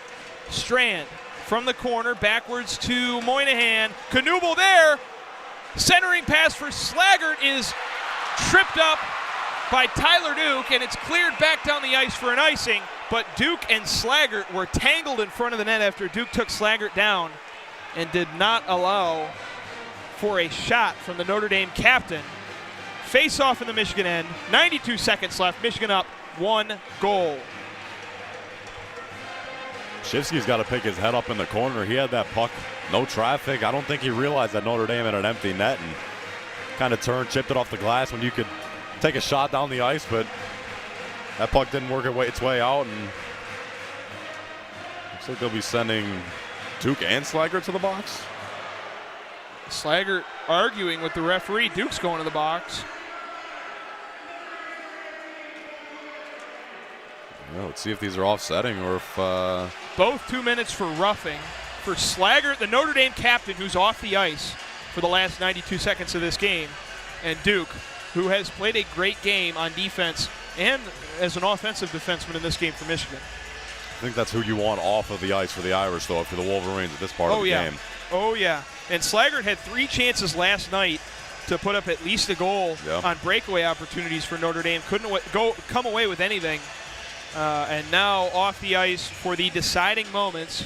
Strand from the corner, backwards to Moynihan. Knuble there. Centering pass for Slaggert is tripped up by Tyler Duke, and it's cleared back down the ice for an icing. But Duke and Slaggert were tangled in front of the net after Duke took Slaggert down and did not allow for a shot from the Notre Dame captain. Face off in the Michigan end. 92 seconds left. Michigan up 1 goal. Shifsky's got to pick his head up in the corner. He had that puck, no traffic. I don't think he realized that Notre Dame had an empty net and kind of turned, chipped it off the glass when you could take a shot down the ice, but that puck didn't work its way out, and looks like they'll be sending Duke and Slaggert to the box. Slaggert arguing with the referee. Duke's going to the box. Yeah, let's see if these are offsetting or if both 2 minutes for roughing. For Slaggert, the Notre Dame captain, who's off the ice for the last 92 seconds of this game, and Duke, who has played a great game on defense and as an offensive defenseman in this game for Michigan. I think that's who you want off of the ice for the Irish, though, for the Wolverines at this part of the game. Oh, yeah. And Slaggert had 3 chances last night to put up at least a goal on breakaway opportunities for Notre Dame. Couldn't come away with anything. And now off the ice for the deciding moments.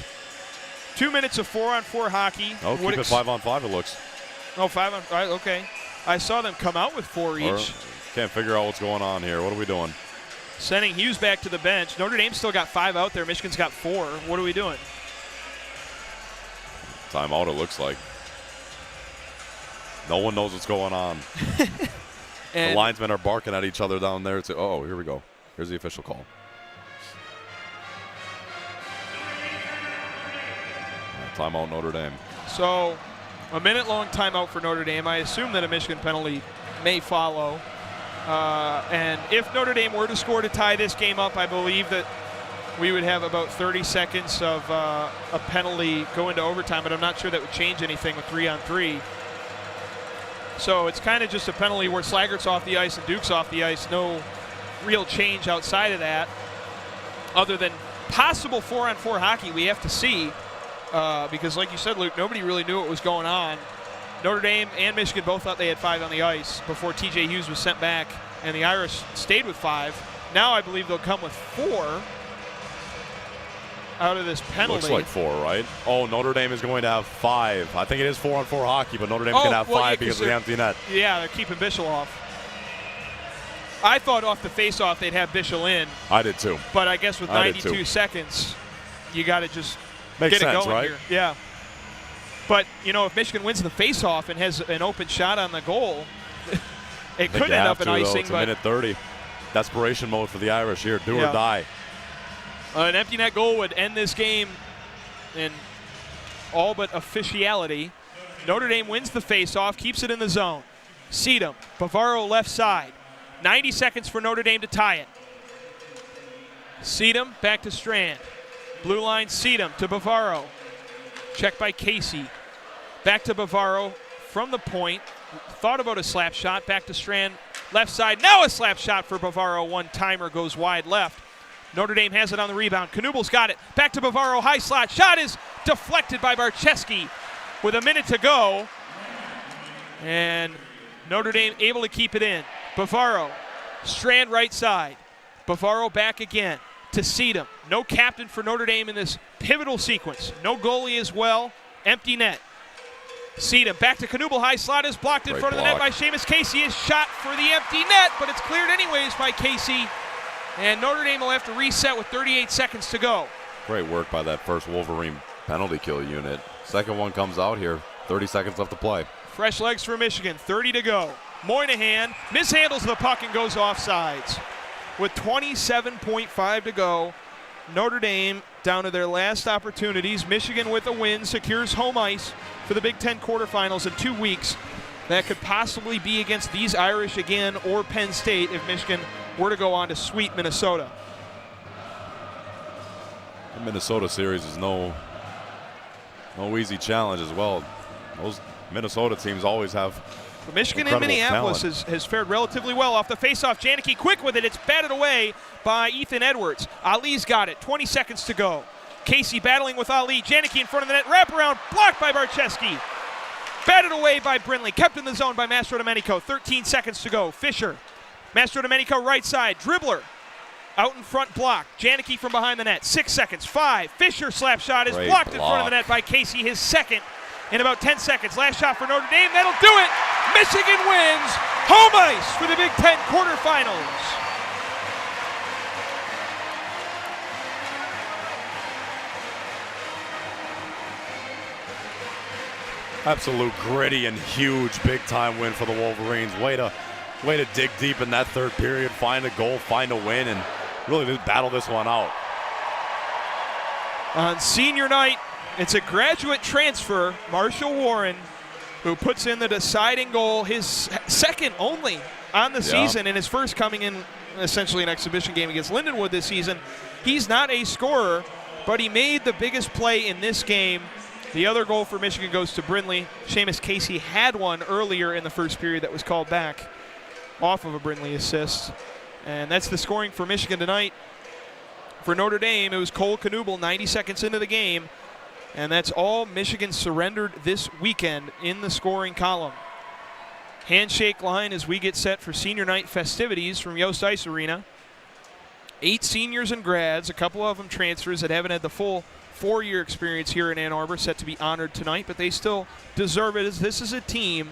2 minutes of 4-on-4 hockey. Oh, keep it 5-on-5 it looks. Oh, 5-on-5, okay. I saw them come out with 4 each. Can't figure out what's going on here. What are we doing? Sending Hughes back to the bench. Notre Dame's still got 5 out there. Michigan's got 4. What are we doing? Timeout, it looks like. No one knows what's going on. The linesmen are barking at each other down there. Oh, here we go. Here's the official call. Timeout, Notre Dame. So, a minute-long timeout for Notre Dame. I assume that a Michigan penalty may follow. And if Notre Dame were to score to tie this game up, I believe that we would have about 30 seconds of a penalty go into overtime, but I'm not sure that would change anything with 3-on-3. So it's kind of just a penalty where Slaggert's off the ice and Duke's off the ice. No real change outside of that, other than possible 4-on-4 hockey we have to see. Because like you said, Luke, nobody really knew what was going on. Notre Dame and Michigan both thought they had 5 on the ice before T.J. Hughes was sent back, and the Irish stayed with 5. Now I believe they'll come with 4 out of this penalty. Looks like 4, right? Oh, Notre Dame is going to have 5. I think it is 4-on-4 hockey, but Notre Dame's going to have 5 because of the empty net. Yeah, they're keeping Bishop off. I thought off the face-off they'd have Bishop in. I did too. But I guess with 92 seconds, you got to just get it going right? here. Yeah. But, you know, if Michigan wins the face-off and has an open shot on the goal, it could end up an icing. It's a minute 30. Desperation mode for the Irish here. Do or die. An empty net goal would end this game in all but officiality. Notre Dame wins the face-off, keeps it in the zone. Sedum, Bavaro left side. 90 seconds for Notre Dame to tie it. Sedum back to Strand. Blue line, Sedum to Bavaro. Checked by Casey. Back to Bavaro from the point. Thought about a slap shot. Back to Strand. Left side. Now a slap shot for Bavaro. One-timer goes wide left. Notre Dame has it on the rebound. Knubel's got it. Back to Bavaro. High slot. Shot is deflected by Barczewski with a minute to go. And Notre Dame able to keep it in. Bavaro. Strand right side. Bavaro back again to Sedum. No captain for Notre Dame in this pivotal sequence. No goalie as well. Empty net. Sedum back to Knubel. High slot is blocked in front of the net by Seamus Casey. Is shot for the empty net, but it's cleared anyways by Casey. And Notre Dame will have to reset with 38 seconds to go. Great work by that first Wolverine penalty kill unit. Second one comes out here, 30 seconds left to play. Fresh legs for Michigan, 30 to go. Moynihan mishandles the puck and goes offsides. With 27.5 to go, Notre Dame down to their last opportunities. Michigan with a win secures home ice for the Big Ten quarterfinals in 2 weeks. That could possibly be against these Irish again or Penn State if Michigan were to go on to sweep Minnesota. The Minnesota series is no easy challenge as well. Those Minnesota teams always have But Michigan in Minneapolis has fared relatively well off the faceoff. Janicki quick with it. It's batted away by Ethan Edwards. Ali's got it. 20 seconds to go. Casey battling with Ali. Janicki in front of the net. Wraparound blocked by Barczewski. Batted away by Brindley. Kept in the zone by Mastrodomenico. 13 seconds to go. Fisher. Mastrodomenico right side. Dribbler. Out in front block. Janicki from behind the net. 6 seconds. 5. Fisher slap shot is blocked in front of the net by Casey. His second in about 10 seconds. Last shot for Notre Dame. That'll do it. Michigan wins home ice for the Big Ten quarterfinals. absolute gritty and huge big-time win for the Wolverines. Way to dig deep in that third period, find a goal, find a win, and really just battle this one out. On senior night, it's a graduate transfer, Marshall Warren, who puts in the deciding goal, his second only on the season, and his first coming in essentially an exhibition game against Lindenwood this season. He's not a scorer, but he made the biggest play in this game. The other goal for Michigan goes to Brindley. Seamus Casey had one earlier in the first period that was called back off of a Brindley assist. And that's the scoring for Michigan tonight. For Notre Dame, it was Cole Knuble 90 seconds into the game. And that's all Michigan surrendered this weekend in the scoring column. Handshake line as we get set for senior night festivities from Yost Ice Arena. 8 seniors and grads, a couple of them transfers that haven't had the full 4-year experience here in Ann Arbor, set to be honored tonight, but they still deserve it, as this is a team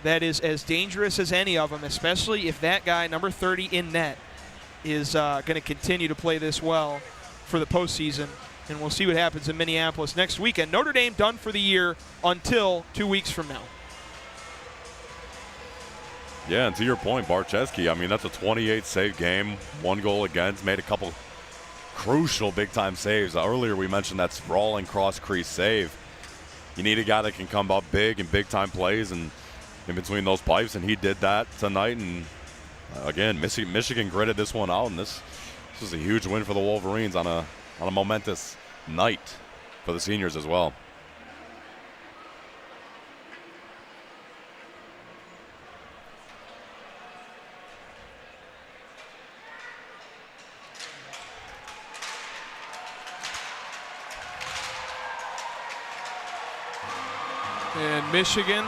that is as dangerous as any of them, especially if that guy, number 30 in net, is going to continue to play this well for the postseason. And we'll see what happens in Minneapolis next weekend. Notre Dame done for the year until 2 weeks from now. Yeah, and to your point, Barczewski, I mean, that's a 28-save game, 1 goal against, made a couple crucial big-time saves. Earlier we mentioned that sprawling cross-crease save. You need a guy that can come up big and big-time plays and in between those pipes, and he did that tonight. And again, Michigan gritted this one out, and this is a huge win for the Wolverines on a momentous night for the seniors as well. And Michigan,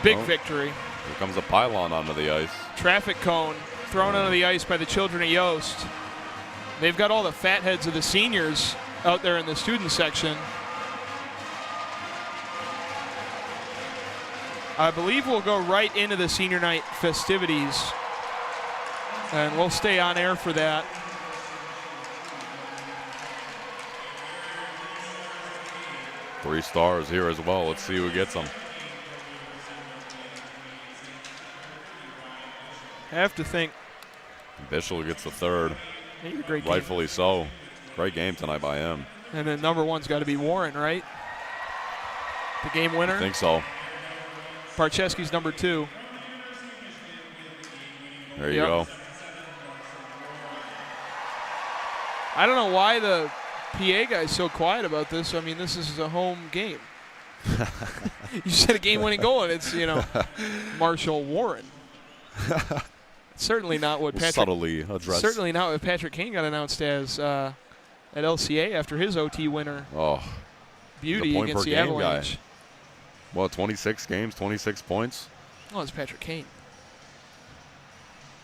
big victory. Here comes a pylon onto the ice. Traffic cone thrown onto the ice by the children of Yost. They've got all the fatheads of the seniors out there in the student section. I believe we'll go right into the senior night festivities, and we'll stay on air for that. Three stars here as well. Let's see who gets them. I have to think. Bischel gets the third. Great game. Rightfully so. Great game tonight by him. And then number one's got to be Warren, right? The game winner? I think so. Barczewski's number 2. There you go. I don't know why the PA guy's so quiet about this. I mean, this is a home game. You said a game-winning goal, and it's, Marshall Warren. Certainly not what Patrick. Subtly addressed. Certainly not what Patrick Kane got announced as at LCA after his OT winner. Oh, beauty against the Avalanche. Guy. Well, 26 games, 26 points. Oh, it's Patrick Kane.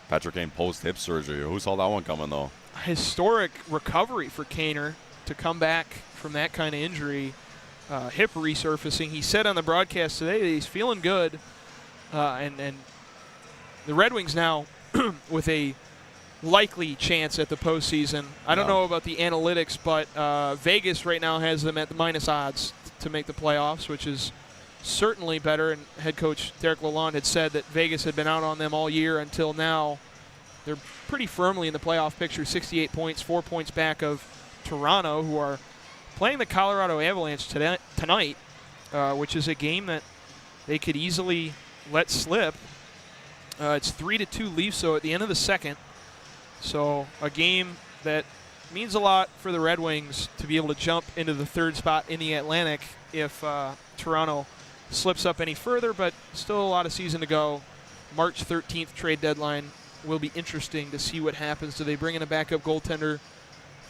Patrick Kane post hip surgery. Who saw that one coming though? Historic recovery for Kaner to come back from that kind of injury. Hip resurfacing. He said on the broadcast today that he's feeling good, and the Red Wings now with a likely chance at the postseason. I don't know about the analytics, but Vegas right now has them at the minus odds to make the playoffs, which is certainly better. And head coach Derek Lalonde had said that Vegas had been out on them all year until now. They're pretty firmly in the playoff picture, 68 points, 4 points back of Toronto, who are playing the Colorado Avalanche tonight, which is a game that they could easily let slip. It's 3-2 Leafs, so at the end of the second. So a game that means a lot for the Red Wings to be able to jump into the third spot in the Atlantic if Toronto slips up any further, but still a lot of season to go. March 13th trade deadline will be interesting to see what happens. Do they bring in a backup goaltender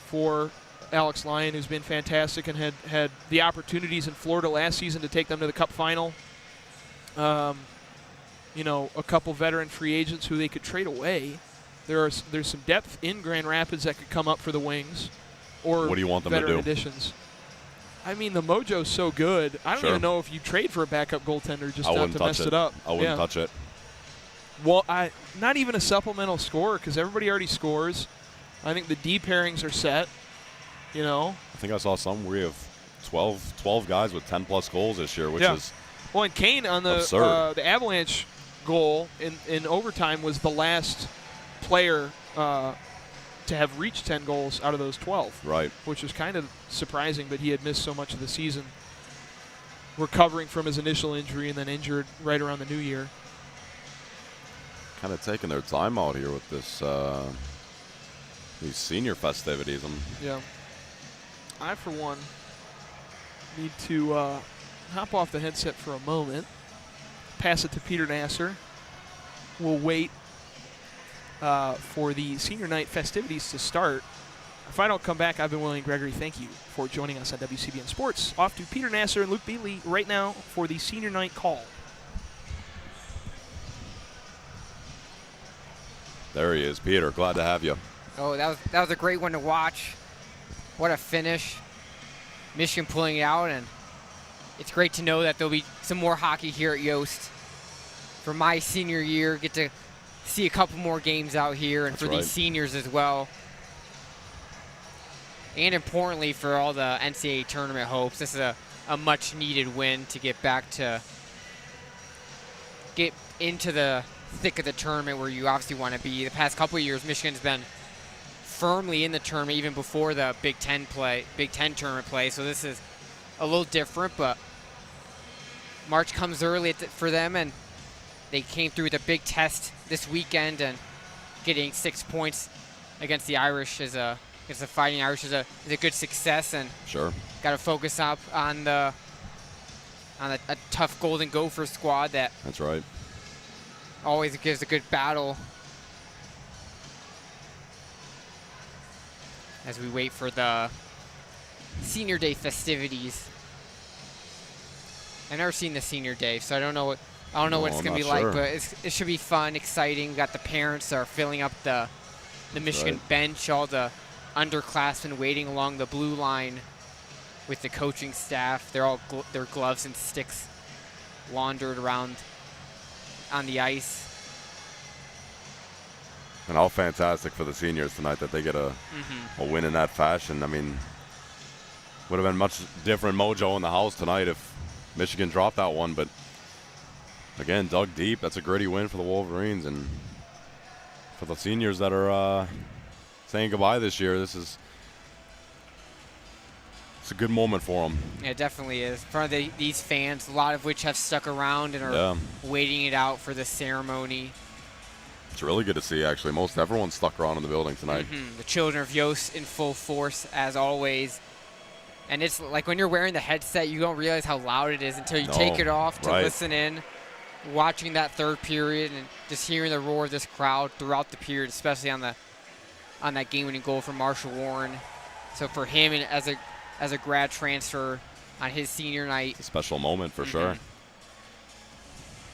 for Alex Lyon, who's been fantastic and had the opportunities in Florida last season to take them to the Cup final? You know, a couple veteran free agents who they could trade away. There's some depth in Grand Rapids that could come up for the Wings, or what do you want them to veteran do? Additions. I mean, the mojo's so good. I don't even know if you trade for a backup goaltender just not to mess it up. I wouldn't touch it. Well, not even a supplemental scorer, because everybody already scores. I think the D pairings are set. You know. I think I saw some where you have 12 guys with 10+ goals this year, which is well, and Kane on the Avalanche goal in overtime was the last player to have reached 10 goals out of those 12. Right. Which was kind of surprising, but he had missed so much of the season, recovering from his initial injury and then injured right around the new year. Kind of taking their time out here with this these senior festivities. Yeah. I, for one, need to hop off the headset for a moment, pass it to Peter Nasr. We'll wait for the senior night festivities to start. If I don't come back, I've been William Gregory. Thank you for joining us on WCBN Sports. Off to Peter Nasr and Luke Beally right now for the senior night call. There he is, Peter. Glad to have you. Oh, that was a great one to watch. What a finish. Michigan pulling it out, and it's great to know that there'll be some more hockey here at Yost. For my senior year, get to see a couple more games out here, and these seniors as well. And importantly, for all the NCAA tournament hopes, this is a much-needed win to get into the thick of the tournament where you obviously want to be. The past couple of years, Michigan's been firmly in the tournament even before the Big Ten tournament play. So this is a little different, but March comes early for them, and they came through with a big test this weekend, and getting 6 points against the Irish against the Fighting Irish is a good success, and got to focus up on a tough Golden Gopher squad that always gives a good battle as we wait for the senior day festivities. I've never seen the senior day, so I don't know what it's gonna be like, but it should be fun, exciting. We got the parents are filling up the Michigan bench, all the underclassmen waiting along the blue line with the coaching staff. They're all their gloves and sticks laundered around on the ice. And how fantastic for the seniors tonight that they get a win in that fashion. I mean, would have been much different mojo in the house tonight if Michigan dropped that one, but again, dug deep. That's a gritty win for the Wolverines, and for the seniors that are saying goodbye this year, it's a good moment for them. Yeah, it definitely is. In front of these fans, a lot of which have stuck around and are waiting it out for the ceremony. It's really good to see, actually. Everyone stuck around in the building tonight. The children of Yost in full force, as always. And it's like when you're wearing the headset, you don't realize how loud it is until you take it off to listen in, watching that third period and just hearing the roar of this crowd throughout the period, especially on that game-winning goal from Marshall Warren. So for him, and as a grad transfer on his senior night, it's a special moment for sure.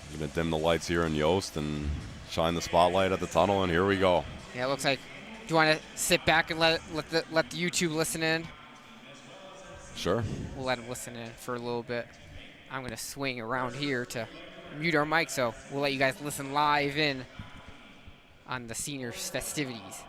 You're gonna dim the lights here in Yost and shine the spotlight at the tunnel, and here we go. Yeah, it looks like. Do you want to sit back and let the YouTube listen in? Sure. We'll let them listen in for a little bit. I'm going to swing around here to mute our mic, so we'll let you guys listen live in. on the senior festivities.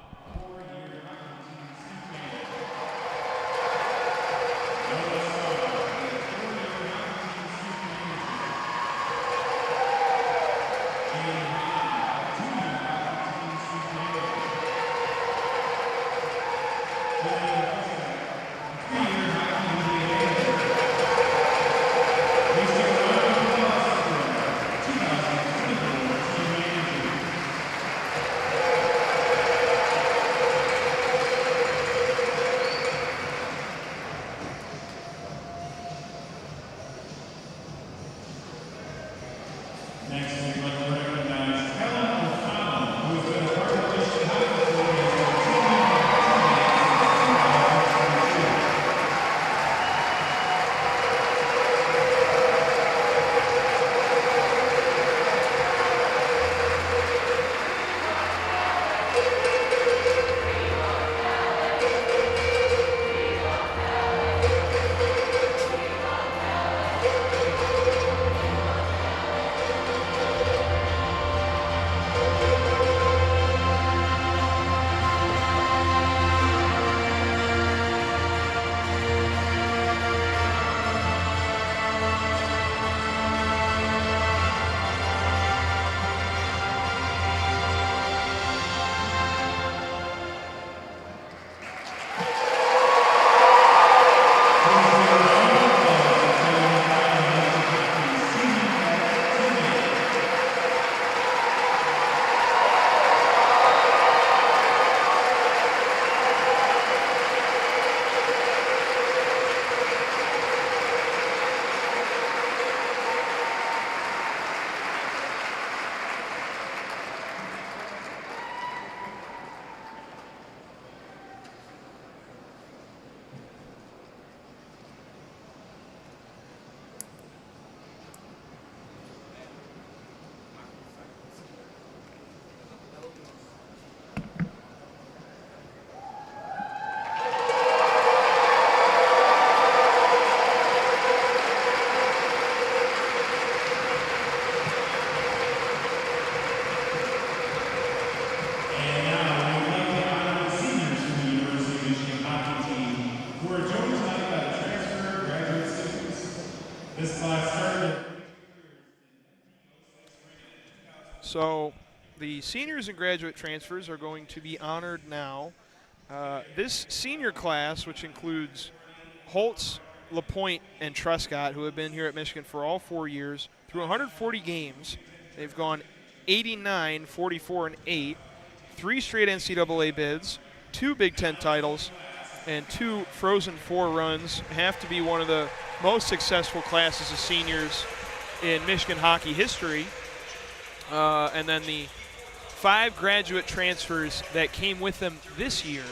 So the seniors and graduate transfers are going to be honored now. This senior class, which includes Holtz, LaPointe, and Trescott, who have been here at Michigan for all 4 years, through 140 games. They've gone 89, 44, and 8, 3 straight NCAA bids, 2 Big Ten titles, and 2 Frozen Four runs. Have to be one of the most successful classes of seniors in Michigan hockey history. And then the 5 graduate transfers that came with them this year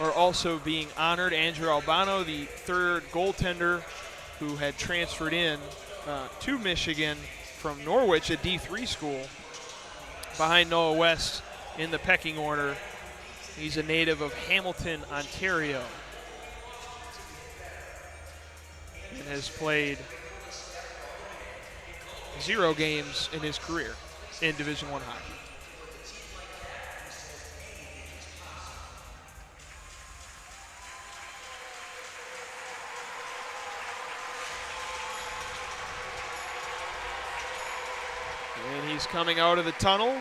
are also being honored. Andrew Albano, the 3rd goaltender who had transferred in to Michigan from Norwich, a D3 school, behind Noah West in the pecking order. He's a native of Hamilton, Ontario, and has played 0 games in his career in Division I hockey. And he's coming out of the tunnel.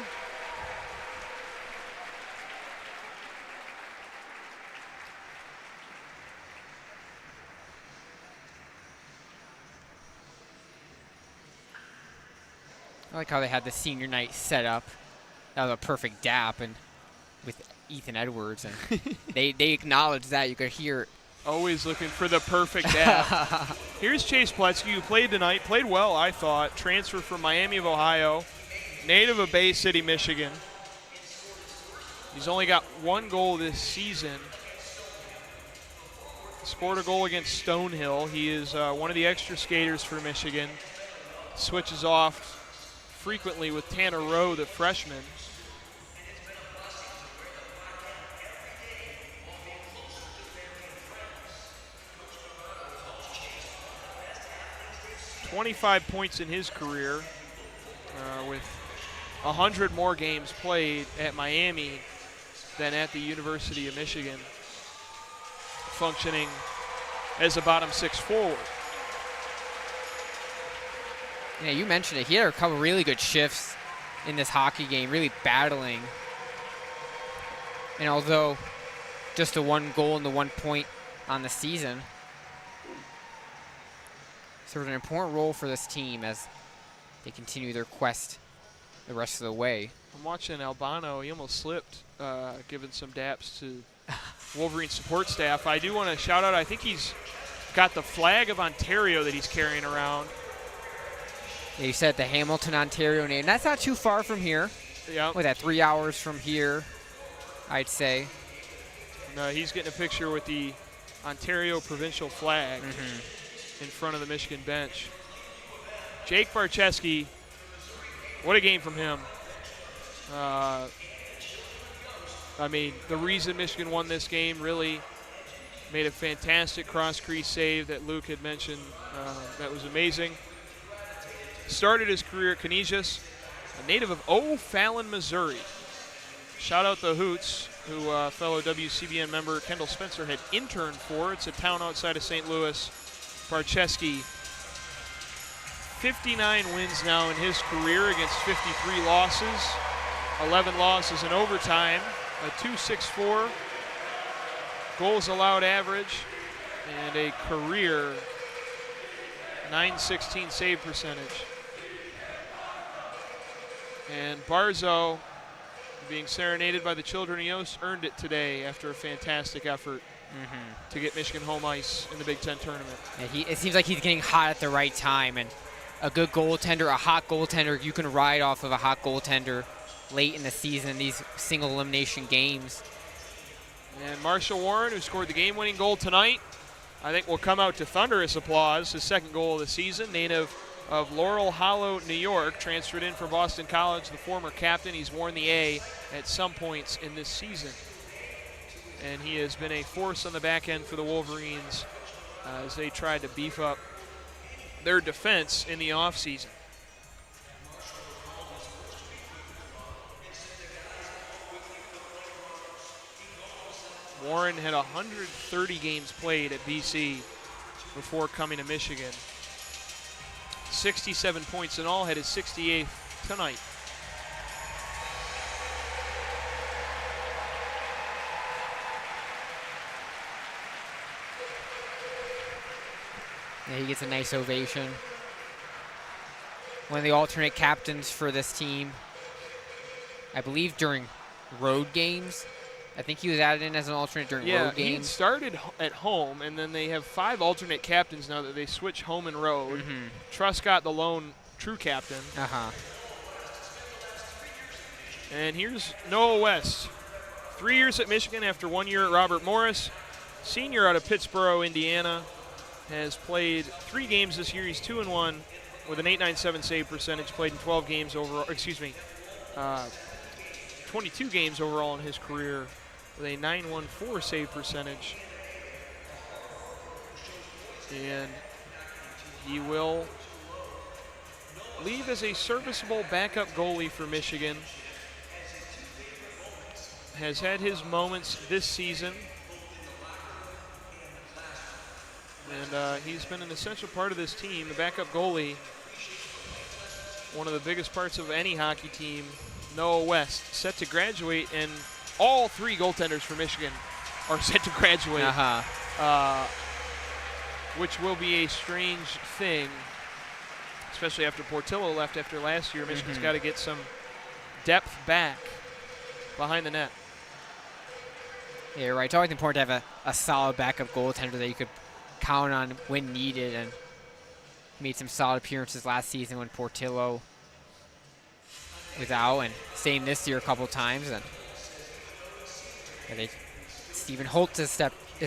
I like how they had the senior night set up. That was a perfect dap, and with Ethan Edwards, and they acknowledged that. You could hear it. Always looking for the perfect dap. Here's Chase Pletzky, who played tonight. Played well, I thought. Transfer from Miami of Ohio. Native of Bay City, Michigan. He's only got 1 goal this season. Scored a goal against Stonehill. He is one of the extra skaters for Michigan. Switches off frequently with Tanner Rowe, the freshman. '25 points in his career with 100 more games played at Miami than at the University of Michigan, functioning as a bottom six forward. Yeah, you mentioned it. He had a couple really good shifts in this hockey game, really battling. And although just the 1 goal and the 1 point on the season, served an important role for this team as they continue their quest the rest of the way. I'm watching Albano. He almost slipped, giving some daps to Wolverine support staff. I do want to shout out, I think he's got the flag of Ontario that he's carrying around. Yeah, you said the Hamilton, Ontario name. That's not too far from here. Yeah. What's that, 3 hours from here, I'd say. And, he's getting a picture with the Ontario provincial flag in front of the Michigan bench. Jake Barczewski, what a game from him. I mean, the reason Michigan won this game, really made a fantastic cross-crease save that Luke had mentioned. That was amazing. Started his career at Canisius, a native of O'Fallon, Missouri. Shout out the Hoots, who fellow WCBN member Kendall Spencer had interned for. It's a town outside of St. Louis. Barczewski, 59 wins now in his career against 53 losses, 11 losses in overtime, a .264 goals allowed average, and a career .916 save percentage. And Barzo, being serenaded by the children of Yost, earned it today after a fantastic effort to get Michigan home ice in the Big Ten tournament. Yeah, it seems like he's getting hot at the right time, and a good goaltender, a hot goaltender, you can ride off of a hot goaltender late in the season, these single elimination games. And Marshall Warren, who scored the game-winning goal tonight, I think will come out to thunderous applause. His second goal of the season, native of Laurel Hollow, New York, transferred in from Boston College, the former captain. He's worn the A at some points in this season. And he has been a force on the back end for the Wolverines as they tried to beef up their defense in the offseason. Warren had 130 games played at BC before coming to Michigan. 67 points in all, had his 68th tonight. Yeah, he gets a nice ovation. One of the alternate captains for this team, I believe during road games. I think he was added in as an alternate during road games. Yeah, he started at home, and then they have 5 alternate captains now that they switch home and road. Truscott, the lone true captain. And here's Noah West. 3 years at Michigan after 1 year at Robert Morris. Senior out of Pittsburgh, Indiana. Has played 3 games this year. He's 2-1 with an .897 save percentage. Played in 12 games overall. 22 games overall in his career with a .914 save percentage. And he will leave as a serviceable backup goalie for Michigan. Has had his moments this season. And he's been an essential part of this team, the backup goalie. One of the biggest parts of any hockey team. Noah West, set to graduate, and all 3 goaltenders for Michigan are set to graduate, which will be a strange thing, especially after Portillo left after last year. Michigan's got to get some depth back behind the net. Yeah, you're right. It's always important to have a solid backup goaltender that you could count on when needed, and made some solid appearances last season when Portillo was out, and same this year a couple times. And Stephen Holtz is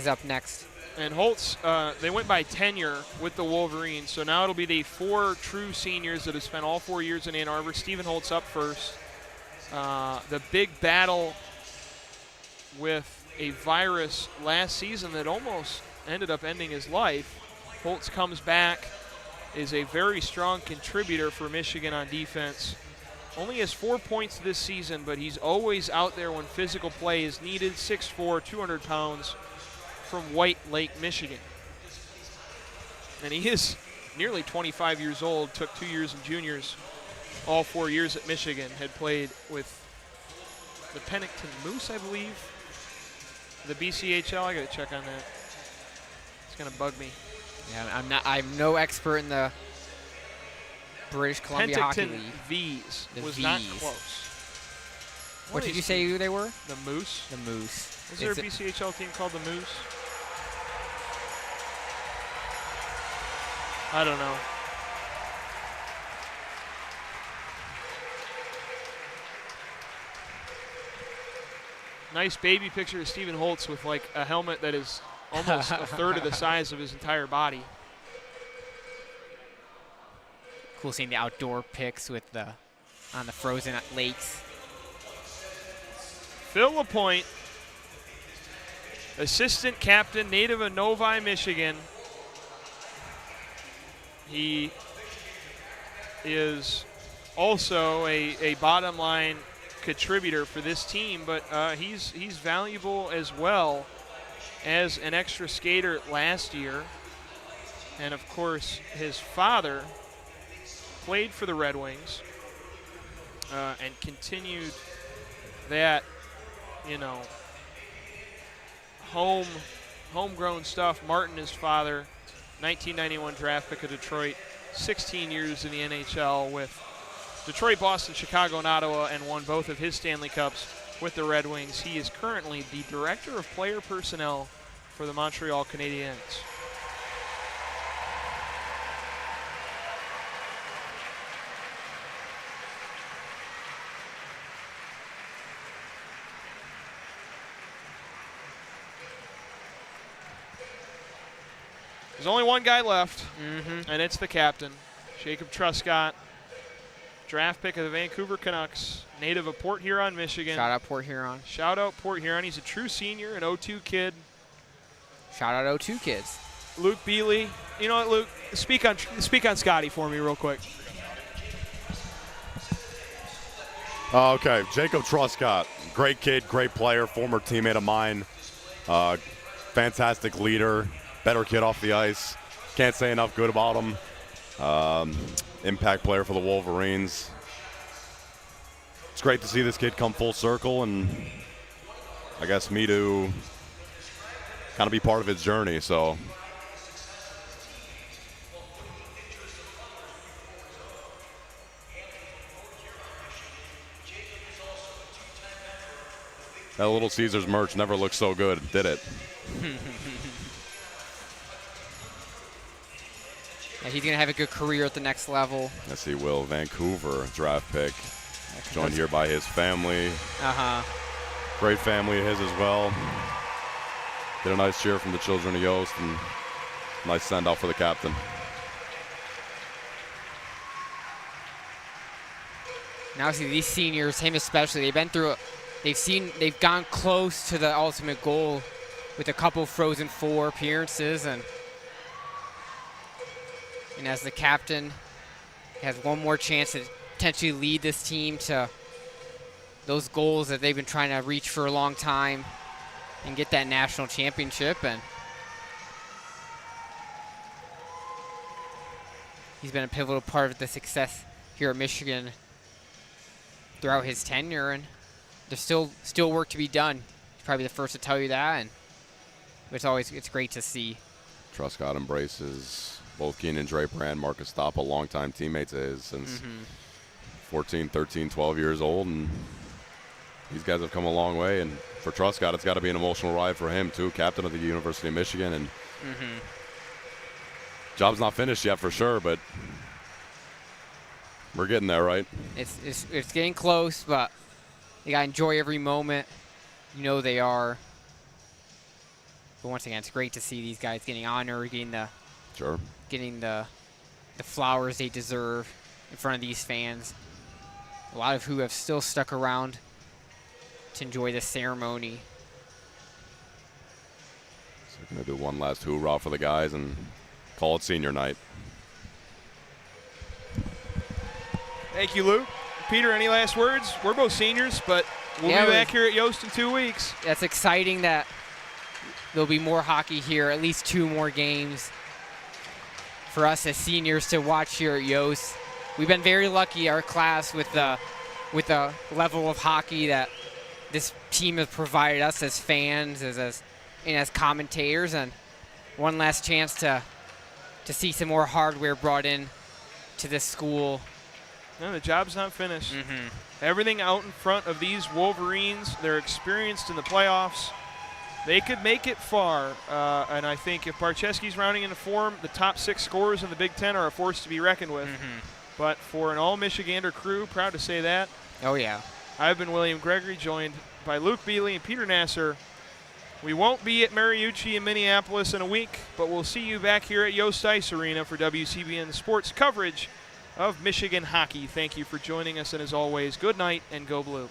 up next. And Holtz, they went by tenure with the Wolverines, so now it'll be the 4 true seniors that have spent all 4 years in Ann Arbor. Stephen Holtz up first. The big battle with a virus last season that almost ended up ending his life. Holtz comes back, is a very strong contributor for Michigan on defense. only has 4 points this season, but he's always out there when physical play is needed. 6'4", 200 pounds from White Lake, Michigan. And he is nearly 25 years old, took 2 years in juniors, all 4 years at Michigan, had played with the Pennington Moose, I believe. The BCHL, I got to check on that. It's going to bug me. Yeah, I'm no expert in the British Columbia Hockey Penticton League. V's The was V's. not close. What did you say who they were? The Moose. The Moose. Is there a BCHL team called the Moose? I don't know. Nice baby picture of Stephen Holtz with like a helmet that is almost a third of the size of his entire body. Cool seeing the outdoor pics with on the frozen lakes. Phil LaPointe, assistant captain, native of Novi, Michigan. He is also a bottom line contributor for this team, but he's valuable as well as an extra skater last year. And of course, his father played for the Red Wings and continued that, homegrown stuff. Martin, his father, 1991 draft pick of Detroit, 16 years in the NHL with Detroit, Boston, Chicago, and Ottawa, and won both of his Stanley Cups with the Red Wings. He is currently the director of player personnel for the Montreal Canadiens. There's only one guy left, and it's the captain, Jacob Truscott, draft pick of the Vancouver Canucks, native of Port Huron, Michigan. Shout out Port Huron. Shout out Port Huron. He's a true senior, an 02 kid. Shout out 02 kids. Luke Beally. You know what, Luke? Speak on Scotty for me real quick. Okay, Jacob Truscott, great kid, great player, former teammate of mine, fantastic leader, better kid off the ice. Can't say enough good about him. Impact player for the Wolverines. It's great to see this kid come full circle, and I guess me to kind of be part of his journey. So that Little Caesars merch never looked so good, did it? Yeah, he's going to have a good career at the next level. Yes, he will. Vancouver draft pick. Joined here by his family. Great family of his as well. Did a nice cheer from the children of Yost, and nice send out for the captain. Now see these seniors, him especially, they've been through they've gone close to the ultimate goal with a couple Frozen Four appearances, and as the captain, he has one more chance to potentially lead this team to those goals that they've been trying to reach for a long time and get that national championship. And he's been a pivotal part of the success here at Michigan throughout his tenure, and there's still work to be done. He's probably the first to tell you that, and it's great to see. Truscott embraces both Keenan Draper and Marcus Stoppa, longtime teammates of his since 14, 13, 12 years old, and these guys have come a long way. And for Truscott, it's got to be an emotional ride for him too, captain of the University of Michigan, and job's not finished yet for sure, but we're getting there, right? It's getting close, but you gotta enjoy every moment. You know they are. But once again, it's great to see these guys getting honored, getting the flowers they deserve in front of these fans. A lot of who have still stuck around to enjoy this ceremony. So we're gonna do one last hoorah for the guys and call it senior night. Thank you, Luke. Peter, any last words? We're both seniors, but we'll be back here at Yost in 2 weeks. That's exciting that there'll be more hockey here, at least 2 more games for us as seniors to watch here at Yost. We've been very lucky, our class, with the level of hockey that this team has provided us as fans, as commentators, and one last chance to see some more hardware brought in to this school. No, the job's not finished. Mm-hmm. Everything out in front of these Wolverines, they're experienced in the playoffs. They could make it far, and I think if Barczewski's rounding into form, the top 6 scorers in the Big Ten are a force to be reckoned with. Mm-hmm. But for an all-Michigander crew, proud to say that. Oh, yeah. I've been William Gregory, joined by Luke Beally and Peter Nasr. We won't be at Mariucci in Minneapolis in a week, but we'll see you back here at Yost Ice Arena for WCBN Sports coverage of Michigan hockey. Thank you for joining us, and as always, good night and go blue.